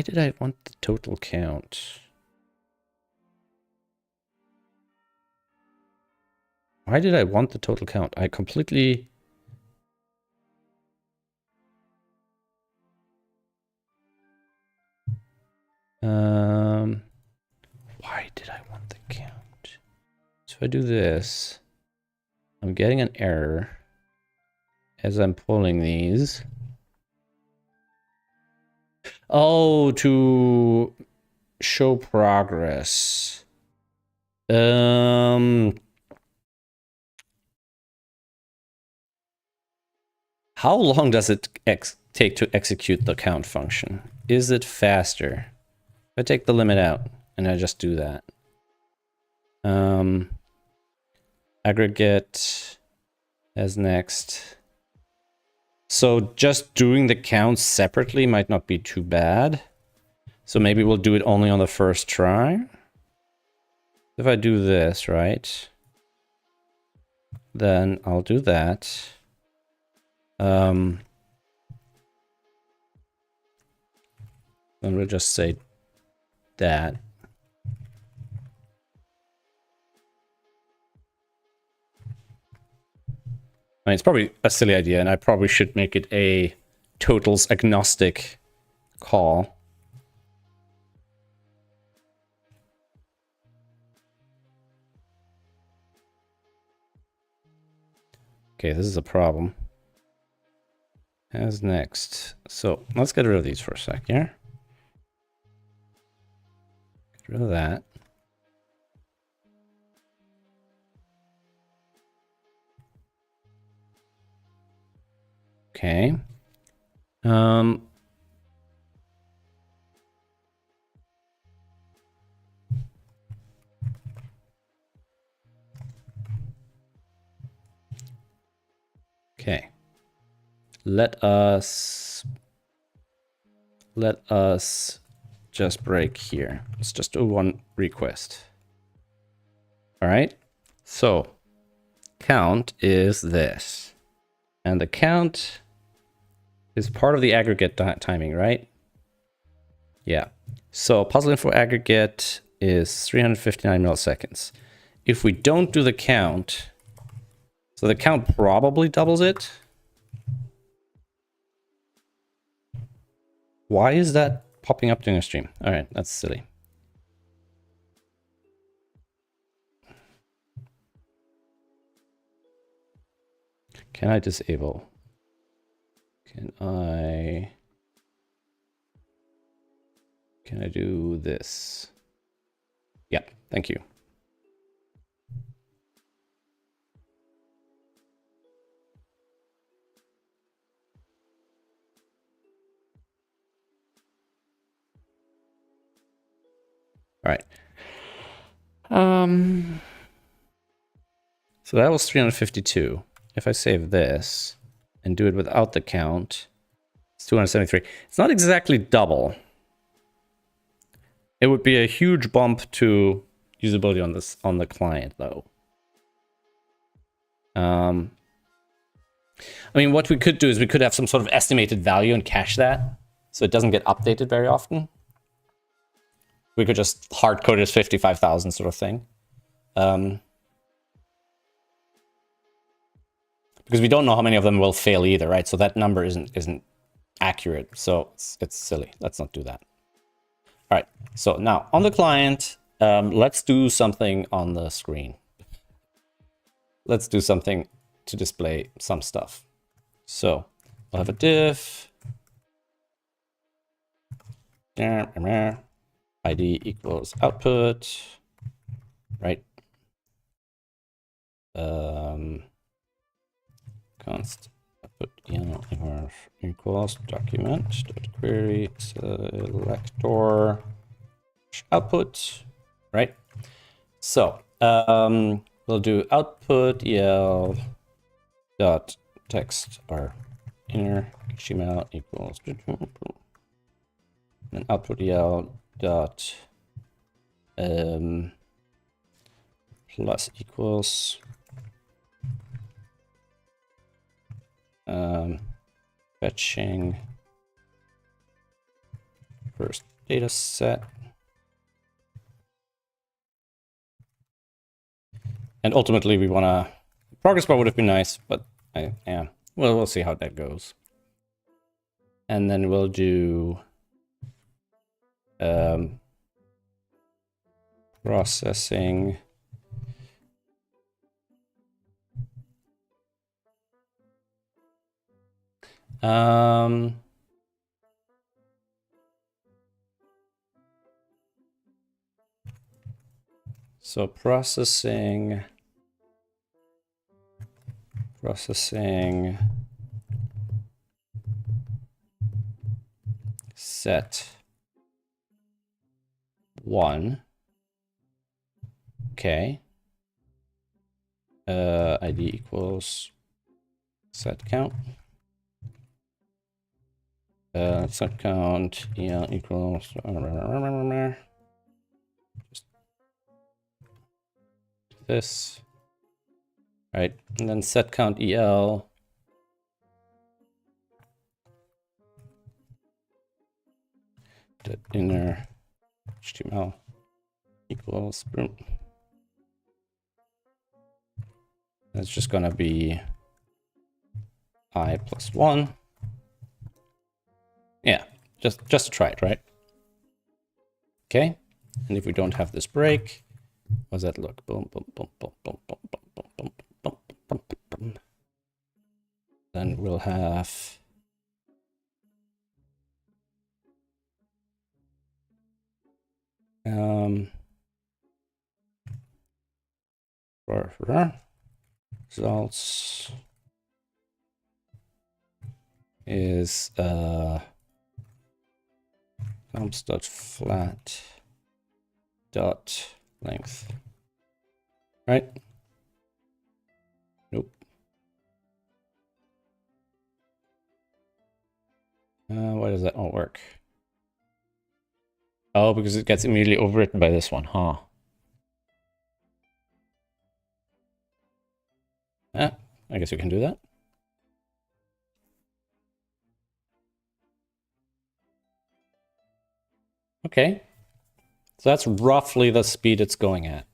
did I want the total count? Why did I want the total count? I completely... why did I want the count? So if I do this, I'm getting an error as I'm pulling these. Oh, to show progress. How long does it take to execute the count function? Is it faster? If I take the limit out and I just do that. Aggregate as next. So just doing the counts separately might not be too bad. So maybe we'll do it only on the first try. If I do this, right? Then I'll do that. Then we'll just say that. I mean, it's probably a silly idea, and I probably should make it a totals agnostic call. Okay, this is a problem. As next. So let's get rid of these for a sec, yeah? Get rid of that. Okay. Okay. Let us just break here. Let's just do one request. All right. So count is this, and the count is part of the aggregate timing, right? Yeah. So puzzle info aggregate is 359 milliseconds. If we don't do the count, so the count probably doubles it. Why is that popping up during a stream? All right, that's silly. Can I disable? Can I do this? Yeah, thank you. All right. So that was 352. If I save this, and do it without the count, it's 273. It's not exactly double. It would be a huge bump to usability on the client, though. I mean, what we could do is we could have some sort of estimated value and cache that, so it doesn't get updated very often. We could just hard code it as 55,000 sort of thing. Because we don't know how many of them will fail either, right? So that number isn't accurate. So it's silly. Let's not do that. All right. So now on the client, let's do something on the screen. Let's do something to display some stuff. So we'll have a div. ID equals output, right? Const output equals document dot query selector output, right? So we'll do output el dot text or inner HTML equals and output el dot plus equals fetching first data set. And ultimately we want to, progress bar would have been nice, but yeah, well, we'll see how that goes. And then we'll do processing so processing set 1. Okay. ID equals set count. Set count equals just this, right? And then set count el the inner HTML equals boom. That's just gonna be I plus 1. Yeah, just to try it, right? Okay, and if we don't have this break, how does that look? Boom, boom, boom, boom, boom, boom, boom, boom, boom, boom, boom, boom. Then we'll have results is comps.flat dot length, right? Nope. Why does that not work? Oh, because it gets immediately overwritten by this one, huh? I guess we can do that. Okay. So that's roughly the speed it's going at.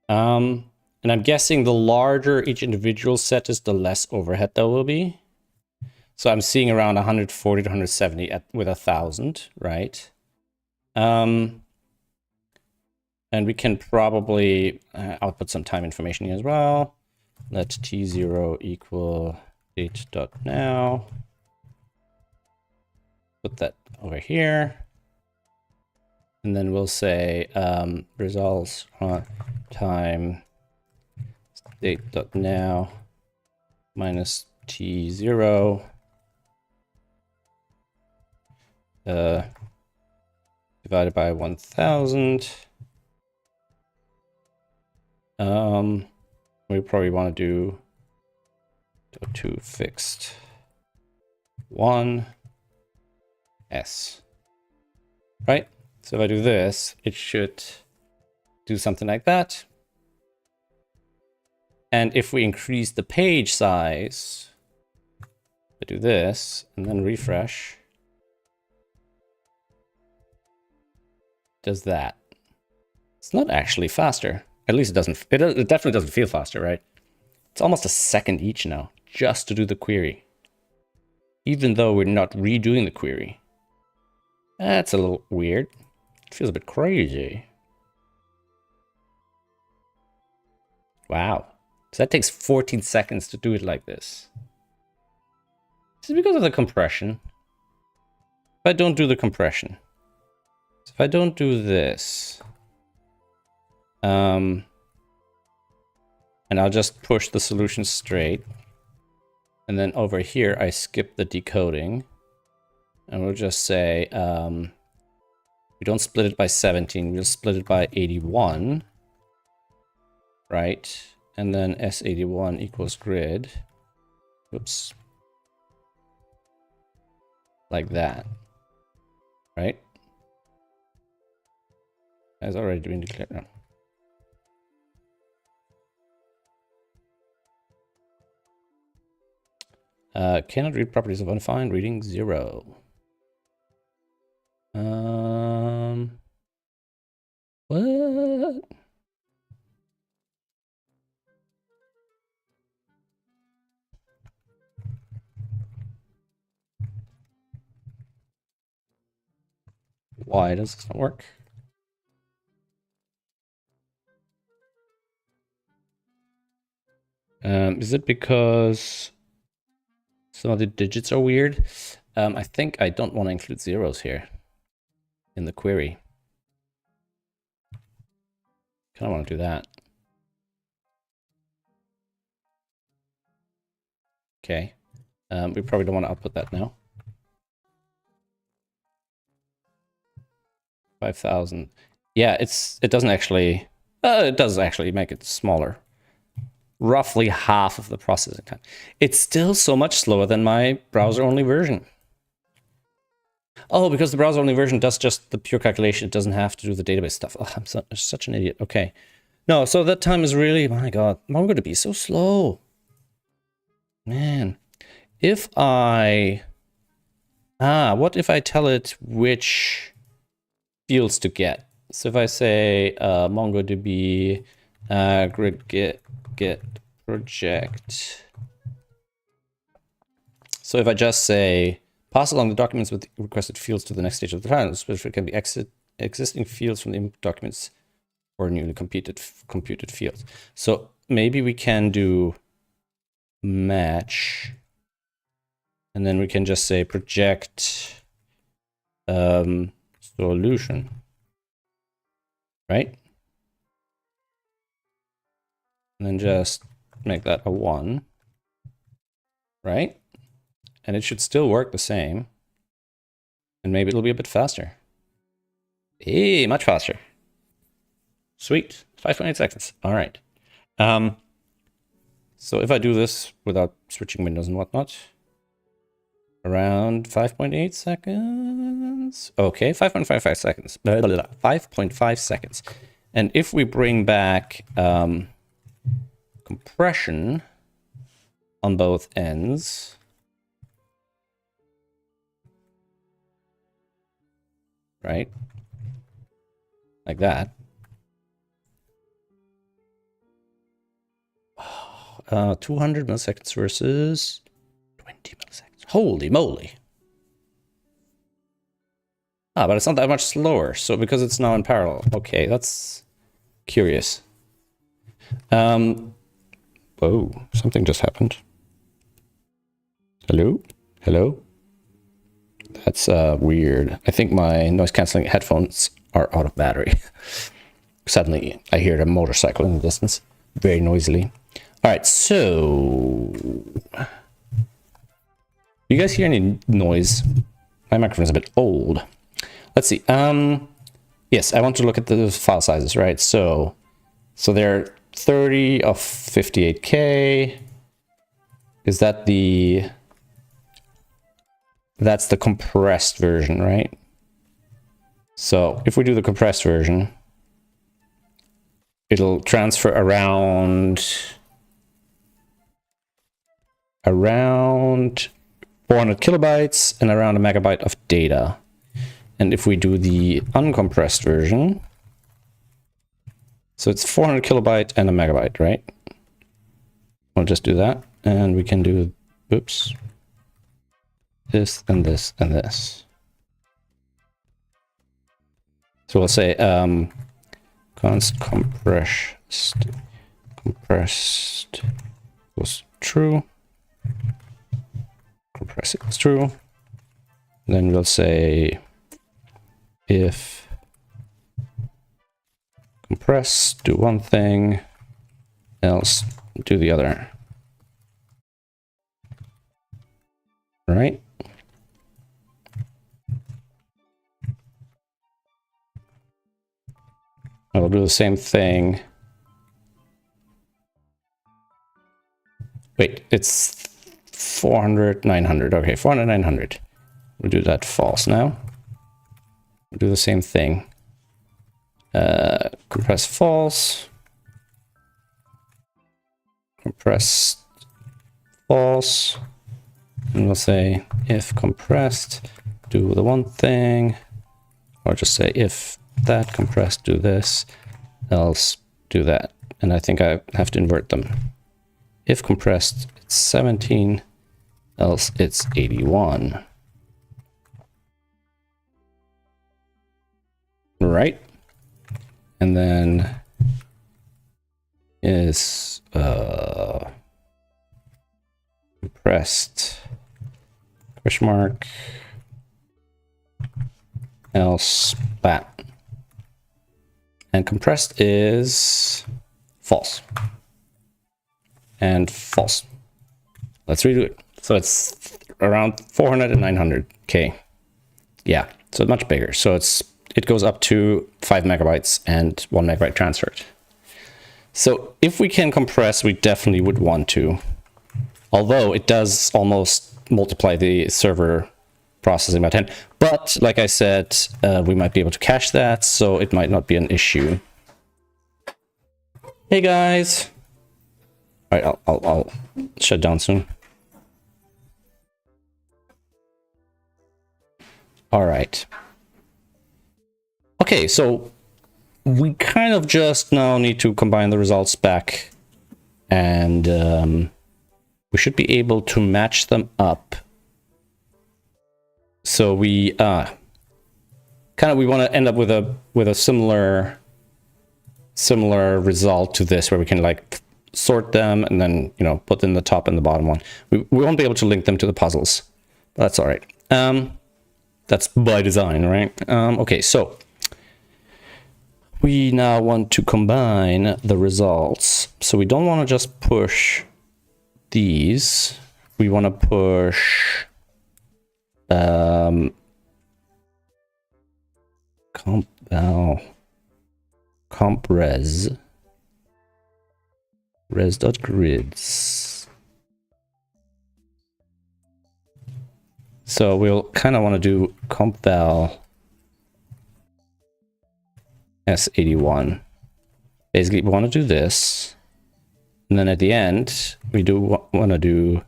And I'm guessing the larger each individual set is, the less overhead there will be. So I'm seeing around 140 to 170 with 1,000, right? And we can probably output some time information here as well. Let t0 equal date.now. Put that over here. And then we'll say results time date.now minus t0 divided by 1,000. We probably want to do to fixed 1 s. Right? So if I do this, it should do something like that. And if we increase the page size, I do this and then refresh, does that. It's not actually faster. At least it doesn't, it definitely doesn't feel faster, right? It's almost a second each now, just to do the query. Even though we're not redoing the query. That's a little weird. It feels a bit crazy. Wow. So that takes 14 seconds to do it like this. Is it because of the compression? If I don't do the compression. If I don't do this. And I'll just push the solution straight. And then over here, I skip the decoding. And we'll just say, we don't split it by 17, we'll split it by 81. Right? And then S81 equals grid. Oops. Like that. Right? Has already been declared now. Cannot read properties of undefined, reading 0. What? Why does this not work? Is it because some of the digits are weird? I think I don't want to include zeros here in the query. Kind of want to do that. Okay. We probably don't want to output that now. 5,000. Yeah, it doesn't actually. It does actually make it smaller. Roughly half of the processing time. It's still so much slower than my browser-only version. Oh, because the browser-only version does just the pure calculation. It doesn't have to do the database stuff. Oh, I'm such an idiot. Okay. No, so that time is really, my God, I'm going to be so slow. Man. If I... what if I tell it which fields to get? So if I say MongoDB aggregate get project. So if I just say pass along the documents with the requested fields to the next stage of the file, especially it can be existing fields from the input documents or newly computed fields. So maybe we can do match, and then we can just say project solution, right? And then just make that a 1, right? And it should still work the same. And maybe it'll be a bit faster. Hey, much faster. Sweet, 5.8 seconds. All right. So if I do this without switching windows and whatnot, around 5.8 seconds. Okay, 5.55 seconds. 5.5 seconds. And if we bring back compression on both ends, right? Like that. 200 milliseconds versus 20 milliseconds. Holy moly. But it's not that much slower. So because it's now in parallel. Okay, that's curious. Whoa, something just happened. Hello? Hello? That's weird. I think my noise cancelling headphones are out of battery. Suddenly, I hear a motorcycle in the distance, very noisily. All right, so you guys hear any noise? My microphone is a bit old. Let's see. Yes, I want to look at the file sizes, right? So they're 30 of 58K. Is that the... That's the compressed version, right? So if we do the compressed version, it'll transfer around 400 kilobytes and around a megabyte of data. And if we do the uncompressed version, so it's 400 kilobyte and a megabyte, right? We'll just do that, and we can do, oops, this and this and this. So we'll say const compressed equals true. Compress equals true. Then we'll say if compress, do one thing, else do the other. Right? I'll do the same thing. Wait, it's 400, 900. Okay, 400, 900. We'll do that false now. We'll do the same thing. Compress false. Compressed false. And we'll say if compressed, do the one thing. Or just say if that compressed, do this, else do that. And I think I have to invert them. If compressed, it's 17, else it's 81. Right? And then is compressed question mark else that. And compressed is false. And false. Let's redo it. So it's around 400 and 900K. Yeah, so much bigger. So it goes up to 5 megabytes and 1 megabyte transferred. So if we can compress, we definitely would want to. Although it does almost multiply the server processing by 10. But like I said, we might be able to cache that, so it might not be an issue. Hey guys. All right, I'll shut down soon. All right. Okay, so we kind of just now need to combine the results back, and we should be able to match them up. So we want to end up with a similar result to this, where we can like sort them and then, you know, put in the top and the bottom one. We won't be able to link them to the puzzles, but that's all right. That's by design, right? Okay, so we now want to combine the results. So we don't want to just push these. We want to push compres res.grids. So we'll kind of want to do compval S81. Basically, we want to do this, and then at the end, we do want to do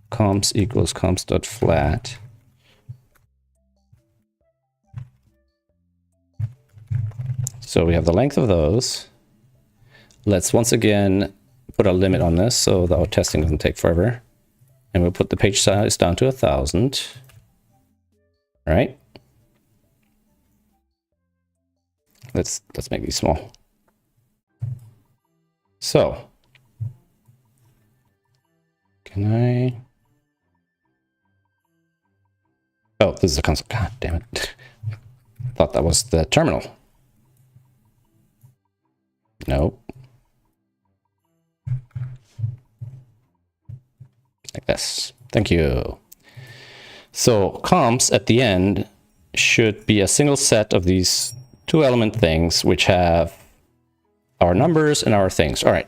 comps equals comps.flat. So we have the length of those. Let's once again put a limit on this so that our testing doesn't take forever. And we'll put the page size down to 1,000. All right. Let's make these small. So can I? Oh, this is a console. God damn it! Thought that was the terminal. Nope. Like this. Thank you. So comps at the end should be a single set of these two element things, which have our numbers and our things. All right.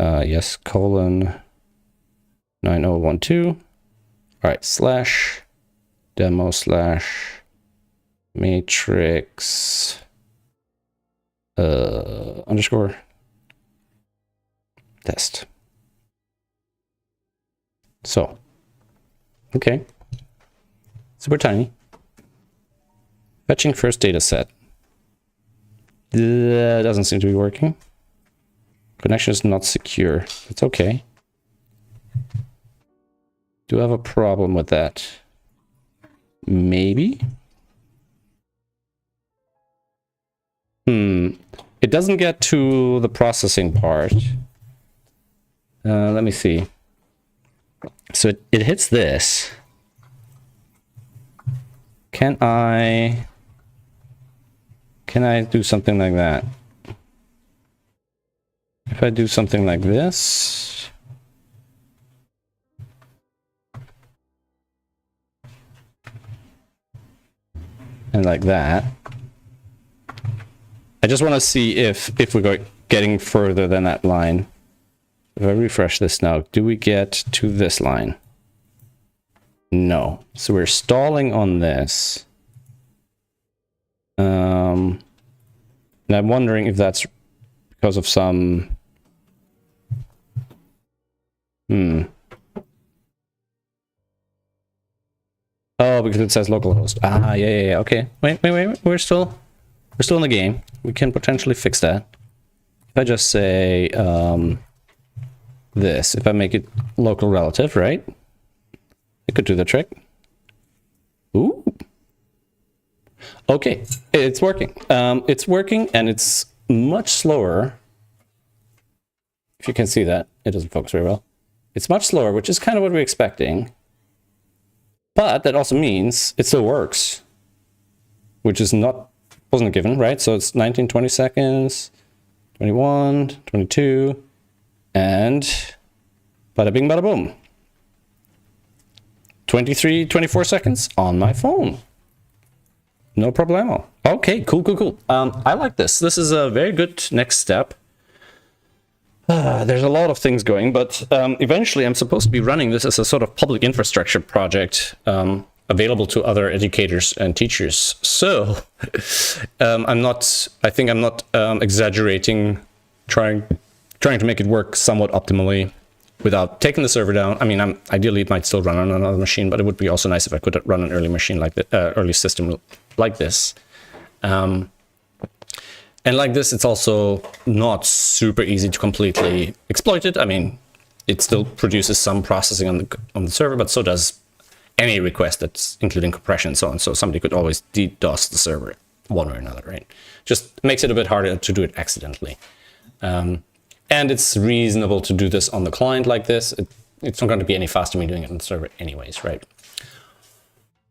Yes, colon 9012. All right, slash demo slash matrix underscore test. So, okay, super tiny. Fetching first data set. That doesn't seem to be working. Connection is not secure. It's okay. Do I have a problem with that? Maybe? It doesn't get to the processing part. Let me see. So it hits this. Can I do something like that? If I do something like this, and like that, I just want to see if we're getting further than that line. If I refresh this now, do we get to this line? No. So we're stalling on this. And I'm wondering if that's because of some... Oh, because it says localhost. Ah, yeah. Okay. Wait. We're still in the game. We can potentially fix that. If I just say this, if I make it local relative, right? It could do the trick. Ooh. Okay, it's working. It's working, and it's much slower. If you can see that, it doesn't focus very well. It's much slower, which is kind of what we're expecting. But that also means it still works, which is wasn't a given, right? So it's 19, 20 seconds, 21, 22, and bada bing, bada boom. 23, 24 seconds on my phone. No problemo. Okay, cool. I like this. This is a very good next step. There's a lot of things going, but eventually I'm supposed to be running this as a sort of public infrastructure project available to other educators and teachers. So I think I'm not exaggerating, trying to make it work somewhat optimally without taking the server down. I mean, ideally it might still run on another machine, but it would be also nice if I could run an early machine like the early system like this. And like this, it's also not super easy to completely exploit it. I mean, it still produces some processing on the server, but so does any request that's including compression and so on. So somebody could always DDoS the server one way or another, right? Just makes it a bit harder to do it accidentally. And it's reasonable to do this on the client like this. It's not going to be any faster than me doing it on the server anyways, right?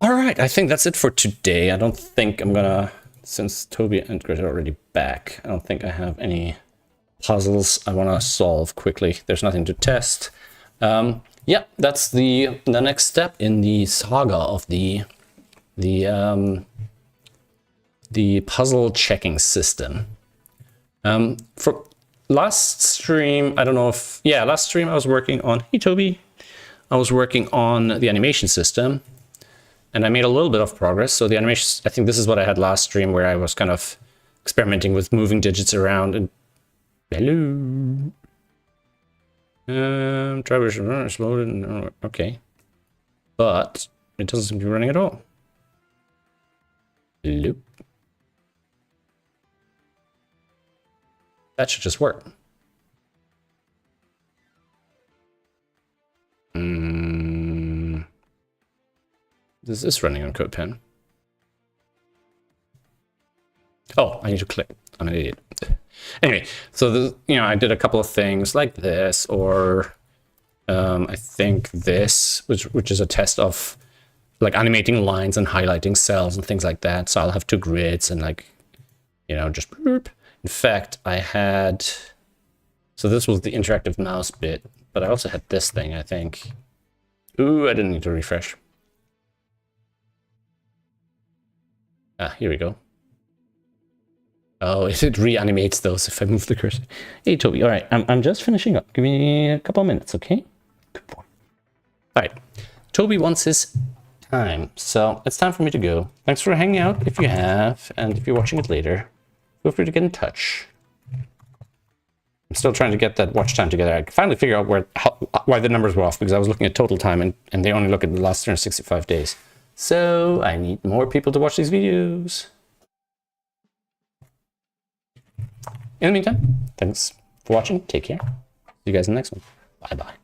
All right, I think that's it for today. I don't think I'm gonna, since Toby and Grit are already back, I don't think I have any puzzles I want to solve quickly. There's nothing to test. Yeah, that's the next step in the saga of the puzzle checking system. For last stream, I don't know if, yeah, last stream I was working on, hey Toby, I was working on the animation system. And I made a little bit of progress. So the animation, I think this is what I had last stream, where I was kind of experimenting with moving digits around. And hello, drivers loaded. Okay, but it doesn't seem to be running at all. Loop. That should just work. This is running on CodePen. Oh, I need to click. I'm an idiot. Anyway, so I did a couple of things like this, or I think this, which is a test of like animating lines and highlighting cells and things like that. So I'll have two grids and like, just boop. In fact, I had, so this was the interactive mouse bit, but I also had this thing, I think. Ooh, I didn't need to refresh. Ah, here we go. Oh, it reanimates those if I move the cursor. Hey, Toby. All right, I'm just finishing up. Give me a couple of minutes, okay? Good boy. All right. Toby wants his time, so it's time for me to go. Thanks for hanging out if you have, and if you're watching it later, feel free to get in touch. I'm still trying to get that watch time together. I finally figured out why the numbers were off, because I was looking at total time, and they only look at the last 365 days. So I need more people to watch these videos. In the meantime, thanks for watching. Take care. See you guys in the next one. Bye-bye.